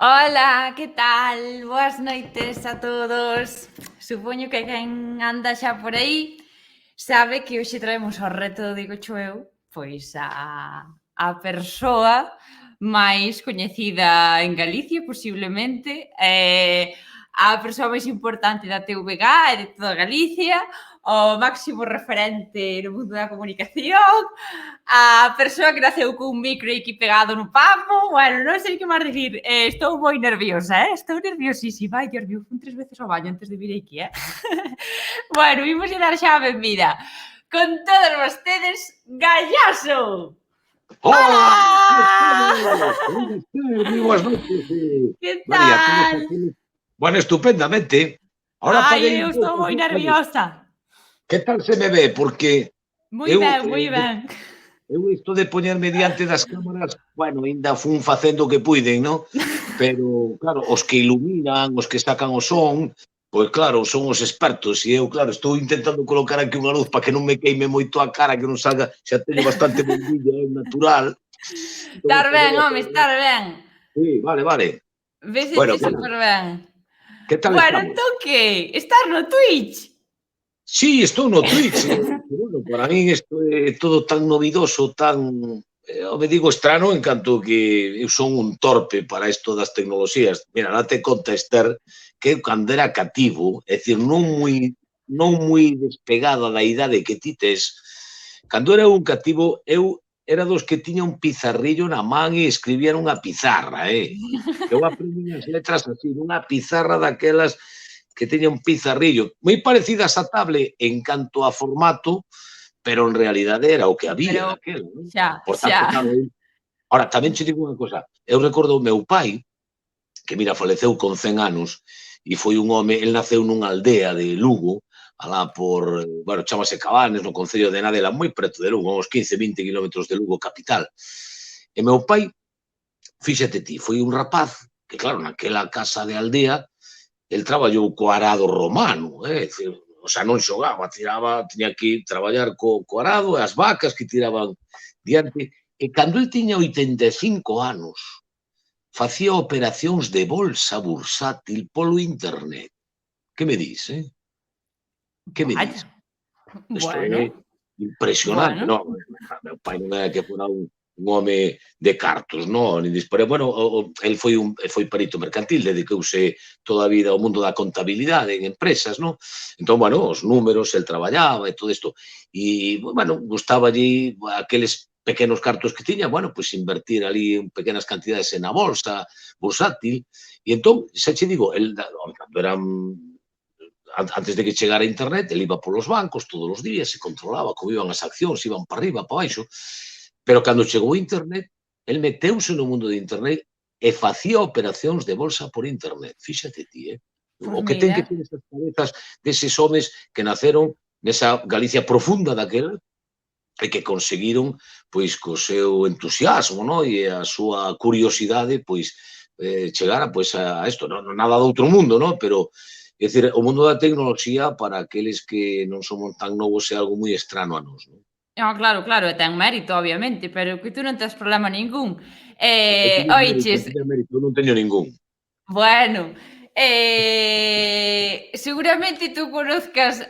Ola, que tal? Boas noites a todos. Supoño que quen anda xa por aí sabe que hoxe traemos ao reto do Digo eu, pois a persoa máis coñecida en Galicia, posiblemente, a persoa máis importante da TVG e de toda Galicia, o máximo referente no mundo da comunicación, a persoa que naceu cun micro aquí pegado no pamo, bueno, non sei que máis dicir, estou moi nerviosa, estou nerviosísima, ai, Dios mío, fun 3 veces ao baño antes de vir aquí, Bueno, imos dar xa a benvida. Con todos vostedes, Gallaso! ¡Hola! ¿Cómo Hola! estamos? ¿Cómo estás? Muy buenas noches. Que Vale, ya estamos tal? aquí. Bueno, estupendamente. Ahora Ai, apaguei eu un estou pouco moi así, vale. nerviosa. ¿Qué tal se me ve? Porque Moi eu, ben, moi ben. isto de poñerme diante das cámaras, bueno, ainda fun facendo o que puiden, ¿no? Pero, claro, os que iluminan, os que sacan o son, pois claro, son os expertos e eu, claro, estou intentando colocar aquí unha luz para que non me queime moito a cara, que non salga, xa teño bastante bombilla, é natural. Entón, Estar ben, home, estar ben. sí, vale, vale. Bueno, Véseche ¿qué, super ben. qué tal Bueno, estamos? entón que? Estás no Twitch? Sí, estou no Twitch. Bueno, para min isto é todo tan novidoso, tan, me digo estrano, en canto que eu son un torpe para isto das tecnoloxías. Mira, date conta, Esther, que eu cando era cativo, é dicir, non moi despegada da idade que ti tes, cando era un cativo, eu era dos que tiña un pizarrillo na man e escribía nunha pizarra, que eu aprendí as letras así, nunha pizarra daquelas que teña un pizarrillo, moi parecida a tablet en canto a formato, pero en realidade era o que había Pero daquela, non? xa, Por xa. tanto, claro, ahora, tamén che digo unha cosa, eu recordo o meu pai, que mira, faleceu con 100 anos, e foi un home, el naceu nunha aldea de Lugo, alá por, bueno, chamase Cabanes, no concello de Nadela, moi preto de Lugo, uns 15-20 kilómetros de Lugo capital. E meu pai, fíxate ti, foi un rapaz que, claro, naquela casa de aldea, el traballou co arado romano, dicir, o sea, non xogaba, tiña que traballar co arado e as vacas que tiraban diante, e cando el tiña 85 anos, facía operacións de bolsa bursátil polo internet. Que me dis, Que me dis? Vaya. Isto é Bueno, impresionante, bueno. non? Meu pai non é que fora un home de cartos, non? Pero, bueno, el foi perito mercantil, dedicouse toda a vida ao mundo da contabilidade en empresas, non? Entón, bueno, os números, el traballaba e todo isto. E, bueno, gustaba allí aqueles pequenos cartos que tiña, bueno, pois invertir ali en pequenas cantidades na bolsa bursátil. E entón, xa che digo, el, cando eran antes de que chegara a internet, el iba polos bancos todos os días, se controlaba como iban as accións, iban para arriba, para baixo, pero cando chegou a internet, el meteuse no mundo de internet e facía operacións de bolsa por internet. Fíxate ti, Pois o que ten que mira, ter esas cabezas deses homes que naceron nesa Galicia profunda daquela e que conseguiron, pois, co seu entusiasmo, no? E a súa curiosidade, pois, chegar a, pois, a isto, non nada do outro mundo, no? Pero, é dicir, o mundo da tecnoloxía para aqueles que non somos tan novos é algo moi estrano a nós, non? claro, claro, e ten mérito, obviamente, pero que tú non tes problema ningún. Oiches, Tiña mérito, eu non teño ningún. bueno, seguramente tú conozcas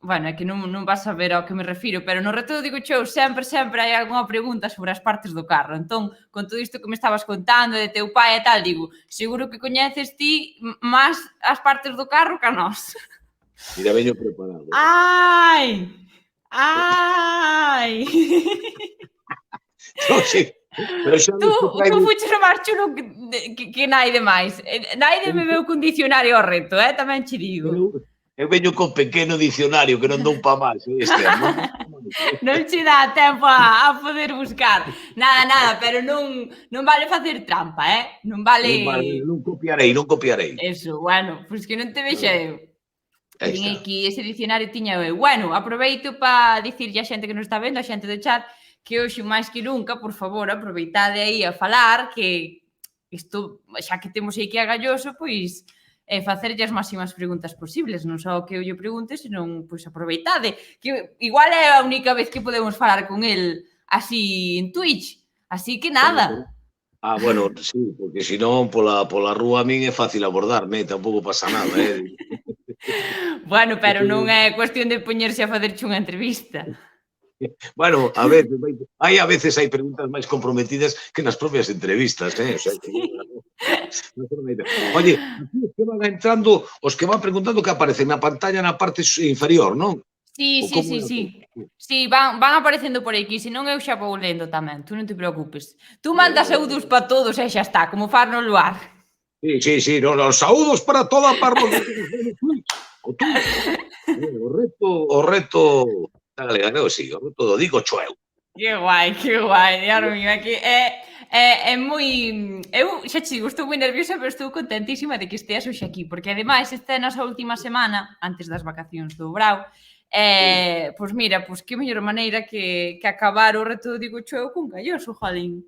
bueno, é que non vas a ver ao que me refiro, pero no reto digo eu sempre hai algunha pregunta sobre as partes do carro. Entón, con todo isto que me estabas contando de teu pai e tal, digo, seguro que coñeces ti máis as partes do carro que a nós. Mira, veño preparado. Ai! Ai! Non, sí, pero xa ves que Tú traigo... fuches o máis chulo que naide máis. Naide me veu cun dicionario ao reto, tamén che digo. Pero eu veño con pequeno dicionario que non dou pa máis, Esther, non dou pa máis. Non che dá tempo a poder buscar. Nada, pero non vale facer trampa, Non vale Non copiarei, non copiarei. eso, bueno, pois que non te vexa eu. Aí Tiña está. aquí, ese dicionario tiña eu. Bueno, aproveito para dicirlle a xente que nos está vendo, a xente do chat, que hoxe máis que nunca, por favor, aproveitade aí a falar, que isto, xa que temos aí que a Galloso, pois facerlle as máximas preguntas posibles, non só que eu lle pregunte, senón, pois aproveitade, que igual é a única vez que podemos falar con el así en Twitch, así que Bueno, nada. Bueno, sí, porque senón pola rúa a min é fácil abordarme, tampouco pasa nada, Bueno, pero non é cuestión de poñerse a facerche unha entrevista. Bueno, a veces hai preguntas máis comprometidas que nas propias entrevistas, o sea, que, non ten unha idea. Oye, aquí os que van entrando, os que van preguntando que aparecen na pantalla na parte inferior, non? Sí, Ou sí, como sí, é a sí. cousa? Sí, van aparecendo por aquí, senón eu xa vou lendo tamén, tú non te preocupes. Tú manda Vale. saúdos para todos e xa está, como faz no luar. Sí, no, saúdos para toda a parroquia que nos ven no Twitch. O Twitch. O reto da galega, creo que sí, o reto do digo choeu. Que guai, Dios mío, aquí é moi... Eu xa che digo, estou moi nerviosa, pero estou contentísima de que esteas hoxe aquí, porque ademais esta é a nosa última semana, antes das vacacións do Brao, pois mira, pois que mellor maneira que acabar o reto do Digo Choeu cun galloso, jolín.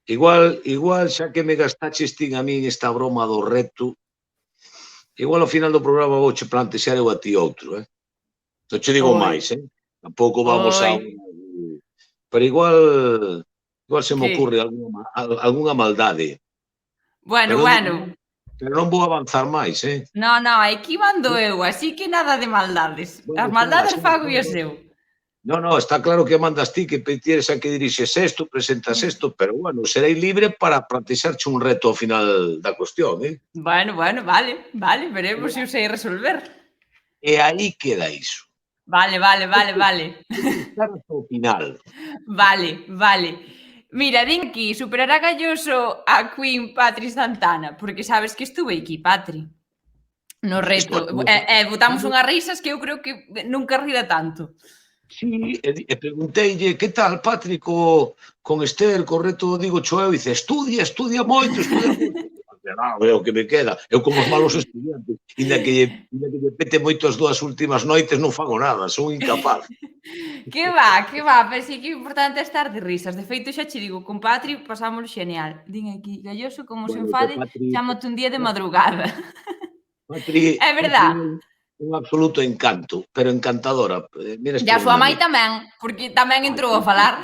Igual, xa que me gastaches ti a min esta broma do reto, igual ao final do programa vou che plantexar eu a ti outro, Non che digo Oi, máis, Tampouco vamos a... oi, Pero igual se me que... ocurre algunha maldade. Bueno, Pero bueno, non vou avanzar máis, no, aquí mando eu, así que nada de maldades. As Bueno, maldades xa, fago eu seu. No, está claro que mandas ti, que tienes a que dirixes isto, presentas isto, pero bueno, serei libre para plantexarche un reto ao final da cuestión, Bueno, vale, veremos se o sei resolver. E aí queda iso. Vale. Estar ata o final. Vale. Mira, din aquí, superará Galloso a Queen Patri Santana, porque sabes que estuve aquí, Patri, no reto. Botamos unhas risas que eu creo que nunca rida tanto. Sí, e pregunteille, que tal, Patrick, con Esther, co reto digo choeu, e dice, estudia moito. É o que me queda. Eu como os malos estudiantes, inda que lle pete moito as 2 últimas noites, non fago nada, son incapaz. Que va, pero sí que é importante estar de risas. De feito, xa che digo, con Patri pasámoslo xeneal. Din aquí, Galloso, como se Bueno, que enfade, chámate un día de madrugada. Patri É verdad. un absoluto encanto, pero encantadora. Mira E a súa mãe espreméndome. tamén, porque tamén entrou a falar.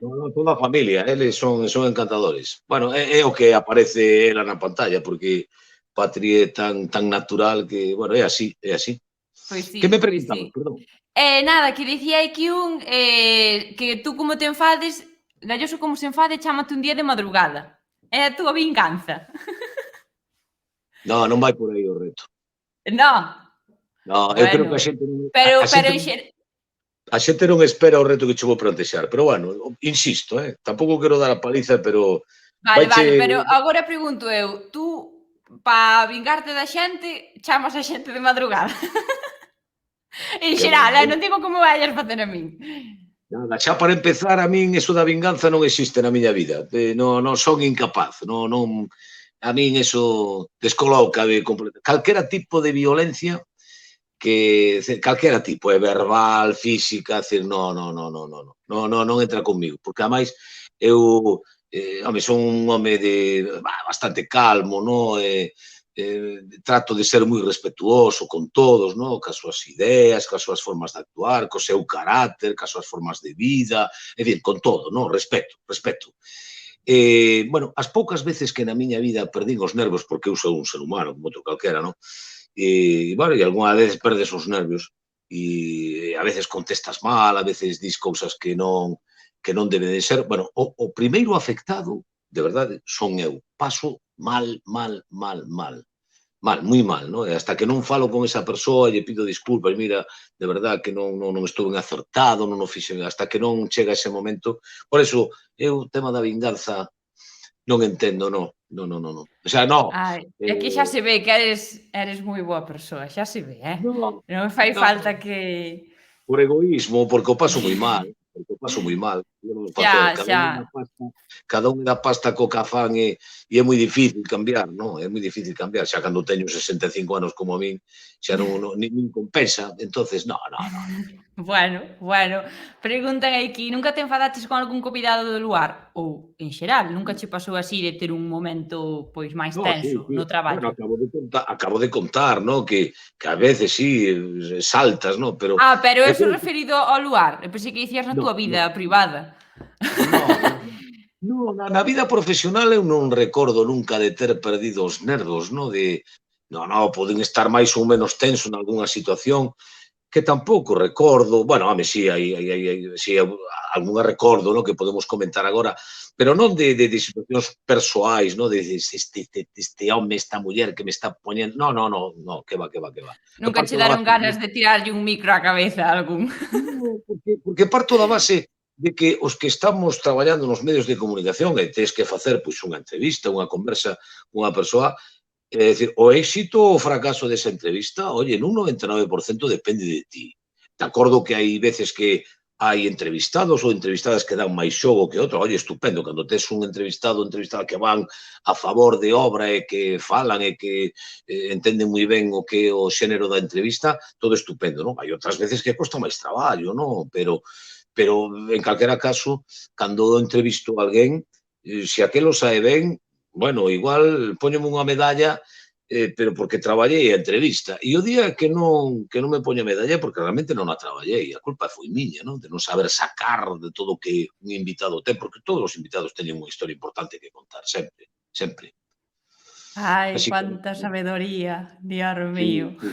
No, toda a familia, eles son encantadores. Bueno, é o que aparece ela na pantalla, porque Patri é tan natural que, bueno, é así. Pois sí, Que me pois sí. preguntabas, perdón? Nada, que dicía aquí que tú como te enfades, Galloso como se enfade, chámate un día de madrugada. É a túa vinganza. No, non vai por aí o reto. No. No, eu creo que a xente Pero a xente non espera o reto que che vou plantexar, pero bueno, insisto, tampouco quero dar a paliza, pero Vale, pero agora pregunto eu, tú pa vingarte da xente, chamas a xente de madrugada? En xeral, non digo como vayas facer a min. Nada, xa para empezar, a min eso da vinganza non existe na miña vida. Non son incapaz, non a min eso descoloca de completo. Calquera tipo de violencia calquera tipo, verbal, física, decir, non entra conmigo, porque ademais eu son un home bastante calmo, trato de ser moi respetuoso con todos, cas súas ideas, cas súas formas de actuar, co seu carácter, cas súas formas de vida, é dicir, con todo, respeto. Bueno, as poucas veces que na miña vida perdín os nervos, porque eu sou un ser humano, como outro calquera, bueno, e algunha vez perdes os nervios e a veces contestas mal, a veces dis cousas que non deben de ser. Bueno, o primeiro afectado, de verdade, son eu. Paso mal, moi mal, E hasta que non falo con esa persoa, lle pido disculpas, mira, de verdade que non estou ben acertado, non o fixen, hasta que non chega ese momento. Por eso, eu, o tema da vinganza, non entendo, non. O sea, non. É que xa se ve que eres moi boa persoa, xa se ve, Non fai falta que... Por egoísmo, porque o paso moi mal. Xa. Cada un dá pasta co cafán e é moi difícil cambiar, É moi difícil cambiar. Xa cando teño 65 anos como a min, xa nin compensa. Entonces, non. Bueno, preguntan aquí, nunca te enfadaches con algún convidado do lugar? Ou, en xeral, nunca che pasou así de ter un momento pois máis tenso no traballo? Bueno, acabo de contar, que a veces sí, saltas, pero... Pero eso referido ao lugar. Eu pensei que dicías na túa vida privada. No, na vida profesional eu non recordo nunca de ter perdido os nervos, no? Poden estar máis ou menos tenso nalgúna situación, que tampouco recordo, bueno, si, si, algunha recordo, no? Que podemos comentar agora, pero non de situacións persoais, no? De este home, esta muller que me está poñendo, no, que va. Eu Nunca parto che da deron base, ganas de tirarlle un micro á cabeza a algún. no, porque parto da base de que os que estamos traballando nos medios de comunicación e tes que facer pois unha entrevista, unha conversa con unha persoa, é dicir, o éxito ou o fracaso desa entrevista, oye, nun 99% depende de ti. De acordo que hai veces que hai entrevistados ou entrevistadas que dan máis xogo que outro, oye, estupendo, cando tes un entrevistado ou entrevistada que van a favor de obra e que falan e que entenden moi ben o que é o xénero da entrevista, todo estupendo, non? Hai outras veces que costa máis traballo, non? Pero en calquera caso, cando entrevisto a alguén, se aquelo sae ben, bueno, igual póñome unha medalla, pero porque traballei a entrevista. E o día que non me poño a medalla é porque realmente non a traballei. A culpa foi miña, non? De non saber sacar de todo o que un invitado ten, porque todos os invitados teñen unha historia importante que contar, sempre, sempre. Ai, Así que, cuánta sabedoría, Dios mío. sí,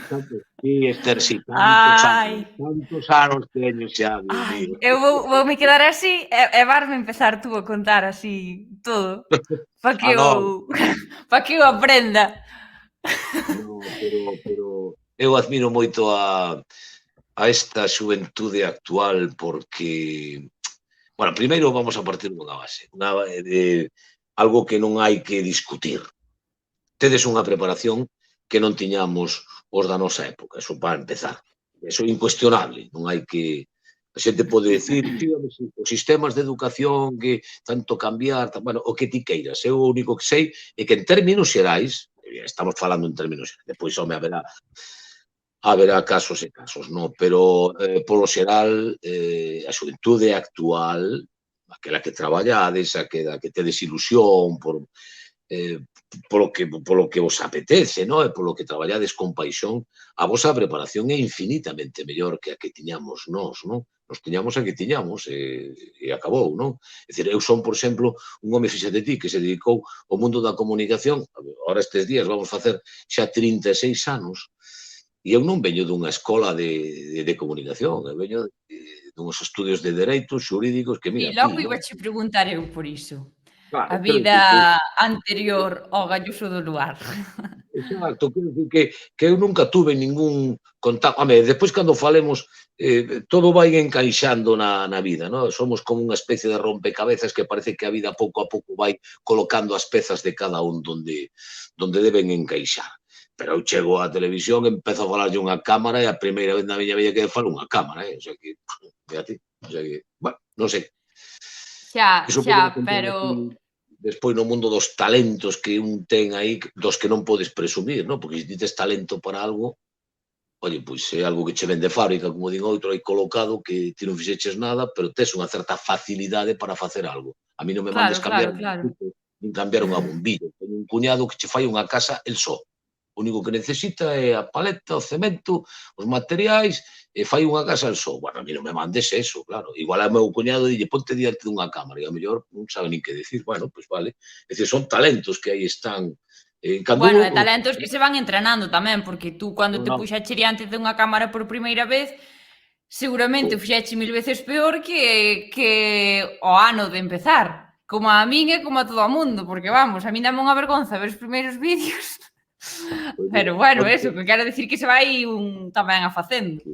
sí, Esther, sí, Ai, tantos anos teño xa, Dios ai, mío. eu voume quedar así e varme empezar tú a contar así todo, para que eu No, para que eu aprenda. no, pero eu admiro moito a esta xuventude actual porque, bueno, primeiro vamos a partir dunha base, de algo que non hai que discutir. Tedes unha preparación que non tiñamos os da nosa época, eso para empezar. Eso é incuestionable, non hai que... A xente pode decir, sí, os sistemas de educación que tanto cambiar, bueno, o que ti queiras. Eu o único que sei é que en términos xerais, estamos falando en términos xerais, depois home haberá casos e casos, no? Pero polo xeral a xuventude actual, aquela que traballades, a que tedes ilusión eh, polo que vos apetece, no? E polo que traballades con paixón, a vosa preparación é infinitamente mellor que a que tiñamos nós, non? Nos tiñamos a que tiñamos e acabou, non? É dicir, eu son, por exemplo, un home, fíxate ti, que se dedicou ao mundo da comunicación, ahora estes días vamos facer xa 36 anos, e eu non veño dunha escola de comunicación, eu veño dunhos estudios de dereitos xurídicos que, Si, mira, ti, logo non? ibache preguntar eu por iso. A Claro, quero vida dicir que anterior ao galloso do luar. exacto, quero dicir que eu nunca tuve ningún contacto. Home, despois cando falemos, todo vai encaixando na vida, non? Somos como unha especie de rompecabezas que parece que a vida pouco a pouco vai colocando as pezas de cada un donde deben encaixar. Pero eu chego á televisión, empezo a falarlle unha cámara e a primeira vez na miña vida que falo unha cámara, O sea que, fíjate, o sea que, bueno, non sei. Iso Xa, podemos entrar pero aquí despois no mundo dos talentos que un ten aí, dos que non podes presumir, non? Porque se ti tes talento para algo, oye, pois é algo que che ven de fábrica, como din outro, aí colocado, que ti non fixeches nada, pero tes unha certa facilidade para facer algo. A mí non me mandes claro, cambiar claro, un claro. tubo, nin cambiar unha bombilla. Teño un cuñado que che fai unha casa el só. O único que necesita é a paleta, o cemento, os materiais, e fai unha casa el só. Bueno, a mí non me mandes eso, claro. Igual ao meu cuñado dille, ponte diante dunha cámara, e a mellor non sabe nin que decir. Bueno, pois vale. É dicir, son talentos que aí están. Cando Bueno, uno... e talentos que se van entrenando tamén, porque tú cando te No, puxaches diante dunha cámara por primeira vez, seguramente o fixeches 1000 veces peor que o ano de empezar. Como a min e como a todo o mundo, porque vamos, a min dame unha vergonza ver os primeiros vídeos. pois Pero mira, bueno, eso, que quero decir que se vai un tamén a facendo.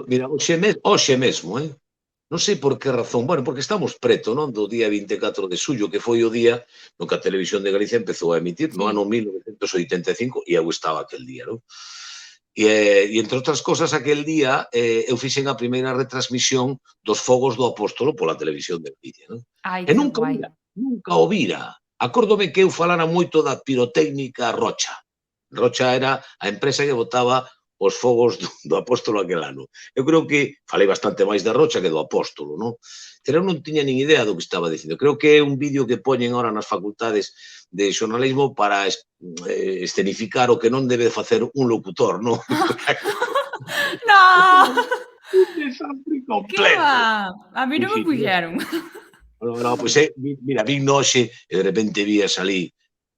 mira, hoxe mesmo, non sei por que razón, bueno, porque estamos preto, non, do día 24 de xullo, que foi o día no que a Televisión de Galicia empezou a emitir, no ano Sí. 1985, e eu estaba aquel día, non? E entre outras cosas, aquel día eu fixen a primeira retransmisión dos fogos do Apóstolo pola Televisión de Galicia, non? Ai, E que guai. nunca o vira. Acórdome que eu falara moito da pirotécnica Rocha. Rocha era a empresa que botaba os fogos do Apóstolo aquel ano. Eu creo que falei bastante máis de Rocha que do Apóstolo, non? Pero eu non tiña nin idea do que estaba dicindo. Creo que é un vídeo que poñen ahora nas facultades de xornalismo para escenificar o que non debe facer un locutor, non? No, Un desastre que completo. va? A mí non me Sí, puxeron. No, pois mira, vin noxe e de repente vías ali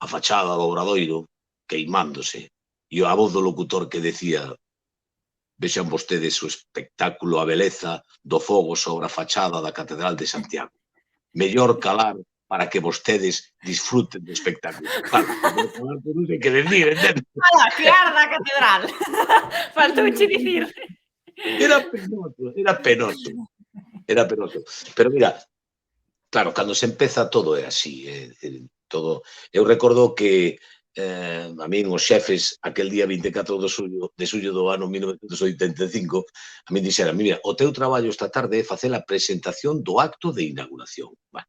a fachada do Obradoiro queimándose e a voz do locutor que decía: vexan vostedes o espectáculo, a beleza do fogo sobre a fachada da Catedral de Santiago. Mellor calar para que vostedes disfruten do espectáculo. Claro, mellor calar, pois non sei que decir, entende? Ala, que arda a catedral. Faltouche dicir. Era penoso, era penoso, era penoso. Pero mira, claro, cando se empeza todo é así, todo. Eu recordo que a min os xefes aquel día 24 de xullo do ano 1985 a min dixeran, mira, o teu traballo esta tarde é facer a presentación do acto de inauguración. Bueno,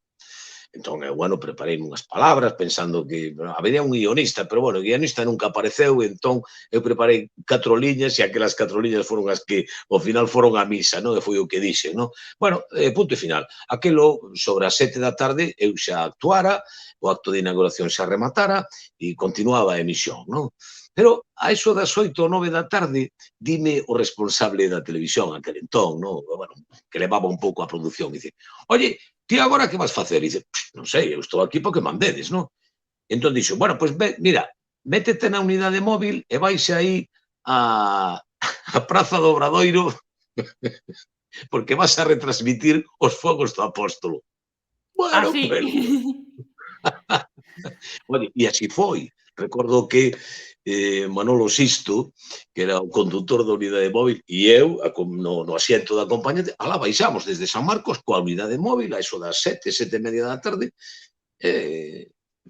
entón, bueno, preparei unhas palabras pensando que habería un guionista, pero, bueno, o guionista nunca apareceu, entón, eu preparei 4 liñas e aquelas 4 liñas foron as que, ao final, foron a misa, non? E foi o que dixen, non? Bueno, punto e final. Aquelo, sobre as 7 da tarde, eu xa actuara, o acto de inauguración xa rematara e continuaba a emisión, non? Pero, a iso das 8 ou 9 da tarde, dime o responsable da televisión, aquel entón, non? Bueno, que levaba un pouco a produción, dice, oye, ti agora que vas facer? E dice, non sei, eu estou aquí porque mandedes, non? Entón dixo, bueno, pois mira, métete na unidade móvil e vais aí a Praza do Obradoiro porque vas a retransmitir os fogos do Apóstolo. Bueno, Así. pero... Bueno, e así foi. Recordo que Manolo Sisto, que era o conductor da unidade móvil, e eu, no asiento da acompañante, alá baixamos desde San Marcos coa unidade móvil, a iso das 7:30 da tarde,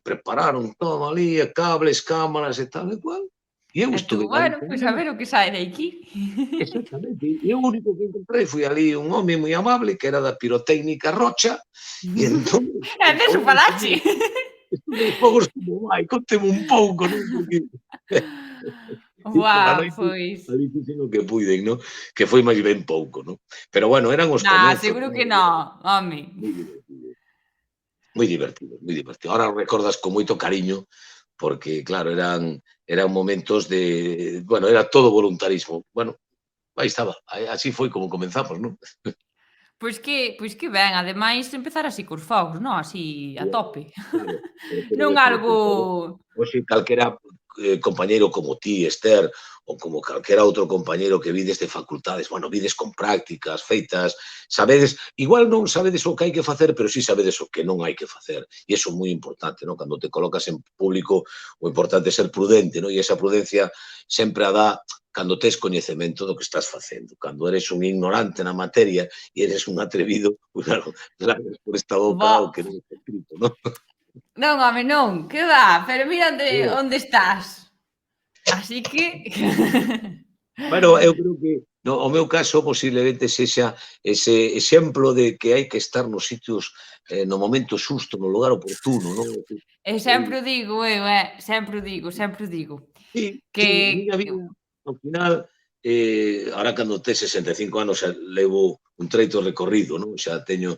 prepararon todo ali, cables, cámaras e tal e cual, e eu E tú, estuve ali bueno, con pois a eles. ver o que sae de aquí. Exactamente, e o único que encontrei foi ali un home moi amable, que era da pirotécnica Rocha, e entón... E deso falache. Os fogos como vai, conteme un pouco, non? Porque e pola Guau, noite pois. ali fixen o que puiden, non? Que foi máis ben pouco, non? Pero bueno, eran os Nah, comezos, seguro non? que no, home. Moi divertido, moi divertido, moi divertido. Ahora recordas con moito cariño, porque claro, eran momentos de, bueno, era todo voluntarismo. Bueno, aí estaba, así foi como comenzamos, non? Pois que ben, ademais empezar así cos fogos, non? Así a tope. Claro, pero quero Non decir, algo hoxe calquera compañeiro como ti, Esther, ou como calquera outro compañeiro que vides de facultades, bueno, vides con prácticas feitas, sabedes, igual non sabedes o que hai que facer, pero sí sabedes o que non hai que facer. E iso é moi importante, non? Cando te colocas en público, o importante é ser prudente, non? E esa prudencia sempre a dá cando tes coñecemento do que estás facendo. Cando eres un ignorante na materia e eres un atrevido, pues claro, largas por esta boca o va. que non está escrito, non? Non, home, non, que va, pero mira Eh, onde estás. Así que Bueno, eu creo que no meu caso posiblemente sexa ese exemplo de que hai que estar nos sitios, no momento xusto, no lugar oportuno, non? e sempre o digo eu, sempre o digo, Sí, que sí, a miña vida, ao final, ahora cando tes 65 anos xa levo un treito recorrido, non? Xa teño,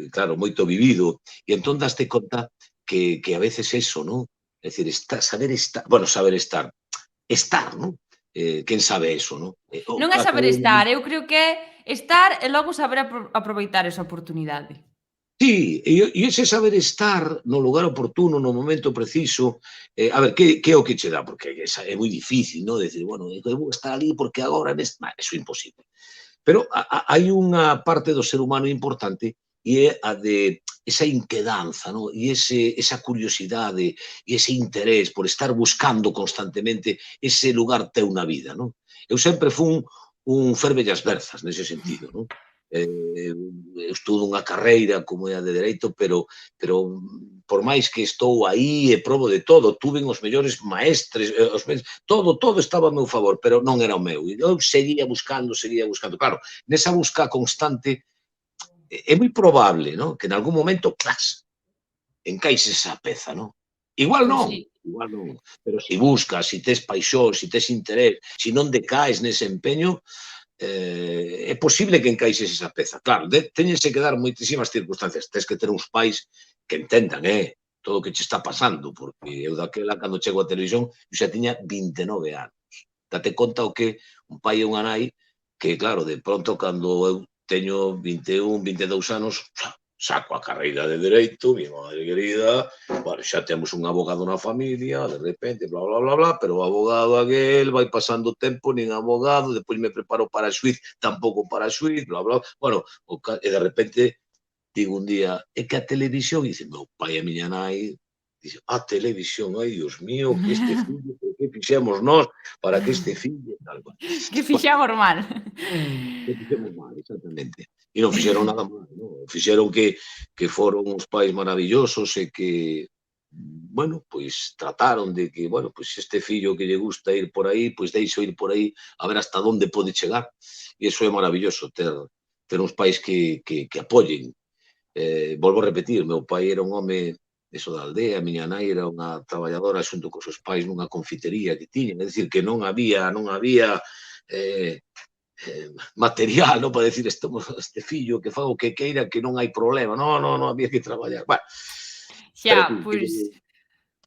claro, moito vivido, e entón daste conta que a veces eso, non? É dicir, saber estar, non? Quen sabe eso, non? non é saber Acabou estar, eu creo que é estar e logo saber aproveitar esa oportunidade. sí, e ese saber estar no lugar oportuno, no momento preciso, a ver, que é o que che dá? Porque é moi difícil, non? Decir, bueno, eu vou estar ali porque agora eso é imposible. Pero hai unha parte do ser humano importante e é a de esa inquedanza, non? E esa curiosidade e ese interés por estar buscando constantemente ese lugar teu na vida, non? Eu sempre fun un fervellas verzas nese sentido, non? Eu estudo unha carreira como é a de Dereito, pero por máis que estou aí e probo de todo, tuven os mellores maestres, todo estaba a meu favor, pero non era o meu. E eu seguía buscando, seguía buscando. Claro, nesa busca constante é moi probable, non? Que en algún momento, clas, encaixes esa peza, non? Pois sí. Igual non, pero se buscas, se tes paixón, se tes interés, se non decaes nese empeño, é posible que encaixes esa peza. Claro, teñense que dar moitísimas circunstancias. Tes que ter uns pais que entendan, todo o que che está pasando, porque eu daquela, cando chego á televisión, eu xa tiña 29 anos. Date conta o que un pai e unha nai que, claro, de pronto, cando eu teño 21, 22 anos, saco a carreira de Dereito, mi madre querida, bueno, xa temos un abogado na familia, de repente, bla, bla, bla, bla, pero o abogado aquel vai pasando o tempo, nin abogado, depois me preparo para xuiz, tampouco para xuiz, bla, bla, bueno, e de repente digo un día, é que a televisión, e dice, meu pai e a miña nai, dice, a televisión, ai, Dios mío, que este fillo, que fixemos nós para que este fillo, tal, bueno, Que fixamos mal. que fixemos mal, exactamente. E non fixeron nada mal, non? Fixeron que foron uns pais maravillosos e que, bueno, pois trataron de que, bueno, pois este fillo que lle gusta ir por aí, pois deixo ir por aí a ver hasta onde pode chegar. E iso é maravilloso, ter uns pais que apoyen. Volvo a repetir, meu pai era un home eso da aldea, a miña nai era unha traballadora xunto cos seus pais nunha confitería que tiñen, é dicir, que non había eh, material, non, para decir este fillo que faga o que queira, que non hai problema, non, había que traballar. Bueno, pero Xa, pois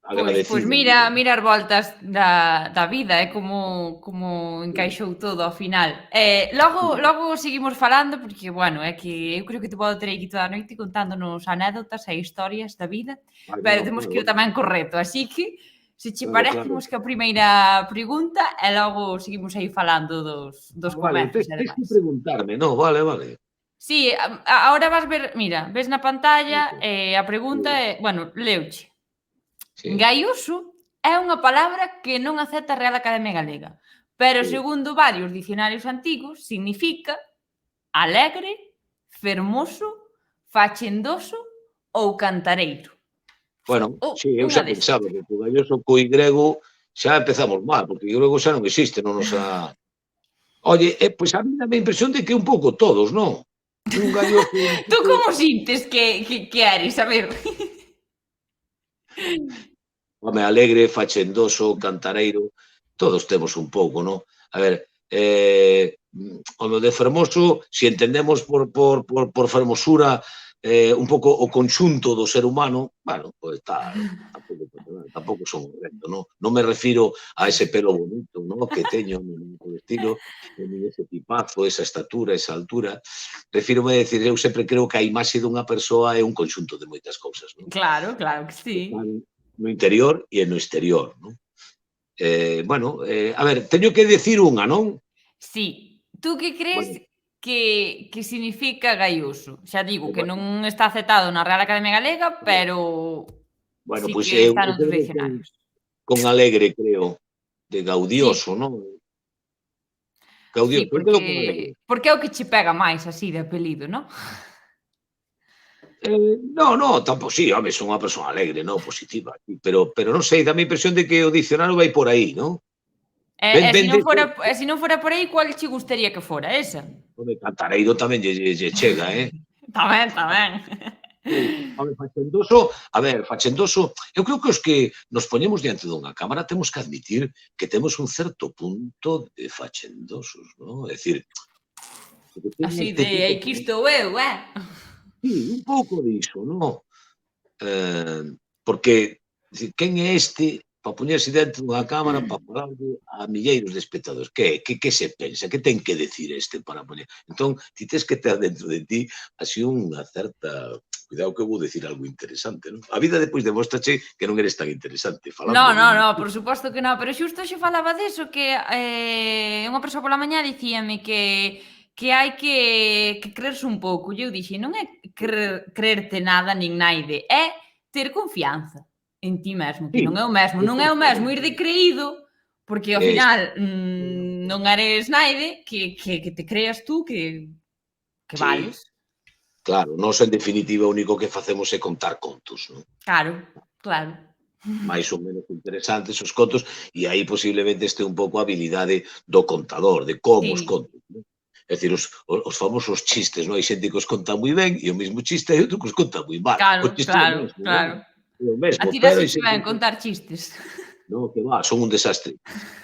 agradecido. mira as voltas da vida, como encaixou todo ao final. Logo seguimos falando, porque, bueno, é que eu creo que te podo ter aquí toda a noite contándonos anécdotas e historias da vida, Ai, pero no, temos que ir claro, tamén co reto, así que, se che claro, parece, claro. imos que a primeira pregunta e logo seguimos aí falando dos Vale, comezos e tes que demais. preguntarme, no, vale. Sí, ahora vas ver, mira, ves na pantalla a pregunta é, bueno, leuche. Sí, Gaiuso é unha palabra que non acepta a Real Academia Galega, pero sí. segundo varios dicionarios antigos significa alegre, fermoso, fachendoso ou cantareiro. Bueno, Ou sí, eu unha xa desas. pensaba que co galloso co y grego xa empezamos mal, porque o grego xa non existe, non nos ha... Oye, pois a mí dame a impresión de que un pouco todos, non? Un galloso un Tú pouco... como sintes que eres? A ver. Home, alegre, fachendoso, cantareiro, todos temos un pouco, non? A ver, o de fermoso, se entendemos por fermosura un pouco o conxunto do ser humano, bueno, pois tampouco son horrendo, non? Non me refiro a ese pelo bonito, non? Que teño, nin polo estilo, nin ese tipazo, esa estatura, esa altura. Refírome a decir, eu sempre creo que a imaxe dunha persoa é un conxunto de moitas cousas, non? Claro, claro que sí. Están no interior e no exterior, non? Bueno, a ver, teño que decir unha, non? Sí. Tú que crees Bueno, que significa gaiuso? Xa digo que bueno, non está aceptado na Real Academia Galega, pero bueno, sí pois que eu está noutros quedo dicionarios. con alegre, creo, de Sí, gaudioso, non? sí, Gaudioso, eu quedo con alegre. porque é o que che pega máis así de apelido, non? No, tampouco, sí, home, son unha persoa alegre, non, positiva, sí, pero non sei, dame a impresión de que o dicionario vai por aí, non? E Ven dese, se non fora por aí, cual che gustaría que fora? Esa? home, cantareiro tamén lle chega, Tamén, tamén. Sí, home, fachendoso, a ver, fachendoso, eu creo que os que nos poñemos diante dunha cámara temos que admitir que temos un certo punto de fachendosos, non? É dicir, que teñen Así este de, tipo, aquí estou eu, sí, un pouco diso, non? Porque, dicir, quen é este para poñerse dentro dunha cámara para falarlle a milleiros de espectadores? Que se pensa? Que ten que decir este para poñer? Entón, ti tes que ter dentro de ti así unha certa... Cuidado que vou decir algo interesante, non? A vida depois demóstrache que non eres tan interesante, falando No, de... por suposto que non, pero xusto xe falaba deso que unha persoa pola mañá dicíame que hai que creerse un pouco. E eu dixi, non é creerte nada nin naide, é ter confianza en ti mesmo, que Sí, non é o mesmo, non é o mesmo ir de exactamente. creído, porque ao Es, final non eres naide, que te creas tú que sí, vales. claro, nós en definitiva o único que facemos é contar contos, non? Claro, claro. Máis ou menos interesantes os contos, e aí posiblemente este un pouco a habilidade do contador, de como os Sí, contos, non? É dicir, os famosos chistes, non? Hai xente que os conta moi ben e o mesmo chiste hai outro que os conta moi mal. O claro, chiste é o claro, mesmo, non? claro. É o A mesmo, ti pero hai dáselle xente ben que... contar chistes. Non, que va, son un desastre.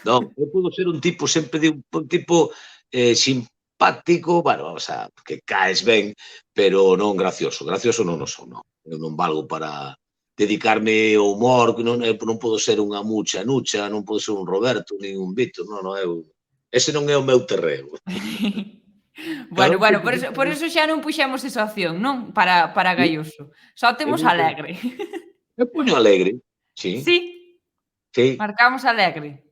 Non, eu podo ser un tipo, sempre digo, un tipo simpático, bueno, o sea, que caes ben, pero non gracioso. Gracioso non o son, non. Eu non valgo para dedicarme ao humor, que non podo ser unha mucha nucha, non podo ser un Roberto, nin un Víctor, non, eu... Ese non é o meu terreo. Bueno, Cada un ten bueno, que ser por feliz. eso xa non puxemos esa opción, non? Para Sí, Gaioso. Só eu temos non ten. alegre. Eu poño alegre, sí, Sí, sí, marcamos alegre.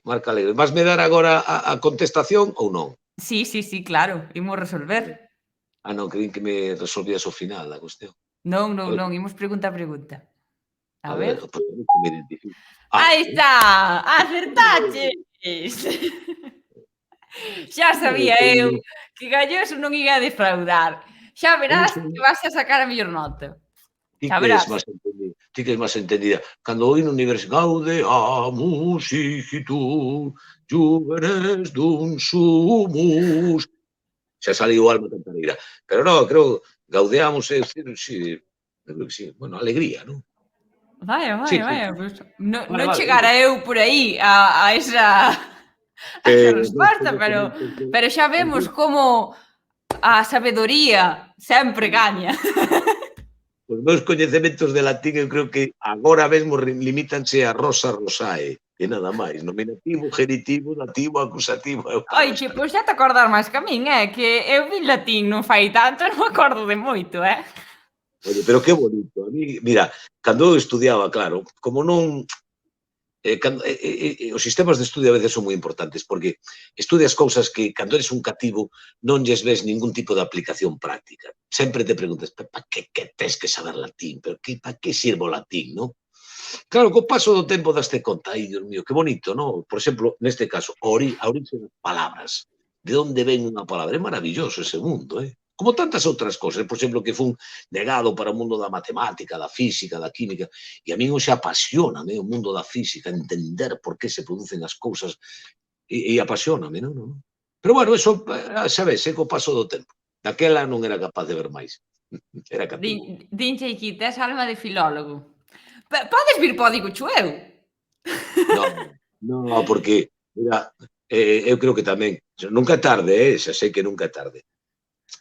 marca alegre. Vasme dar agora a contestación ou non? Sí, sí, sí, claro, imos resolver. Ah, non, creín que me resolvías ao final da cuestión. Non, non, Pois, non, imos pregunta a pregunta. A a ver. ver, pois a ver que me identifico. Aí Vale. está! Acertaches! Xa sabía eu que Galloso non ia defraudar. Xa verás que vas a sacar a mellor nota. Ti Xa que és verás. máis entendida. Ti que és máis entendida. Cando o hino universal Gaudeamus igitur juvenes dum sumus. Xa saliu alma cantareira. Pero non, creo Gaudeamus é decir, sí, eu creo que sí. Bueno, alegría, non? Vaya, Sí, vaya, sí. vaya, pois Vale, non vale. chegara eu por aí a esa a esa Meus resposta, coñecementos pero xa vemos como a sabedoría sempre gaña. os meus coñecementos de latín eu creo que agora mesmo limítanse a rosa rosae, e nada máis. Nominativo, genitivo, dativo, acusativo e o tal. Ai, che, pois xa te acordar máis que a min, que eu vin latín non fai tanto, non me acordo de moito, Oye, pero que bonito. A mí, mira, cando eu estudiaba, claro, como non os sistemas de estudio a veces son moi importantes porque estudias cousas que cando eres un cativo non lles ves ningún tipo de aplicación práctica. Sempre te preguntas, para que tes que saber latín? Pero para que sirve o latín, non? Claro, co paso do tempo daste conta, ai, Dios mío, que bonito, non? Por exemplo, neste caso, a orixe das palabras. De onde ven unha palabra? É maravilloso ese mundo, Como tantas outras cousas, por exemplo, que fun negado para o mundo da matemática, da física, da química, e a min hoxe apasioname o mundo da física, entender por que se producen as cousas, e apasioname, non? Pero bueno, eso, sabes, é co paso do tempo. Daquela non era capaz de ver máis. Era cativo. Dinche aquí, tes alma de filólogo. Podes vir para o Digo eu? Non, non, porque, mira, eu creo que tamén, nunca é tarde, xa sei que nunca é tarde,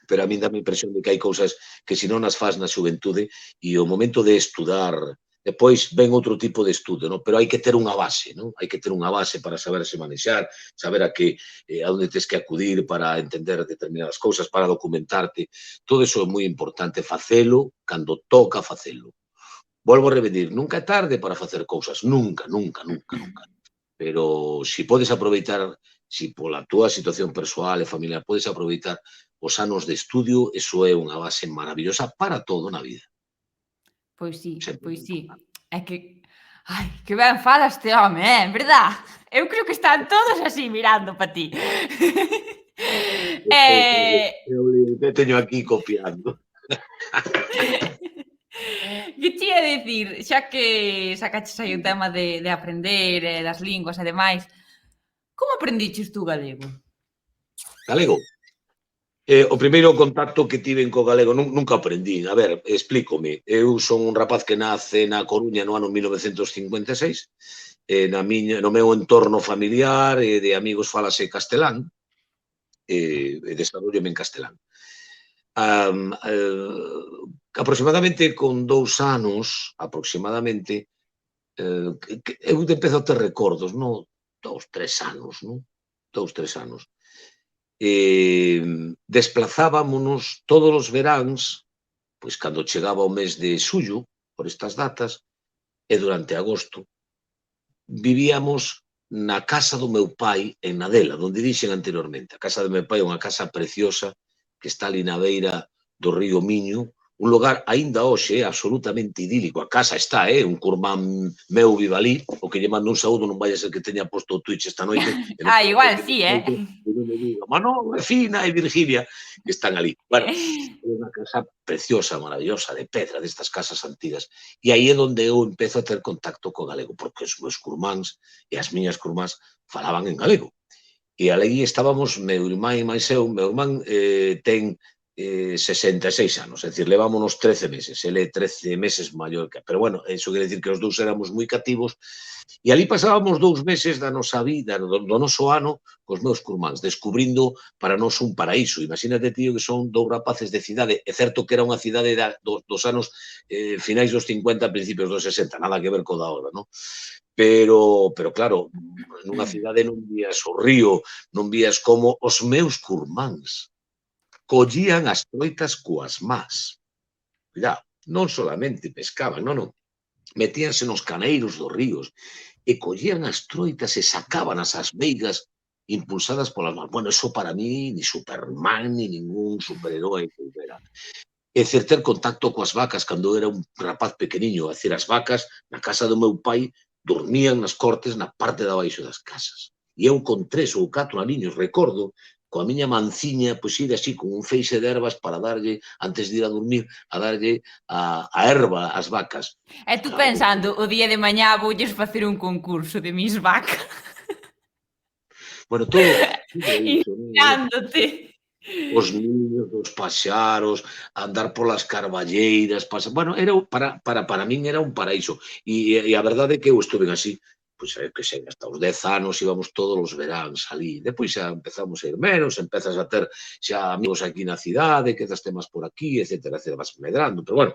pero a min dá a impresión de que hai cousas que se non as faz na xuventude e o momento de estudar, depois ven outro tipo de estudo, non? Pero hai que ter unha base, non? Hai que ter unha base para saberse manexar, saber a onde tes que acudir para entender determinadas cousas, para documentarte. Todo iso é moi importante facelo cando toca facelo. Volvo a repetir, nunca é tarde para facer cousas, nunca, nunca, nunca, nunca. Pero se podes aproveitar, se pola túa situación persoal e familiar podes aproveitar os anos de estudio, eso é unha base maravillosa para todo na vida. Pois sí, Sempre pois moi sí. importante. É que, ai, que ben fala este home, verdad? Eu creo que están todos así mirando para ti. Eu te teño aquí copiando. Que te ia dicir, xa que sacaches aí o tema de aprender, das linguas e demais, como aprendiches tú galego? Galego. O primeiro contacto que tiven co galego, nunca aprendí. A ver, explícome. Eu son un rapaz que nace na Coruña no ano 1956, no meu entorno familiar e de amigos falase castelán, e desarrollome en castelán. Aproximadamente con 2 anos, aproximadamente, eu empezo a ter recordos, non? 2, 3 anos, non? 2, 3 anos. Desplazábamonos todos os veráns, pois cando chegaba o mes de xullo, por estas datas, e durante agosto, vivíamos na casa do meu pai en Nadela, onde dixen anteriormente. A casa do meu pai é unha casa preciosa que está ali na beira do río Miño, un lugar aínda hoxe absolutamente idílico. A casa está, un curmán meu vive ali, o que lle mando un saúdo, non vai a ser que teña posto o Twitch esta noite, e non Igual sí, me diga, Manolo, e Fina e Virgilia, que están ali. Bueno, é unha casa preciosa, maravillosa, de pedra, destas casas antigas. E aí é onde eu empezo a ter contacto co galego, porque os meus curmáns e as miñas curmás falaban en galego. E ali estábamos, meu irmán e máis eu, meu irmán ten 66 anos, é dicir, levámonos 13 meses, ele é 13 meses maior que... Pero bueno, eso quere dicir que os dous éramos moi cativos, e ali pasábamos 2 meses da nosa vida, do noso ano, cos meus curmáns, descubrindo para nós un paraíso. Imagínate, tío, que son dous rapaces de cidade, é certo que era unha cidade dos anos finais dos 50, principios dos 60, nada que ver co da hora, non? Pero claro, nunha cidade non vías o río, non vías como os meus curmáns collían as troitas coas más. Cuidado, non solamente pescaban, non. Metíanse nos caneiros dos ríos e collían as troitas e sacaban as veigas impulsadas polas más. Bueno, eso para mí, ni Superman, ni ningún superheroe que houbera. É dicir, ter contacto coas vacas cando era un rapaz pequeniño. É dicir, as vacas na casa do meu pai dormían nas cortes na parte de abaixo das casas. E eu con 3 ou 4 aniños recordo coa miña manciña, pois ir así con un feixe de ervas para darlle, antes de ir a dormir, a darlle a erva ás vacas. E tú pensando, o día de mañá voulles facer un concurso de Miss Vaca. Bueno, todo inspirándote. Os niños, os paxaros, andar polas carballeiras, bueno, era para min era un paraíso. E a verdade é que eu estuve así, pois, que sei, hasta os 10 anos íbamos todos os veráns ali. Depois xa empezamos a ir menos, empezas a ter xa amigos aquí na cidade, quedas temas por aquí, etcétera, vas medrando, pero bueno,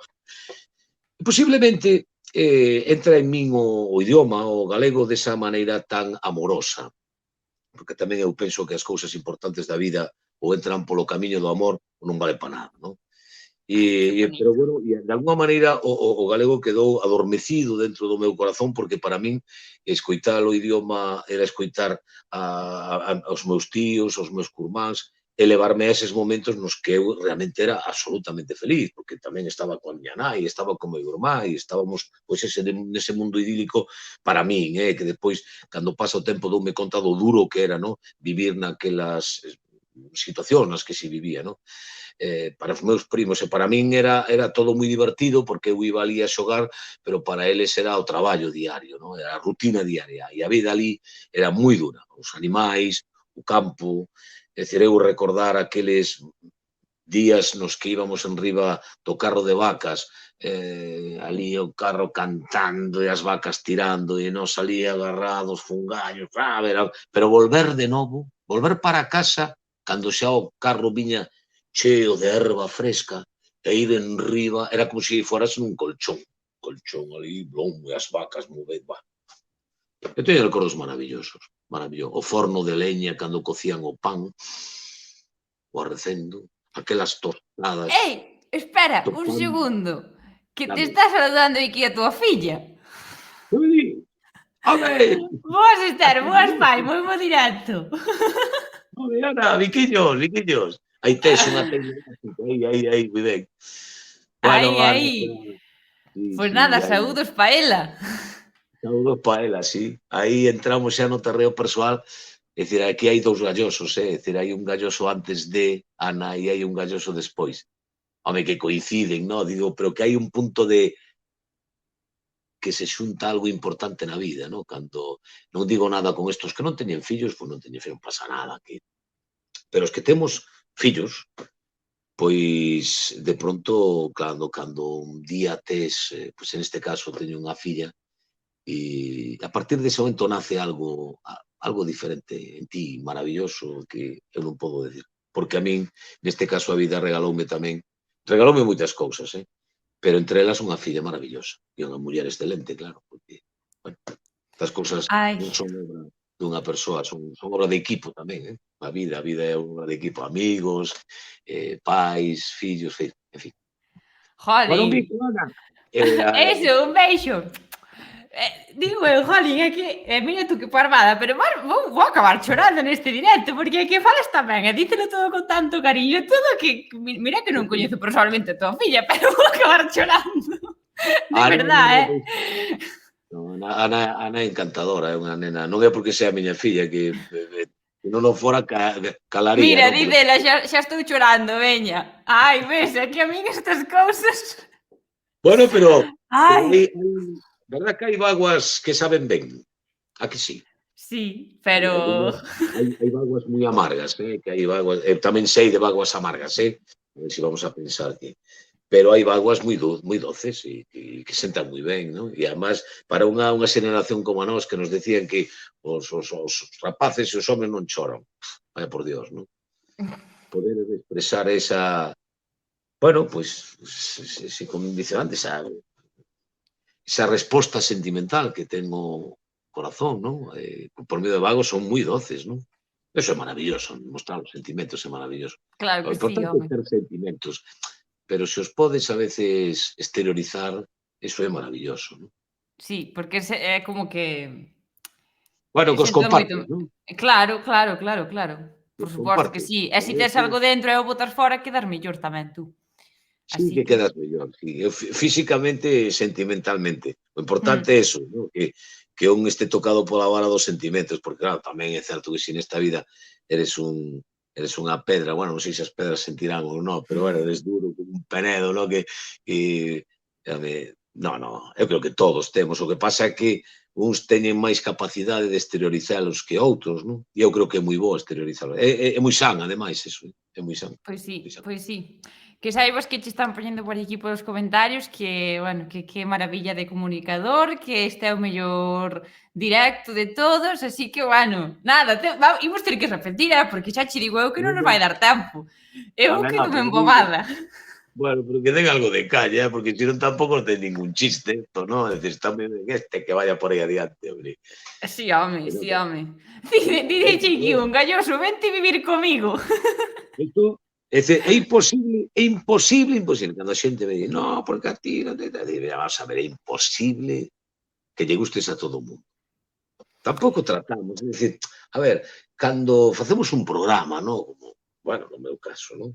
posiblemente entra en min o idioma, o galego, desa maneira tan amorosa, porque tamén eu penso que as cousas importantes da vida ou entran polo camiño do amor ou non vale para nada, non? Pero, bueno, de alguma maneira o galego quedou adormecido dentro do meu corazón, porque para min escoitar o idioma era escoitar aos meus tíos, aos meus curmáns, e levarme a eses momentos nos que eu realmente era absolutamente feliz, porque tamén estaba con a miña nai, estaba con meu irmán, e estábamos nese mundo idílico para min, que depois, cando pasa o tempo, doume conta do duro que era, non? Vivir naquelas situacións nas que se vivía, non? Para os meus primos, e para min era todo moi divertido, porque eu iba ali a xogar, pero para eles era o traballo diario, non? Era a rutina diaria, e a vida ali era moi dura. Os animais, o campo, é dicir, eu recordar aqueles días nos que íbamos en riba do carro de vacas, ali o carro cantando e as vacas tirando, e nós ali agarrados, fungallos, pero volver de novo, volver para casa, cando xa o carro viña cheo de erva fresca, e ir en riba, era como se foras nun colchón ali, blom, e as vacas movendo. Eu teño recordos maravillosos, maravillosos. O forno de leña, cando cocían o pan, o arrecendo, aquelas tostadas. Ei, espera, un segundo, que te está saludando aquí a túa filla. Boas, Esther, boas, pai, moi bo directo. Ana, biquiños. Aí tes unha teña, aí, moi ben. Aí. Pois nada, saúdos pa ela. Saúdos pa ela, sí. Aí entramos xa no terreo persoal. É dicir, aquí hai 2 gallosos, é dicir, hai un galloso antes de Ana e hai un galloso despois. Home, que coinciden, non? Digo, pero que hai un punto de que se xunta algo importante na vida, non? Cando non digo nada con estos que non teñen fillos, pois non teñen fillos, non pasa nada. Pero os que temos fillos, pois de pronto, cando un día tes, pois en este caso teño unha filla, e a partir dese momento nace algo diferente en ti, maravilloso, que eu non podo decir. Porque a min, neste caso, a vida regaloume moitas cousas, pero entre elas unha filla maravillosa e unha muller excelente, claro, porque, bueno, estas cousas non son obra dunha persoa, son obra de equipo tamén, a vida é obra de equipo, amigos, pais, fillos, en fin. Jolín. Bueno, un bico, Ana. Eso, un beixo. Digo eu, jolín, é que, mira tú que parvada, pero vou acabar chorando neste directo, porque é que falas tamén, e dítelo todo con tanto cariño, todo que, mira que non coñezo personalmente a tua filla, pero vou acabar chorando. De verdade, Ana é encantadora, é unha nena, non é porque sea a miña filla, que non o fora calaría. Mira, dídela, xa estou chorando, veña. Ai, ves, é que a min estas cousas... Bueno, pero verdad que hai vaguas que saben ben? A que sí? Sí, pero... Hai vaguas moi amargas, que hai vaguas... Eu tamén sei de vaguas amargas, ver se vamos a pensar que... Pero hai vaguas moi doces e que sentan moi ben, non? E, además, para unha xeneración como a nós que nos decían que os rapaces e os homes non choran. Vaya por Dios, non? Poder expresar esa... Bueno, pois, como dice antes, esa resposta sentimental que ten o corazón, non? Por medio de vagos son moi doces, non? Eso é maravilloso, mostrar os sentimentos é maravilloso. Claro O que sí, importante é home. ter sentimentos, pero se os podes a veces exteriorizar, eso é maravilloso, non? Sí, porque é como que Bueno, que os senta moito. compartes, non? Claro, claro, claro, claro. Que Por os suposto que compartes. sí. E se tes algo dentro e o botas fora, quedar mellor tamén tú. Sí, Así que que, quedas mellor, sí. Físicamente e sentimentalmente. O importante é mm, eso, non? Que un este tocado pola vara dos sentimentos, porque claro, tamén é certo que se nesta vida eres unha pedra, bueno, non sei se as pedras sentirán ou non, pero bueno, eres duro como un penedo, non? Eu creo que todos temos. O que pasa é que uns teñen máis capacidade de exteriorizalos que outros, non? E eu creo que é moi bo exteriorizalo. É moi san, ademais, eso. É moi san. pois Moi sí, san. pois sí. Que saibas que che están poñendo por aquí polos comentarios que, bueno, que maravilla de comunicador, que este é o mellor directo de todos, así que, bueno, nada, imos ter que repetir, porque xa che digo eu que non nos vai dar tempo. Eu Pero quedo embobada. bueno, pero que den algo de calle, porque si non tampouco ten ningún chiste esto, ¿no? Es decir, está moi ben este que vaya por aí adiante, hombre. Sí, home, Pero, sí, home. Dice aquí un galloso, vente vivir comigo. isto, é imposible, cando a xente me di, no, porque a ti non te digo, vamos a ver, é imposible que lle gustes a todo o mundo. Tampouco tratamos, é dicir, a ver, cando facemos un programa, ¿no? Como, bueno, no meu caso, ¿no?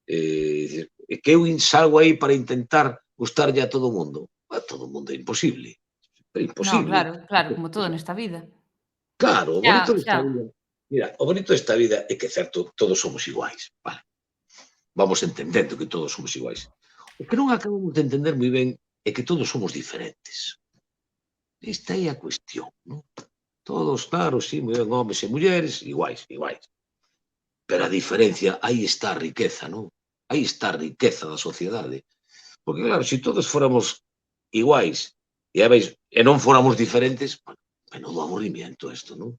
Que eu salgo aí para intentar gustarlle a todo o mundo. A todo o mundo é imposible. É No, imposible. claro, claro, como todo nesta vida. Claro, o Xa, bonito xa. desta vida... Mira, o bonito desta vida é que, certo, todos somos iguais. Vale, vamos entendendo que todos somos iguais. O que non acabamos de entender moi ben é que todos somos diferentes. Esta é a cuestión, non? Todos, claro, sí, moi ben, homes e mulleres, iguais, iguais. Pero a diferencia, aí está a riqueza, non? Aí está a riqueza da sociedade. Porque, claro, se todos fóramos iguais e non fóramos diferentes, bueno, menudo aburrimiento isto, non?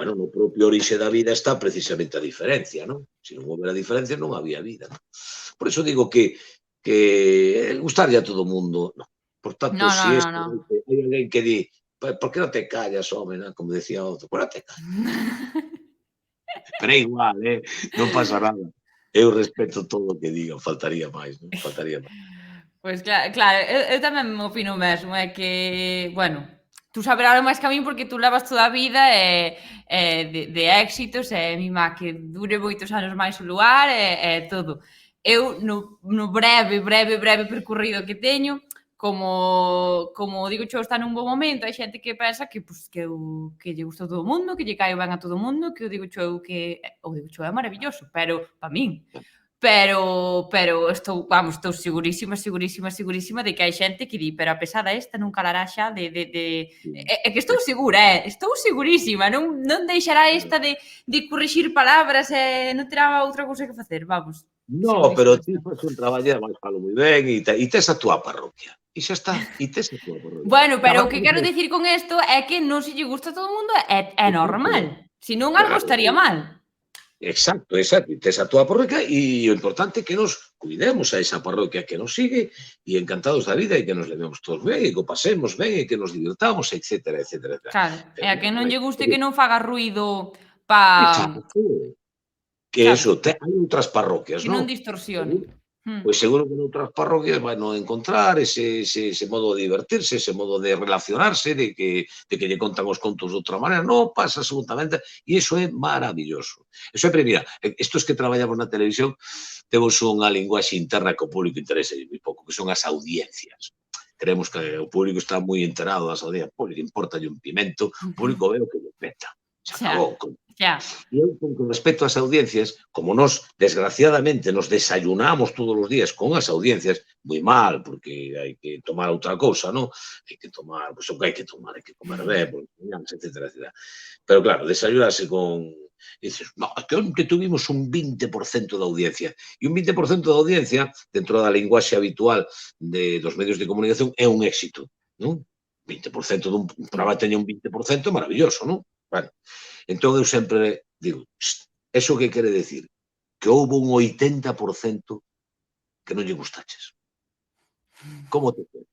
Bueno, no propio orixe da vida está precisamente a diferencia, non? Se non houbera diferencia non había vida, non? Por iso digo que gustarlle a todo o mundo, non. Por tanto, No, se no, no, este no. hai alguén que di, por que non te callas, home, non? Como decía outro, por non te callas. Pero é igual, non pasa nada. Eu respeto todo o que digan, faltaría máis, non? Faltaría máis. Pois claro, eu tamén opino o mesmo, é que, bueno, tú saberás máis que a min porque tú levas toda a vida de éxitos e mima que dure moitos anos máis o lugar e todo. Eu no breve percorrido que teño, como digo eu, está nun bo momento, hai xente que pensa que, pues, que lle gusta a todo o mundo, que lle cae ben a todo o mundo, que o digo eu que o digo eu é maravilloso, pero para min. Pero estou segurísima de que hai xente que di, pero a pesada esta non calará xa é que estou segura, estou segurísima, non deixará esta de corrixir palabras e non terá outra cousa que facer, vamos, No, pero segurísima ti está. fas un traballo, ademais falo moi ben, e tes a túa parroquia. E xa está, e tes a túa parroquia. Bueno, pero o que quero Traballas, dicir con isto é que non se lle gusta a todo o mundo, é normal, exacto, senón algo claro, estaría mal. exacto, exacto. Tes a túa parroquia e o importante é que nos cuidemos a esa parroquia que nos sigue e encantados da vida e que nos levemos todos ben e que o pasemos ben e que nos divirtamos, etcétera, etcétera, etcétera. Claro, e Pero a que non lle guste porque, que non faga ruído pa exacto, que sabes, eso, hai outras parroquias, que non? non distorsione. Pois seguro que noutras parroquias vai non encontrar ese modo de divertirse, ese modo de relacionarse, de que lle contan os contos de outra maneira. Non pasa absolutamente, e iso é maravilloso. E sempre, mira, estos que traballamos na televisión temos unha linguaxe interna que o público interesa moi pouco, que son as audiencias. Creemos que o público está moi enterado das audiencias. O público importa un pimento, o público ve o que lle peta. Se Xa, acabou. Xa. E eu, con respecto ás audiencias, como nós, desgraciadamente, nos desayunamos todos os días con as audiencias, moi mal, porque hai que tomar outra cousa, non? Hai que tomar, pois o que hai que tomar, hai que comer ben, etcétera, etcétera. Pero claro, desayunarse con... dices, no, que tuvimos un 20% de audiencia. E un 20% de audiencia, dentro da linguaxe habitual dos medios de comunicación, é un éxito, non? 20% dun programa teña un 20% maravilloso, non? Bueno, entón eu sempre digo, eso que quere decir? Que houve un 80% que non lle gustaches. Como te quedas?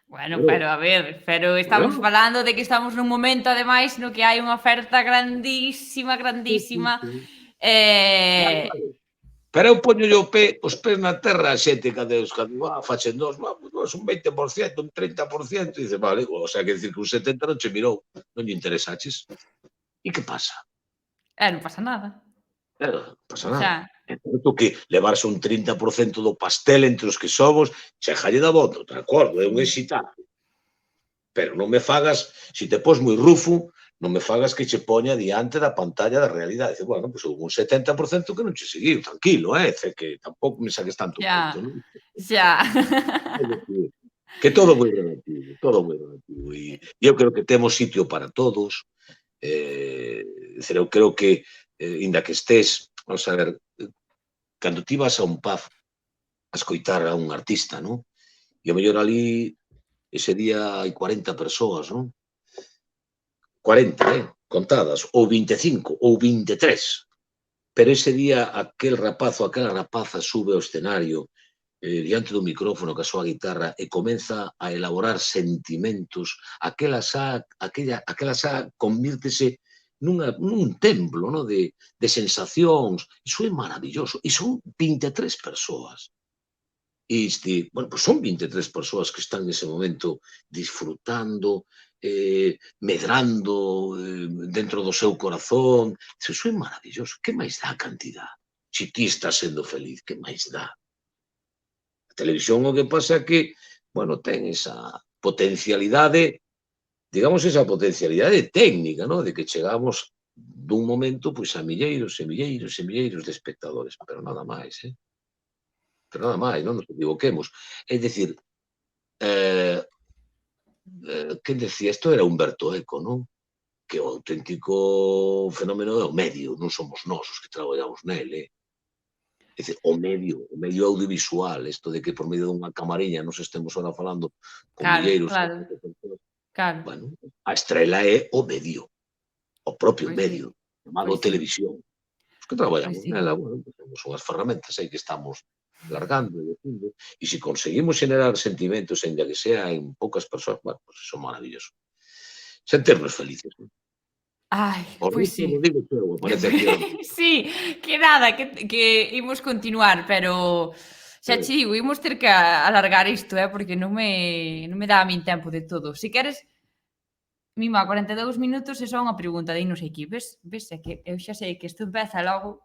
Bueno, pero a ver, pero estamos Bueno, falando de que estamos nun momento, ademais, no que hai unha oferta grandísima, grandísima, vale, vale. Pero eu poño o os pés na terra a xente cando facen dos, un 20%, un 30%, e dice, vale, o sea, que decir que un 70% non che mirou, non lle interesaches. E que pasa? Non pasa nada. Non pasa nada. Xa. É certo que levarse un 30% do pastel entre os que somos, chegalle da volta, de acordo, é un exitazo. Pero non me fagas, se te pos moi rufo, non me fagas que che poña diante da pantalla da realidade. Dice, bueno, pois houve un 70% que non che seguiu, tranquilo, que tampouco me saques tanto peito, Xa. non? Xa. É dicir, que todo moi relativo, todo moi relativo. E eu creo que temos sitio para todos. Eu creo que, inda que estés, vamos a ver, cando ti vas a un pub a escoitar a un artista, non? E o mellor ali, ese día hai 40 persoas, non? 40, contadas, ou 25, ou 23. Pero ese día aquel rapaz ou aquela rapaza sube ao escenario diante do micrófono ca súa guitarra e comeza a elaborar sentimentos, aquela xa convírtese nun templo, no? de sensacións. Iso é maravilloso. E son 23 persoas. E bueno, pues son 23 persoas que están nese momento disfrutando, medrando dentro do seu corazón. Iso é maravilloso. Que máis dá a cantidad? Se ti estás sendo feliz, que máis dá? A televisión o que pasa é que, bueno, ten esa potencialidade, digamos, esa potencialidade técnica, ¿no? De que chegamos dun momento, pois, a milleiros e milleiros e milleiros de espectadores, pero nada máis, pero nada máis, non nos equivoquemos. É dicir, quen decía, isto era Humberto Eco, non? Que o auténtico fenómeno é o medio, non somos nós os que traballamos nel, É dicir, o medio audiovisual, isto de que por medio dunha camariña nos estemos ahora falando con Claro, milleiros claro, de persoas. claro. Bueno, a estrela é o medio, o propio Pois sí, medio, chamado pois sí, televisión. Os que pois traballamos sí. nela, bueno, pues temos unhas ferramentas aí que estamos largando e dicindo, e se conseguimos xenerar sentimentos, ainda que sea en poucas persoas, bueno, pues iso é maravilloso. Sentirnos felices, non? Ai, O pois resto sí. non digo eu, aparece aquí ahora. Sí, que nada, que imos continuar, pero xa che digo, imos ter que alargar isto, porque non me dá a min tempo de todo. Se queres, Mima, 42 minutos e só unha pregunta, dinos aquí, ves, é que eu xa sei que isto empeza logo.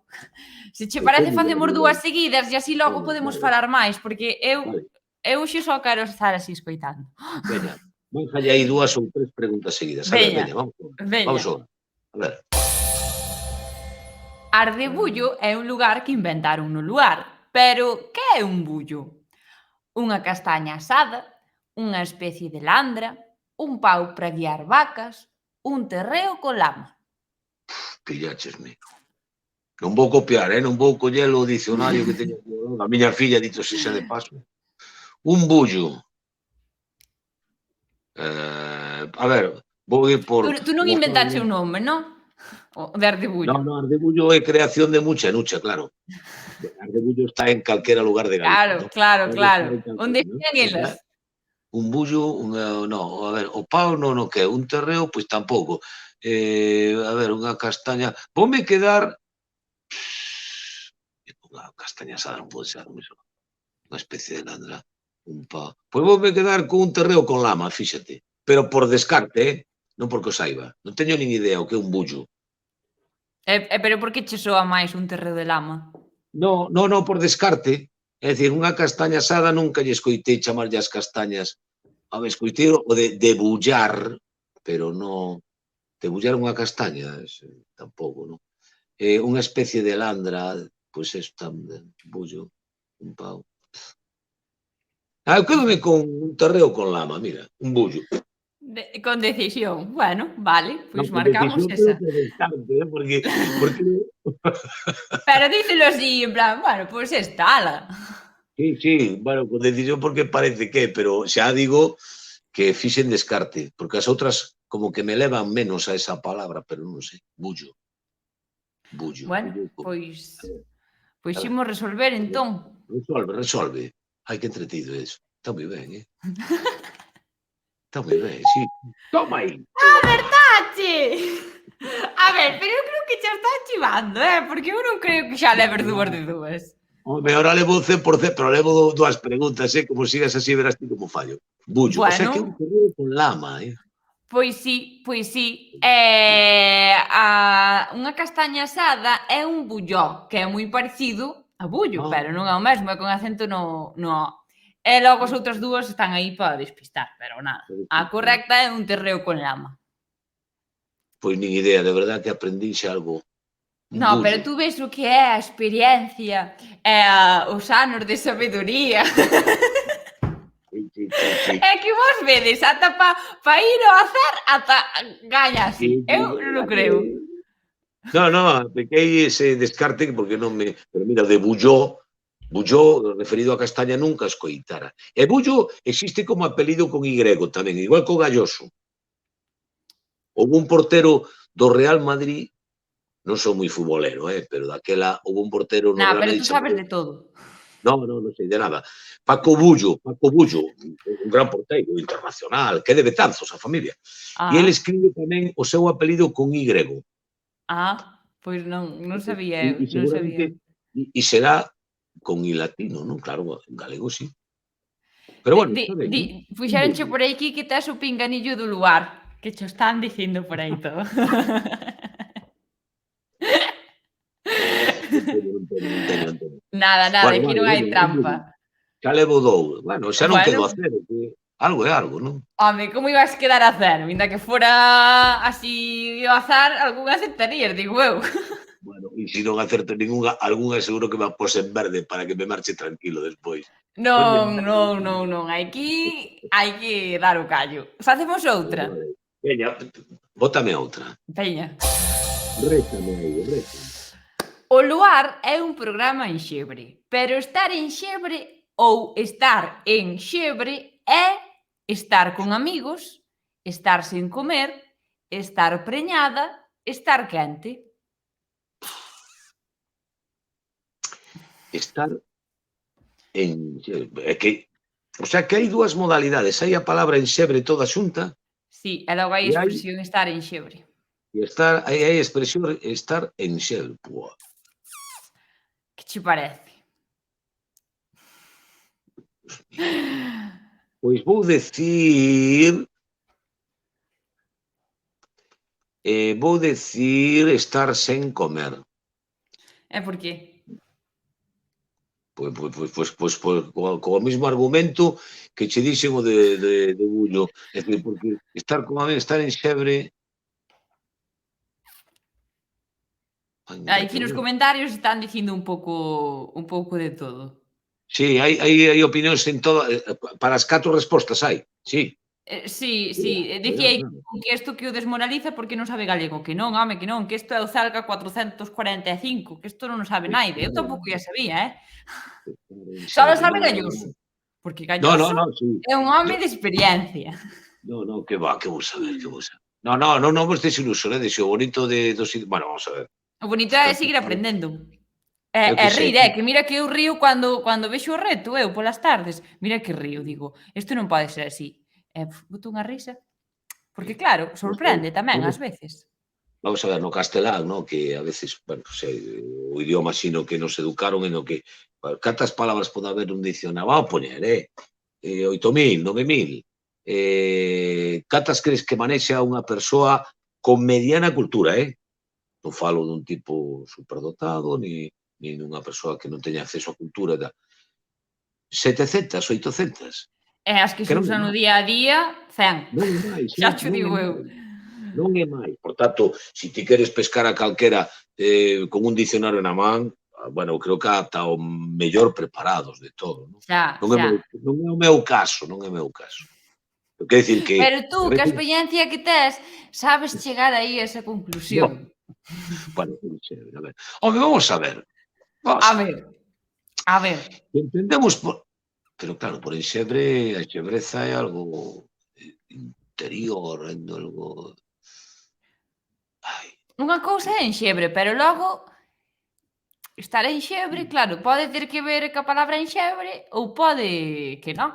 Se che parece facemos dúas seguidas e así logo podemos Vale, falar máis, porque vale. eu xe só quero estar así escoitando. Veña, vanzalle aí 2 ou 3 preguntas seguidas. A ver, Veña, veña, vamos veña. alá. A ver. Ardebullo é un lugar que inventaron no lugar, pero que é un bullo? Unha castaña asada, unha especie de landra, un pau para guiar vacas, un terreo con lama. Pilláchesme. Non vou copiar, non vou coller o dicionario que teño aquí. A miña filla, dito se xa de paso. Un bullo. A ver, vou ir por... Tú non inventaste un nome, non? O de Ardebullo. No, Ardebullo é creación de Mucha, claro. Ardebullo está en calquera lugar de Galicia, Claro, ¿no? claro, claro. Onde ¿no? estian elas? Un bullo, no, a ver, o pau non o que, un terreo, pois tampouco. A ver, unha castaña... Voume quedar... Unha castaña asada non pode ser o mesmo. Unha especie de landra, un pau... Pois voume quedar con un terreo con lama, fíxate. Pero por descarte, non porque o saiba. Non teño nin idea o que é un bullo. Pero por que che soa máis un terreo de lama? No, por descarte. É dicir, unha castaña asada nunca lle escoitei chamarlle as castañas. A ver, escoitei o de debullar, pero non... Degullar unha castaña, tampouco, non? Unha especie de landra, pois eso tamén, bullo, un pau. Eu quédome con un terreo con lama, mira, un bullo. Con decisión. Bueno, vale, Non, pois con marcamos decisión creo esa. que descarte, porque Pero dícelo así, en plan, bueno, pois estala. sí, bueno, con decisión porque parece que, pero xa digo que fixen descarte, porque as outras como que me levan menos a esa palabra, pero non sei, bullo, Bueno, bullo, pois a ver, imos resolver entón. resolve. Ai, que entretido é eso. Está moi ben, Está moi ben, sí. Toma aí. Ache! A ver, pero eu creo que xa está chivando, porque eu non creo que xa leves dúas de dúas. Home, ahora levo 100%, pero levo dúas preguntas, como sigas así verás ti como fallo. Bullo, o sea que un Bueno, terreo con lama, pois sí, pois sí. Unha castaña asada é un bulló, que é moi parecido a bullo, Ah, pero non é o mesmo, é con acento no O. E logo as outras dúas están aí para despistar, pero nada. A correcta é un terreo con lama. pois nin idea, de verdad que aprendí xa algo. Un No, pero bullo. tú ves o que é a experiencia e os anos de sabedoría. Sí. É que vos vedes, ata pa ir ao azar, ata gaña así. Eu non creo. No, pequei ese descarte porque non me... Pero mira, de bulló, referido a castaña, nunca escoitara. E bullo existe como apelido con Y tamén, igual co Galloso. Houve un portero do Real Madrid, non son moi futbolero, pero daquela houve un portero no Nah, Real pero Madrid tú sabes chamado... de todo. Non sei de nada. Paco Bullo, un gran porteiro internacional, que é de Betanzos, a familia. E ele Ah, escribe tamén o seu apelido con Y. pois non sabía eu, E non sabía seguramente eu. será con I latino, non? Claro, en galego sí. Pero bueno, está ben, un Puxéronche bullo. por aquí que tes o pinganillo do lugar, que cho están dicindo por aí todo. Non teño. Nada, Bueno, aquí vale, non hai un trampa. bullo. Xa levo 2. Bueno, xa non quedo a Bueno, cero, que algo é algo, non? home, como ibas quedar a cero? Ainda que fora así ao azar, algunha aceptarías, digo eu. Bueno, e se non acerto ningunha, algunha seguro que me a pos en verde para que me marche tranquilo despois. Ponme en verde. Non, hai que dar o callo. Facemos outra? Vale. Veña, bótame outra. Veña. Rétame aí, rétame. O Luar é un programa en xebre, pero estar en xebre ou estar en xebre é estar con amigos, estar sen comer, estar preñada, estar quente. Estar en... É que... O sea, que hai dúas modalidades. Hai a palabra en xebre toda xunta Sí, e logo hai e hai expresión estar en xebre. hai a expresión estar en xel. Pua. Que che parece? Pois vou decir estar sen comer. E por qué? Pois co mesmo argumento que che dixen o de bullo. É dicir, porque estar en xebre... Aquí nos comentarios están dicindo un pouco de todo. Sí, hai opinións en todo, para as 4 respostas hai, sí. Sí, dicía aí Claro. que isto que o desmoraliza porque non sabe galego, que non, home, que isto é o Zalca 445, que isto non o sabe naide. Eu tampouco ya sabía, Só o sabe Galloso, porque Galloso No, sí. é un home de experiencia. No, que va, que vou saber. Non vos deixe iluso, deixe o bonito dos... Bueno, vamos a ver. O bonito é seguir aprendendo. Eu E que sei. rir, que mira que eu río cando vexo o reto, eu polas tardes, mira que río, digo, isto non pode ser así. E boto unha risa, porque claro, sorprende tamén ás veces. Vamos a ver, no castelán, no, que a veces, bueno, sei, o idioma xino que nos educaron e no que... Cantas palabras pode haber un dicionario? Vamos a poñer, 8.000, 9.000. Cantas crees que manexa unha persoa con mediana cultura, Non falo dun tipo superdotado, ni dunha persoa que non teña acceso á cultura. 700, 800. E as que Que se non é usan no máis. día a día, 100. Non é máis, Xa cho non é digo eu. máis. Non é máis. Por tanto, se ti queres pescar a calquera con un dicionario na man, bueno, creo que ata o mellor preparados de todo, non? Xa, Non é, xa. non é o meu caso, non é o meu caso. Eu quero dicir que, Pero tú, a que a veces, experiencia que tes, sabes chegar aí a esa bueno, conclusión. bueno, a ver. Home, vamos a ver. Vamos A a ver. ver, a ver. Entendemos por... Pero claro, por enxebre, a xebreza é algo interior, é algo... Ai, Unha cousa é enxebre, pero logo estar enxebre, claro, pode ter que ver ca palabra enxebre ou pode que non.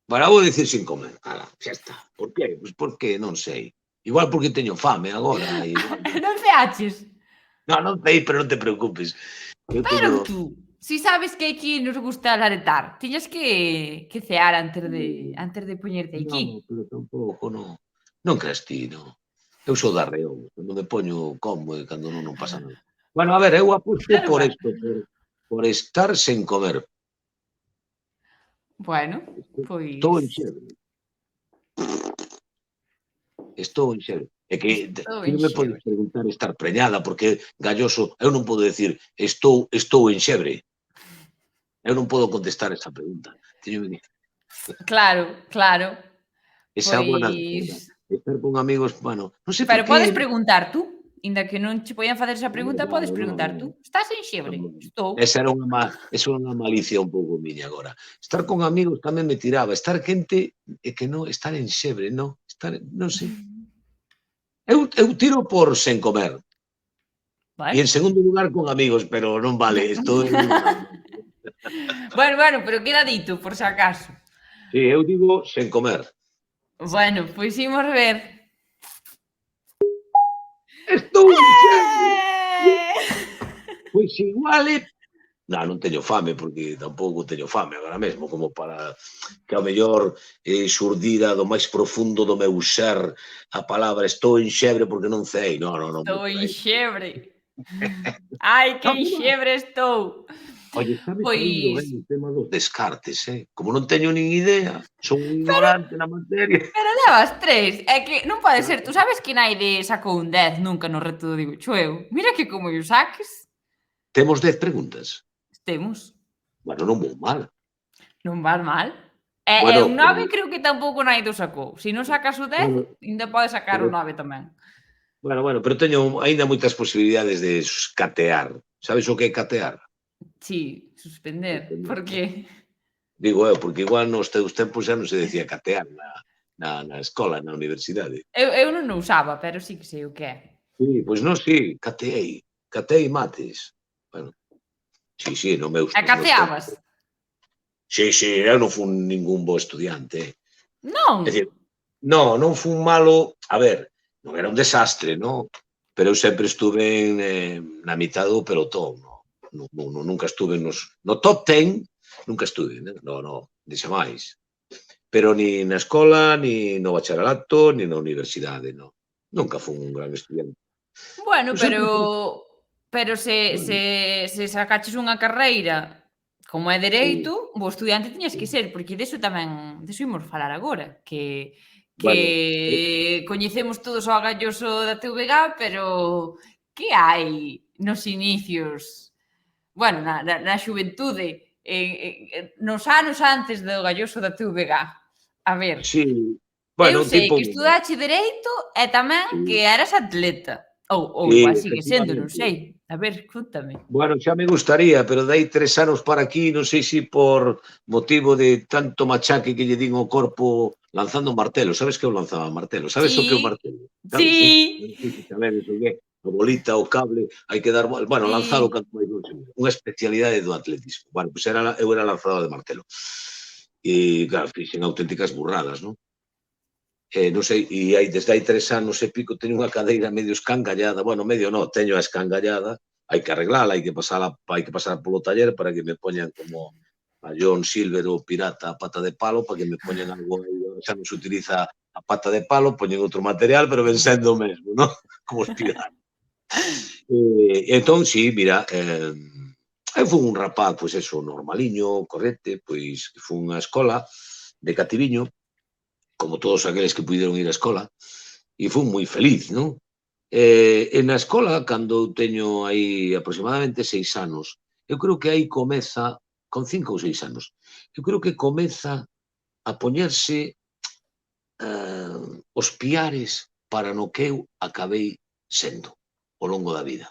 bueno, vou dicir sin comer. Ala, xa está. Por qué? Pois porque non sei. Igual porque teño fame agora. Igual... Non ceaches. Non, non sei, pero non te preocupes. Eu Pero teño... tú, si sabes que aquí nos gusta laretar, tiñas que cear antes de poñerte aquí. Non, pero tampouco, non. Non creas ti, non. Eu sou da reón. Cando me poño como e cando non pasa nada. Bueno, a ver, eu aposto Claro, por bueno. isto, por estar sen comer. Bueno, Estou pois en xebre. Estou en xebre. É que estou ti en non me podes xebre. preguntar estar preñada, porque galloso, eu non podo decir estou en xebre. Eu non podo contestar esa pregunta. Teño que dicir, Claro, claro. esa buena Pois... resposta. Estar con amigos, bueno, non sei por Pero qué. podes preguntar tú. Inda que non che poían facer esa pregunta, podes Claro, preguntar tú. Estás en xebre? Estou. Esa era unha malicia un pouco miña agora. Estar con amigos tamén me tiraba. Estar quente é que non, estar en xebre, non? Estar, non sei. Eu tiro por sen comer. E Bueno. en segundo lugar con amigos, pero non vale. Estou... Bueno, pero queda dito, por si acaso. Sí, eu digo sen comer. Bueno, pois imos ver. Estou en xebre! Pois igual é... Non teño fame, porque tampouco teño fame agora mesmo, como para que ao mellor xurdira do máis profundo do meu ser a palabra estou en xebre porque non cei. Non vou Estou por en aí. xebre. Ai, que en xebre estou. Oye, está-me saindo Pois... ben o tema dos descartes, Como non teño nin idea, son un ignorante na materia. Pero levas 3. É que non pode ser. Tú sabes que Naide sacou un 10 nunca no reto do Digo eu. Mira que como o saques, Temos 10 preguntas. temos. Bueno, non vou mal. Non vas mal. E Bueno, un 9 creo que tampouco Naide o sacou. Se non sacas o 10, bueno, ainda podes sacar o 9 tamén. bueno, pero teño aínda moitas posibilidades de catear. Sabes o que é catear? Sí, suspender. Por que? Digo eu, porque igual nos teus tempos xa non se decía catear na escola, na universidade. Eu non o usaba, pero sí que sei o que é. Sí, pois non, sí, catei mates. Bueno, sí, no meus... E cateabas? Sí, eu non fun ningún bo estudiante. Non. É dicir, non fun malo, a ver, non era un desastre, non? Pero eu sempre estuve na mitad do pelotón, nunca estuve no top 10, nunca estuve, non, dixa máis. Pero ni na escola, ni no bacharelato, ni na universidade, non. Nunca fun un gran estudiante. Bueno, Sempre pero se sacaches unha carreira como é Dereito, bo estudiante tiñas que ser, porque deso tamén, deso imos falar agora, que coñecemos todos o Agalloso da TVG, pero que hai nos inicios, bueno, na xuventude, nos anos antes do Galloso da TVG? A ver, sí, bueno, eu sei tipo... que estudache Dereito e tamén que eras atleta. Ou Sí, igual sigue sendo, non efectivamente. sei. A ver, cóntame. Bueno, xa me gustaría, pero dai 3 anos para aquí, non sei se por motivo de tanto machaque que lle din ao corpo lanzando martelo. Sabes que eu lanzaba martelo? Sabes o que é o Sí, martelo? Sabes, sí? sí. Non sei se sabedes o que é. A bolita, o cable, hai que dar... Bueno, lanzalo Sí. canto máis non sei. Unha especialidade do atletismo. Bueno, pois eu era lanzador de martelo. E, claro, fixen auténticas burradas, non? Non sei, e desde hai 3 anos e pico teño unha cadeira medio escangallada, bueno, medio non, teño a escangallada, hai que arreglala, hai que pasar polo taller para que me poñan como a John Silver o pirata a pata de palo, para que me poñan algo aí, xa non se utiliza a pata de palo, poñen outro material, pero ven sendo o mesmo, non? Como os piratas. Entón, sí, mira, eu fui un rapaz, pois eso, normaliño, correte, pois fui a escola de Cativiño, como todos aqueles que puideron ir á escola, e fui moi feliz, non? E na escola, cando eu teño aí aproximadamente 6 anos, eu creo que aí comeza, con 5 ou 6 anos, eu creo que comeza a poñerse os piares para no que eu acabei sendo ao longo da vida.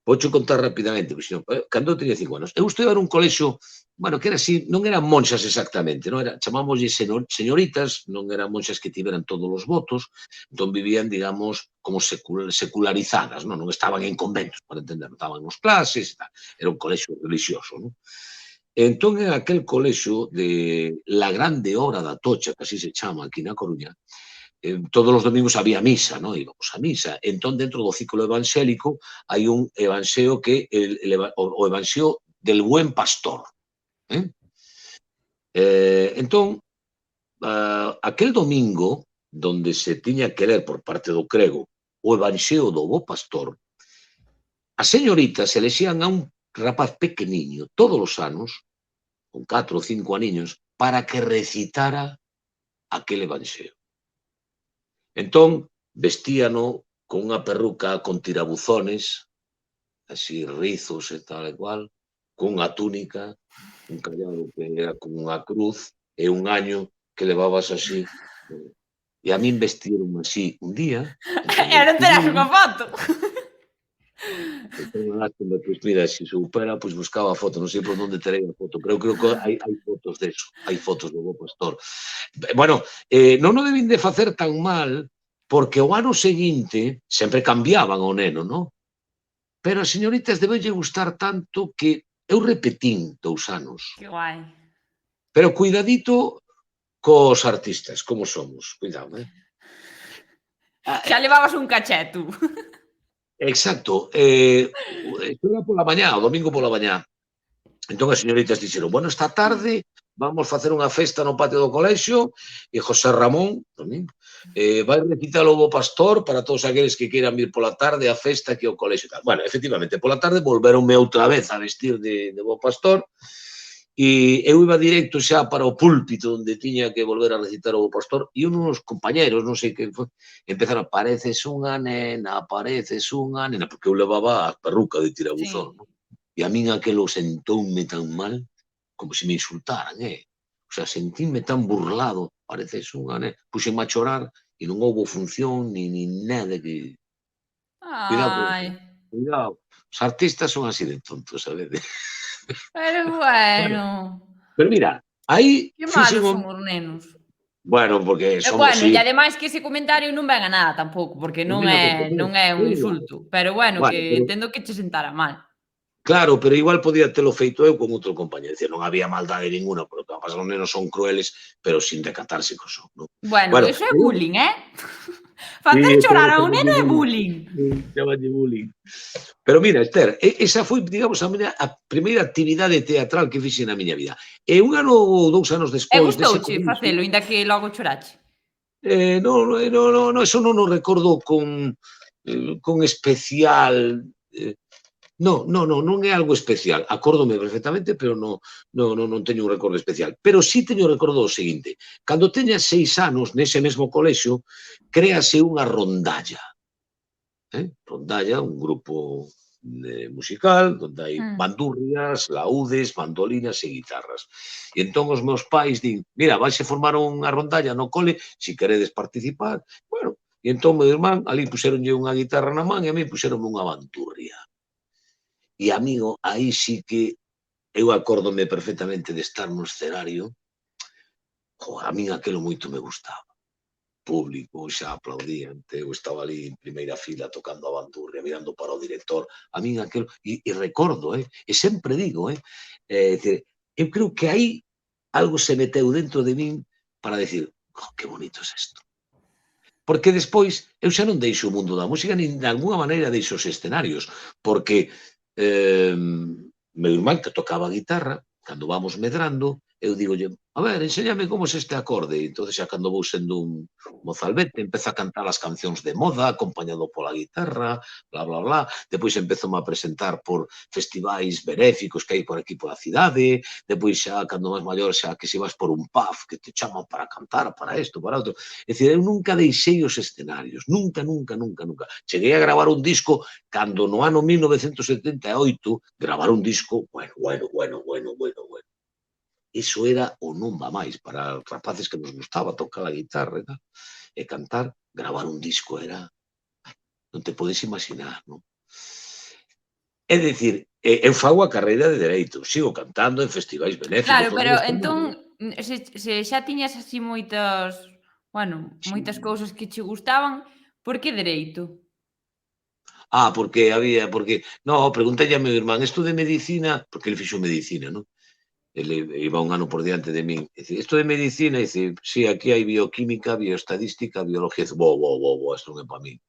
Voucho contar rapidamente, pois, cando eu tiña 5 anos, eu estudaba nun colexio, bueno, que era así, non eran monxas exactamente, non era, chamámoslle señoritas, non eran monxas que tiveran todos os votos, entón vivían, digamos, como secularizadas, non estaban en conventos, para entender, estaban nos clases, era un colexio religioso, non? Entón, en aquel colexio de La Grande Hora da Tocha, que así se chama aquí na Coruña, todos os domingos había misa, ¿no? Íbamos a misa. Entón, dentro do ciclo evangélico, hai un evanxeo que o evanxeo del buen pastor. Entón, aquel domingo, donde se tiña que ler por parte do crego o evanxeo do bo pastor, as señoritas elexían a un rapaz pequeniño todos os anos, con 4 ou 5 aniños, para que recitara aquel evanxeo. Entón, vestíano con unha perruca con tirabuzones, así rizos e tal e cual, con unha túnica, un callado que era con unha cruz e un año que levabas así. E a min vestiron así un día. E non terás unha foto. Pois mira, se supera, pois buscaba a foto, non sei por onde terei a foto, pero eu creo que hai fotos deso, hai fotos do bo pastor. Bueno, non o debín de facer tan mal, porque o ano seguinte sempre cambiaban o neno, non? Pero as señoritas debeulle gustar tanto que eu repetín 2 anos. Que guai. Pero cuidadito cos artistas, como somos, cuidado, Xa levabas un caché, tú. Exacto. Era pola mañá, o domingo pola mañá. Entón as señoritas dixeron, bueno, esta tarde vamos facer unha festa no patio do colexio e José Ramón vai recitar o bo pastor para todos aqueles que queiran vir pola tarde á festa que o colexio. Bueno, efectivamente, pola tarde volveronme outra vez a vestir de bo pastor e eu iba directo xa para o púlpito onde tiña que volver a recitar o bo pastor e uns compañeros, non sei que foi, empezaron, pareces unha nena, porque eu levaba a perruca de tirabuzón, non? E a min aquelo sentoume tan mal, como se me insultaran, O sea, sentíme tan burlado, pareces unha nena. Puxenme a chorar e non houbo función ni nada que... Ai. Cuidado. Os artistas son así de tontos, sabedes? Pero bueno. Pero mira, aí Que fixen malos son os nenos. Bueno, porque somos... Bueno, e ademais que ese comentario non ven a nada tampouco, porque non é un insulto. Pero bueno, que entendo que che sentara mal. Claro, pero igual podía telo feito eu con outro compañero. Dicir, non había maldade ninguna, porque o que pasa, os nenos son crueles, pero sin decatarse co son, non? Bueno, eso é bullying, Facer chorar a un neno é bullying. Chamalle bullying. Pero mira, Esther, esa foi, digamos, a primeira actividade teatral que fixe na miña vida. E un ano ou 2 anos despois... E gustouche facelo, inda que logo chorache? Non, eso non o recordo con especial... Non é algo especial. Acórdome perfectamente, pero non teño un recordo especial. Pero sí teño recordo o seguinte. Cando teña 6 anos, nese mesmo colexio, créase unha rondalla. Rondalla, un grupo musical, onde hai bandurrias, laúdes, mandolinas e guitarras. E entón os meus pais din, mira, vais a formar unha rondalla no cole, se queredes participar. Bueno, e entón meu irmán, ali puxeronlle unha guitarra na man e a mí puxeronme unha bandurria. E, amigo, aí sí que eu acórdome perfectamente de estar no escenario. A min aquelo moito me gustaba. Público xa aplaudían, eu estaba ali en primeira fila tocando a bandurria, mirando para o director. A min aquelo... E recordo, e sempre digo, eu creo que aí algo se meteu dentro de min para decir, que bonito é isto. Porque despois eu xa non deixo o mundo da música, nin de alguna maneira deixo os escenarios, porque meu irmán que tocaba a guitarra, cando vamos medrando, eu digolle, a ver, enséñame como é este acorde. E entón, xa cando vou sendo un mozalbete, empeza a cantar as cancións de moda, acompañado pola guitarra, bla, bla, bla. Depois empezo a presentar por festivais benéficos que hai por aquí pola cidade. Depois xa, cando máis maior, xa que se vas por un pub que te chaman para cantar, para isto, para outro. É dicir, eu nunca deixei os escenarios. Nunca, nunca, nunca, nunca. Cheguei a gravar un disco cando no ano 1978 gravar un disco, bueno, bueno, bueno, bueno, bueno, bueno. Iso era o non va máis para os rapaces que nos gustaba tocar a guitarra e cantar, gravar un disco era, non te podes imaginar, non? É dicir, eu fago a carreira de Dereito, sigo cantando en festivais benéficos, Claro, todo pero isto, entón, se xa tiñas así moitas, bueno, moitas cousas que che gustaban, por que Dereito? porque, no, preguntélle a meu irmán, isto de medicina, porque ele fixo medicina, non? Ele iba un ano por diante de min. Dice, isto de medicina, dice, sí, aquí hai bioquímica, bioestadística, biología. Dice, isto non é para min.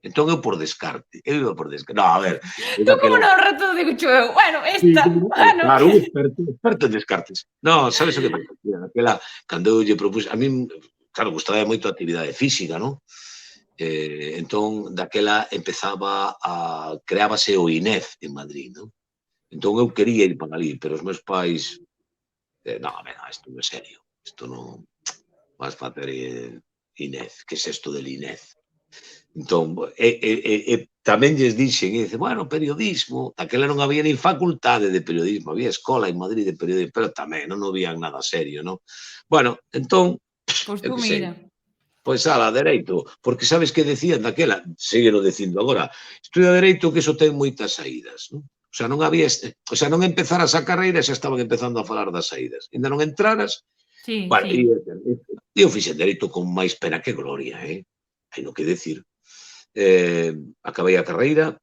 Entón eu por descarte. Eu iba por descarte. No, a ver, eu Tú como daquela... non reto digo eu, bueno, Sí, esta, bueno. claro, un experto en descartes. No, sabes o que pasa? Daquela, cando eu lle propuse, a min, claro, gustaba moito a actividade física, non? Entón, daquela empezaba creábase o INEF en Madrid, non? Entón eu quería ir para ali, pero os meus pais, no, venga, isto non é serio, isto non vas facer INEF, que é isto del INEF? Entón, tamén lles dixen, e dice, bueno, periodismo, daquela non había nin facultade de periodismo, había escola en Madrid de periodismo, pero tamén non vían nada serio, non? Bueno, entón, Pois eu tú que sei, mira. pois ala, dereito, porque sabes que decían daquela, síguelo dicindo agora, estudia dereito que iso ten moitas saídas, non? O sea, non había, o sea, non empezaras a carreira e xa estaban empezando a falar das saídas. Ainda non entraras, Sí, bueno, sí. eu fixen dereito con máis pena que gloria, hai no que decir. Acabei a carreira,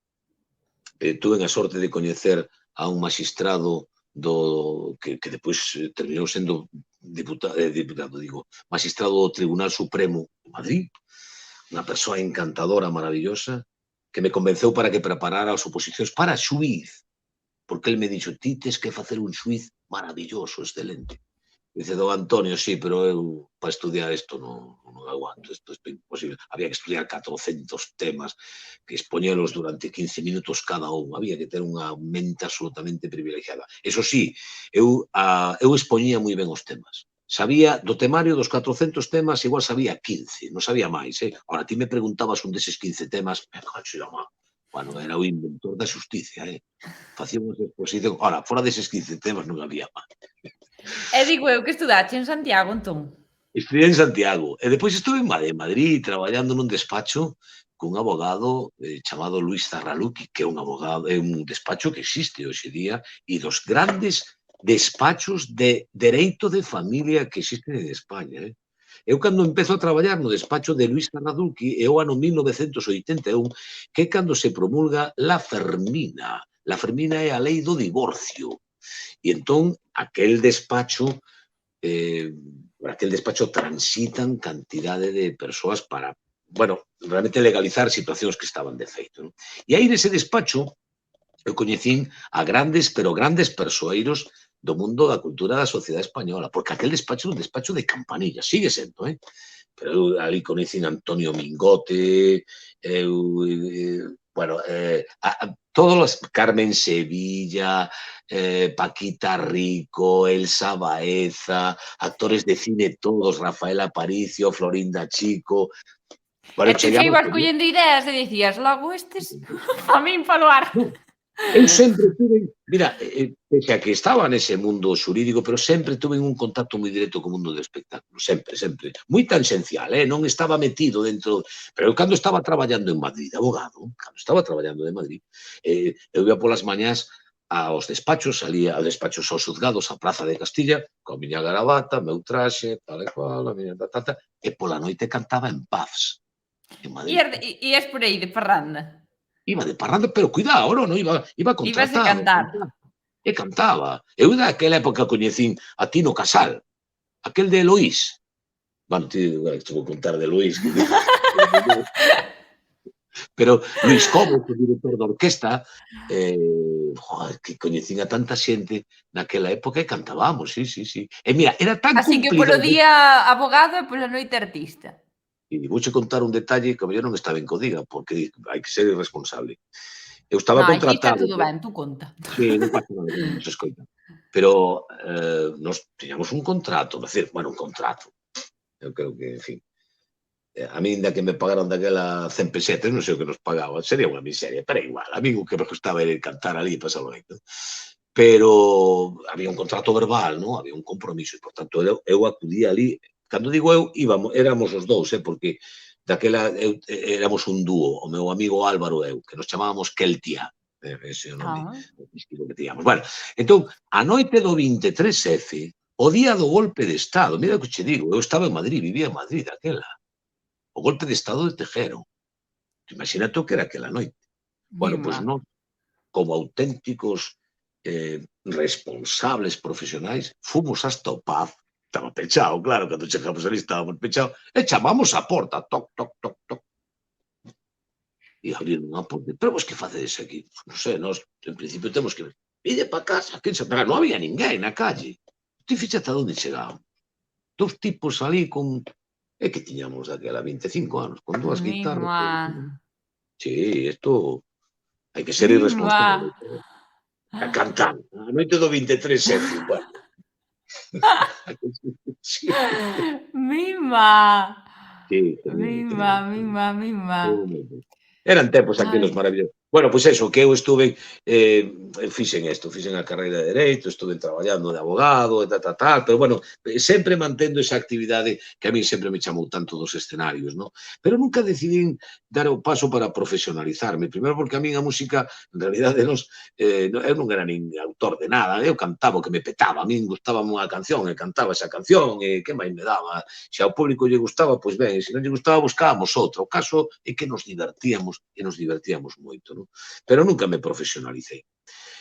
tuve a sorte de coñecer a un magistrado que depois terminou sendo magistrado do Tribunal Supremo de Madrid, unha persoa encantadora, maravillosa, que me convenceu para que preparara as oposicións para xuiz, porque el me dixo, ti tes que facer un xuiz maravilloso, excelente. Dice, don Antonio, sí, pero eu para estudiar isto non aguanto, isto é imposible. Había que estudiar 400 temas, que expoñelos durante 15 minutos cada un. Había que ter unha mente absolutamente privilegiada. Eso sí, eu expoñía moi ben os temas. Sabía, do temario dos 400 temas, igual sabía 15, non sabía máis. Ahora, ti me preguntabas un deses 15 temas, me cacho da má. Bueno, era o inventor da xusticia, Facíamos exposición. Ahora, fora deses 15 temas non había máis. E digo eu que estudache en Santiago, entón. Estudié en Santiago e despois estuve en Madrid traballando nun despacho cun abogado chamado Luis Zarraluki, que é un abogado, é un despacho que existe hoxe día e dos grandes despachos de dereito de familia que existen en España. Eu cando empezo a traballar no despacho de Luis Zarraluki é o ano 1981, que é cando se promulga la Fermina. La Fermina é a lei do divorcio. E entón, aquel despacho por aquel despacho transitan cantidade de persoas para, bueno, realmente legalizar situacións que estaban de feito, non? E aí nese despacho eu coñecín a grandes, pero grandes persoeiros do mundo da cultura da sociedade española, porque aquel despacho é un despacho de campanilla, sigue sendo, pero eu ali coñecín a Antonio Mingote, bueno, todos os Carmen Sevilla, Paquita Rico, Elsa Baeza, actores de cine todos, Rafael Aparicio, Florinda Chico. E tú xa ibas collendo ideas e dicías, logo estes, a min falar. Eu sempre tuve, mira, pese a que estaba nese mundo xurídico, pero sempre tuve un contacto moi directo co mundo do espectáculo, sempre, sempre. Moi tangencial, non estaba metido dentro, pero eu cando estaba traballando en Madrid, abogado, cando estaba traballando en Madrid, eu ia polas mañás aos despachos, salía aos despachos aos xuzgados, a Praza de Castilla, coa miña gravata, meu traxe, tal e cual, a miña tatata, e pola noite cantaba en pubs, en Madrid. Ias por aí de parranda? Iba de parranda, pero cuidado, non iba Ibas de contratado. cantar. E cantaba. Eu daquela época coñecín a Tino Casal, aquel de Eloís. Bueno, te vou contar de Eloís. Pero Luis Cobos, o director da orquesta, que coñecín a tanta xente naquela época e cantábamos, sí. E mira, era tan Así que cumplido... polo día abogado e pola noite artista. E vouche contar un detalle que eu non está ben que o diga, porque hai que ser irresponsable. Eu estaba Non, aquí está contratado... todo ben, tú conta. Sí, non pasa nada, que non se escoita. Pero nos tiñamos un contrato, un contrato. Eu creo que, en fin, a min da que me pagaron daquela 100 pesetas, non sei o que nos pagaban, sería unha miseria, pero igual, a mí o que me gustaba era cantar ali e pasarlo ben, non? Pero había un contrato verbal, non? Había un compromiso, e, por tanto, eu acudía ali, cando digo eu, éramos os dous, porque daquela éramos un dúo, o meu amigo Álvaro e eu, que nos chamábamos Keltia, ese é o nome que tiñamos. Bueno, entón, a noite do 23F, o día do golpe de Estado, mira o que che digo, eu estaba en Madrid, vivía en Madrid daquela, o golpe de Estado de Tejero. Imagínate o que era aquela noite. Bueno, pois non, como auténticos responsables profesionais, fomos hasta o Paz, estaba pechado, claro, cando chegamos ali estábamos pechados, e chamamos a porta, toc, toc, toc, toc. E abriron a porta, pero vos que facedes aquí? Non sei, nós, en principio, temos que... Ide para casa, pero non había ninguén na calle. Ti fíxate a onde chegábamos. Dos tipos ali con... É que tiñamos daquela 25 anos, con dúas guitarras. Sí, isto... Hai que ser irresponsable. A cantar, a noite do 23F, bueno. Mima! Sí, Mima. Eran tempos aqueles maravillosos. Bueno, pois eso, que eu estuve, fixen a carreira de Dereito, estuve traballando de abogado, e tal, pero bueno, sempre mantendo esa actividade que a mí sempre me chamou tanto dos escenarios, non? Pero nunca decidín dar o paso para profesionalizarme, primeiro porque a mí a música, en realidade, eu non era nin autor de nada, eu cantaba o que me petaba, a min gustaba unha canción, e cantaba esa canción, e que máis me daba? Se ao público lle gustaba, pois ben, se non lle gustaba, buscábamos outra. O caso é que nos divertíamos, e nos divertíamos moito, non? Pero nunca me profesionalicei.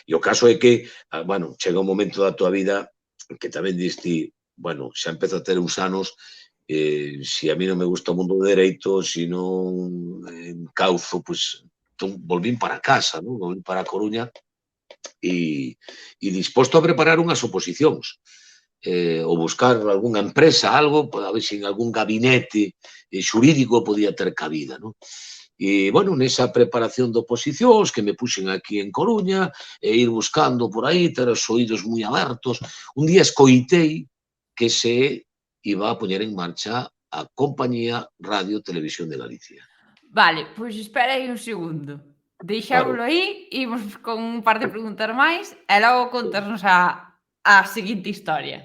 E o caso é que, bueno, chega un momento da tua vida que tamén diste, bueno, xa empezo a ter uns anos, se a mí non me gusta o mundo do dereito, se non encauzo, pois, volvín para casa, non? Volvín para a Coruña e disposto a preparar unhas oposicións, ou buscar algunha empresa, algo, a ver se en algún gabinete xurídico podía ter cabida, non? E, bueno, nesa preparación de oposicións que me puxen aquí en Coruña, e ir buscando por aí, ter os oídos moi abertos, un día escoitei que se iba a poñer en marcha a Compañía Radio Televisión de Galicia. Vale, pois espera aí un segundo. Deixámoslo aí, imos con un par de preguntas máis, e logo contasnos a seguinte historia.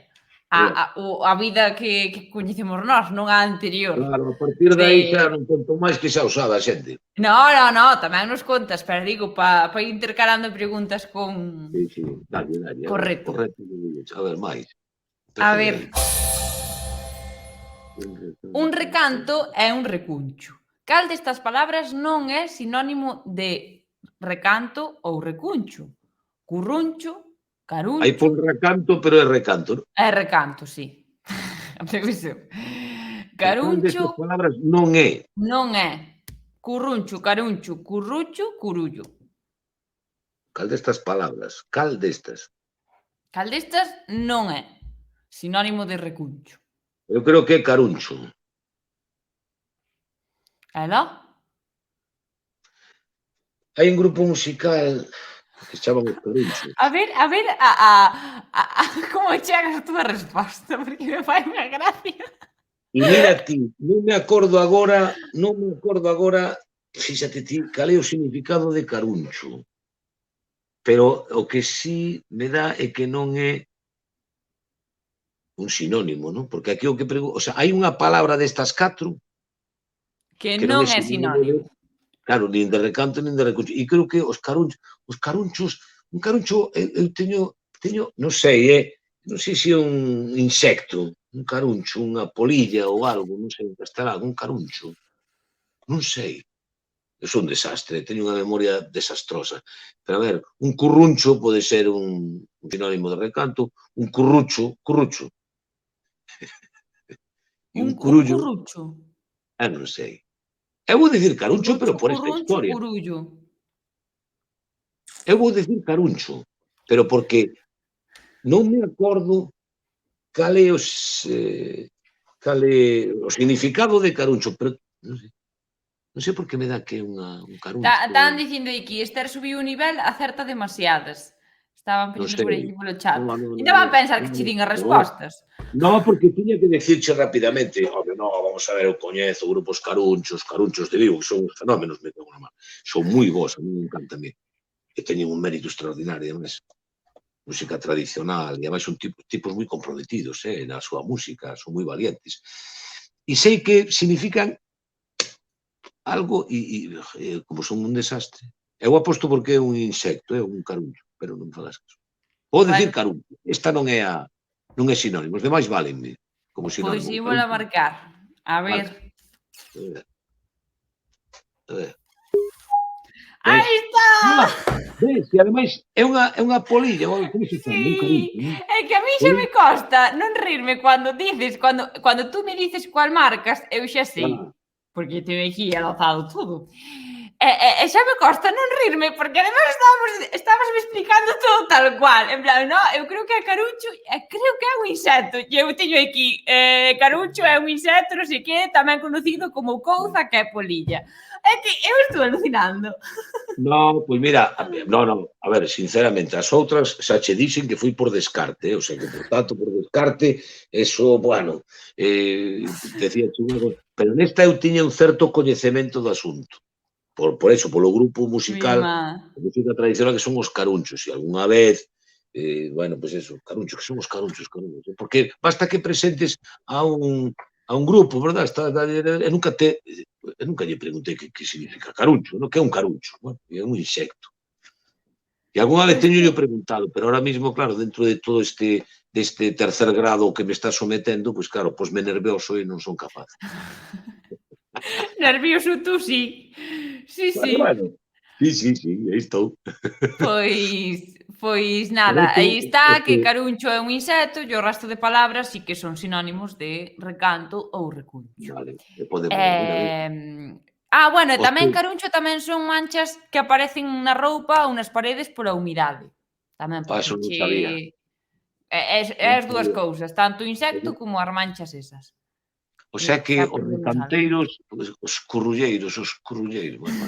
A vida que coñecemos nós, non a anterior. Claro, a partir de aí xa non conto máis que xa o sabe a xente. No, tamén nos contas, pero digo, para ir intercalando preguntas con... Sí, dale. Correcto. A ver, máis. A ver. Un recanto é un recuncho. Cal destas palabras non é sinónimo de recanto ou recuncho? Curruncho, caruncho... Hai por recanto, pero é recanto, non? É recanto, sí. Caruncho... Destas palabras non é. Non é. Curruncho, caruncho, currucho, curullo. Cal destas palabras? Cal destas? Cal destas non é sinónimo de recuncho. Eu creo que é caruncho. Ela? Hai un grupo musical que se chama Os Carunchos. A ver, como chegas a túa resposta, porque me fai unha gracia. E mira ti, non me acordo agora, fíxate ti, cal é o significado de caruncho. Pero o que sí me dá é que non é un sinónimo, non? Porque aquí o que pregunto, o sea, hai unha palabra destas 4 que non é sinónimo. Claro, nin de recanto, nin de recuncho. E creo que os carunchos, un caruncho, eu teño, non sei, non sei se é un insecto, un caruncho, unha polilla ou algo, non sei, castelán, un caruncho. Non sei. Eu sou un desastre, teño unha memoria desastrosa. Pero a ver, un curruncho pode ser un sinónimo de recanto, un currucho. Un currucho? Non sei. Eu vou dicir caruncho, pero por esta historia. Curruncho, curullo. Eu vou dicir caruncho, pero porque non me acordo cal é o significado de caruncho, pero non sei por que me dá que é un caruncho. Estaban dicindo aquí, Esther subiu o nivel, acerta demasiadas. Estaban Non poñendo por sei. aí polo chat. Non, non, Ainda van pensar que che din as non. respostas. No, porque tiña que decirche rapidamente, home, no, vamos a ver, eu coñezo grupos carunchos de Vigo, que son uns fenómenos, me cago na má. Son moi bons, a mí me encanta a mí. Que teñen un mérito extraordinario, además, música tradicional, e además son tipos moi comprometidos, na súa música, son moi valientes. E sei que significan algo, e como son un desastre, eu aposto porque é un insecto, é un caruncho, pero non me falas caso. Vou dicir Bueno, caruncho, esta non é sinónimo, os demais válenme como pois sinónimo. ímola marcar. A ver. Marca. A ver. Aí Ves? está! Ves? E ademais é unha polilla, como se chama? Un caruncho, Sí, non? é que a mí xa me costa non rirme cando dices, cando tú me dices cual marcas, eu xa sei, porque teño aquí anotado todo. E xa me costa non rirme, porque además estabas me explicando todo tal cual, en plan, no, eu creo que é caruncho, creo que é un insecto, e eu teño aquí, caruncho é un insecto, non sei que, tamén conocido como couza, que é polilla. É que eu estou alucinando. No, pois mira, a ver, sinceramente, as outras xa che dixen que fui por descarte, o sea que, por tanto, por descarte, eso, bueno, decía unha, pero nesta eu tiña un certo coñecemento do asunto. Por eso, polo grupo musical, a música tradicional que son os carunchos, e algunha vez, bueno, pois eso, carunchos, que son os carunchos, porque basta que presentes a un grupo, verdad? E nunca lle preguntei que significa caruncho, non? Que é un caruncho? Bueno, é un insecto. E algunha vez teño yo preguntado, pero ahora mismo, claro, dentro de todo deste tercer grado que me está sometendo, pois claro, posme nervioso e non son capaz. Nervioso tú sí. Sí, sí. Bueno, sí, aí estou. Pois nada, aí está, que caruncho é un insecto e o resto de palabras sí que son sinónimos de recanto ou recuncho. Vale, podemos ver. Bueno, tamén caruncho tamén son manchas que aparecen na roupa ou nas paredes pola humidade. Tamén Eso porque non sabía. é as dúas cousas, tanto o insecto como as manchas esas. O sea que os recanteiros, os currulleiros, bueno.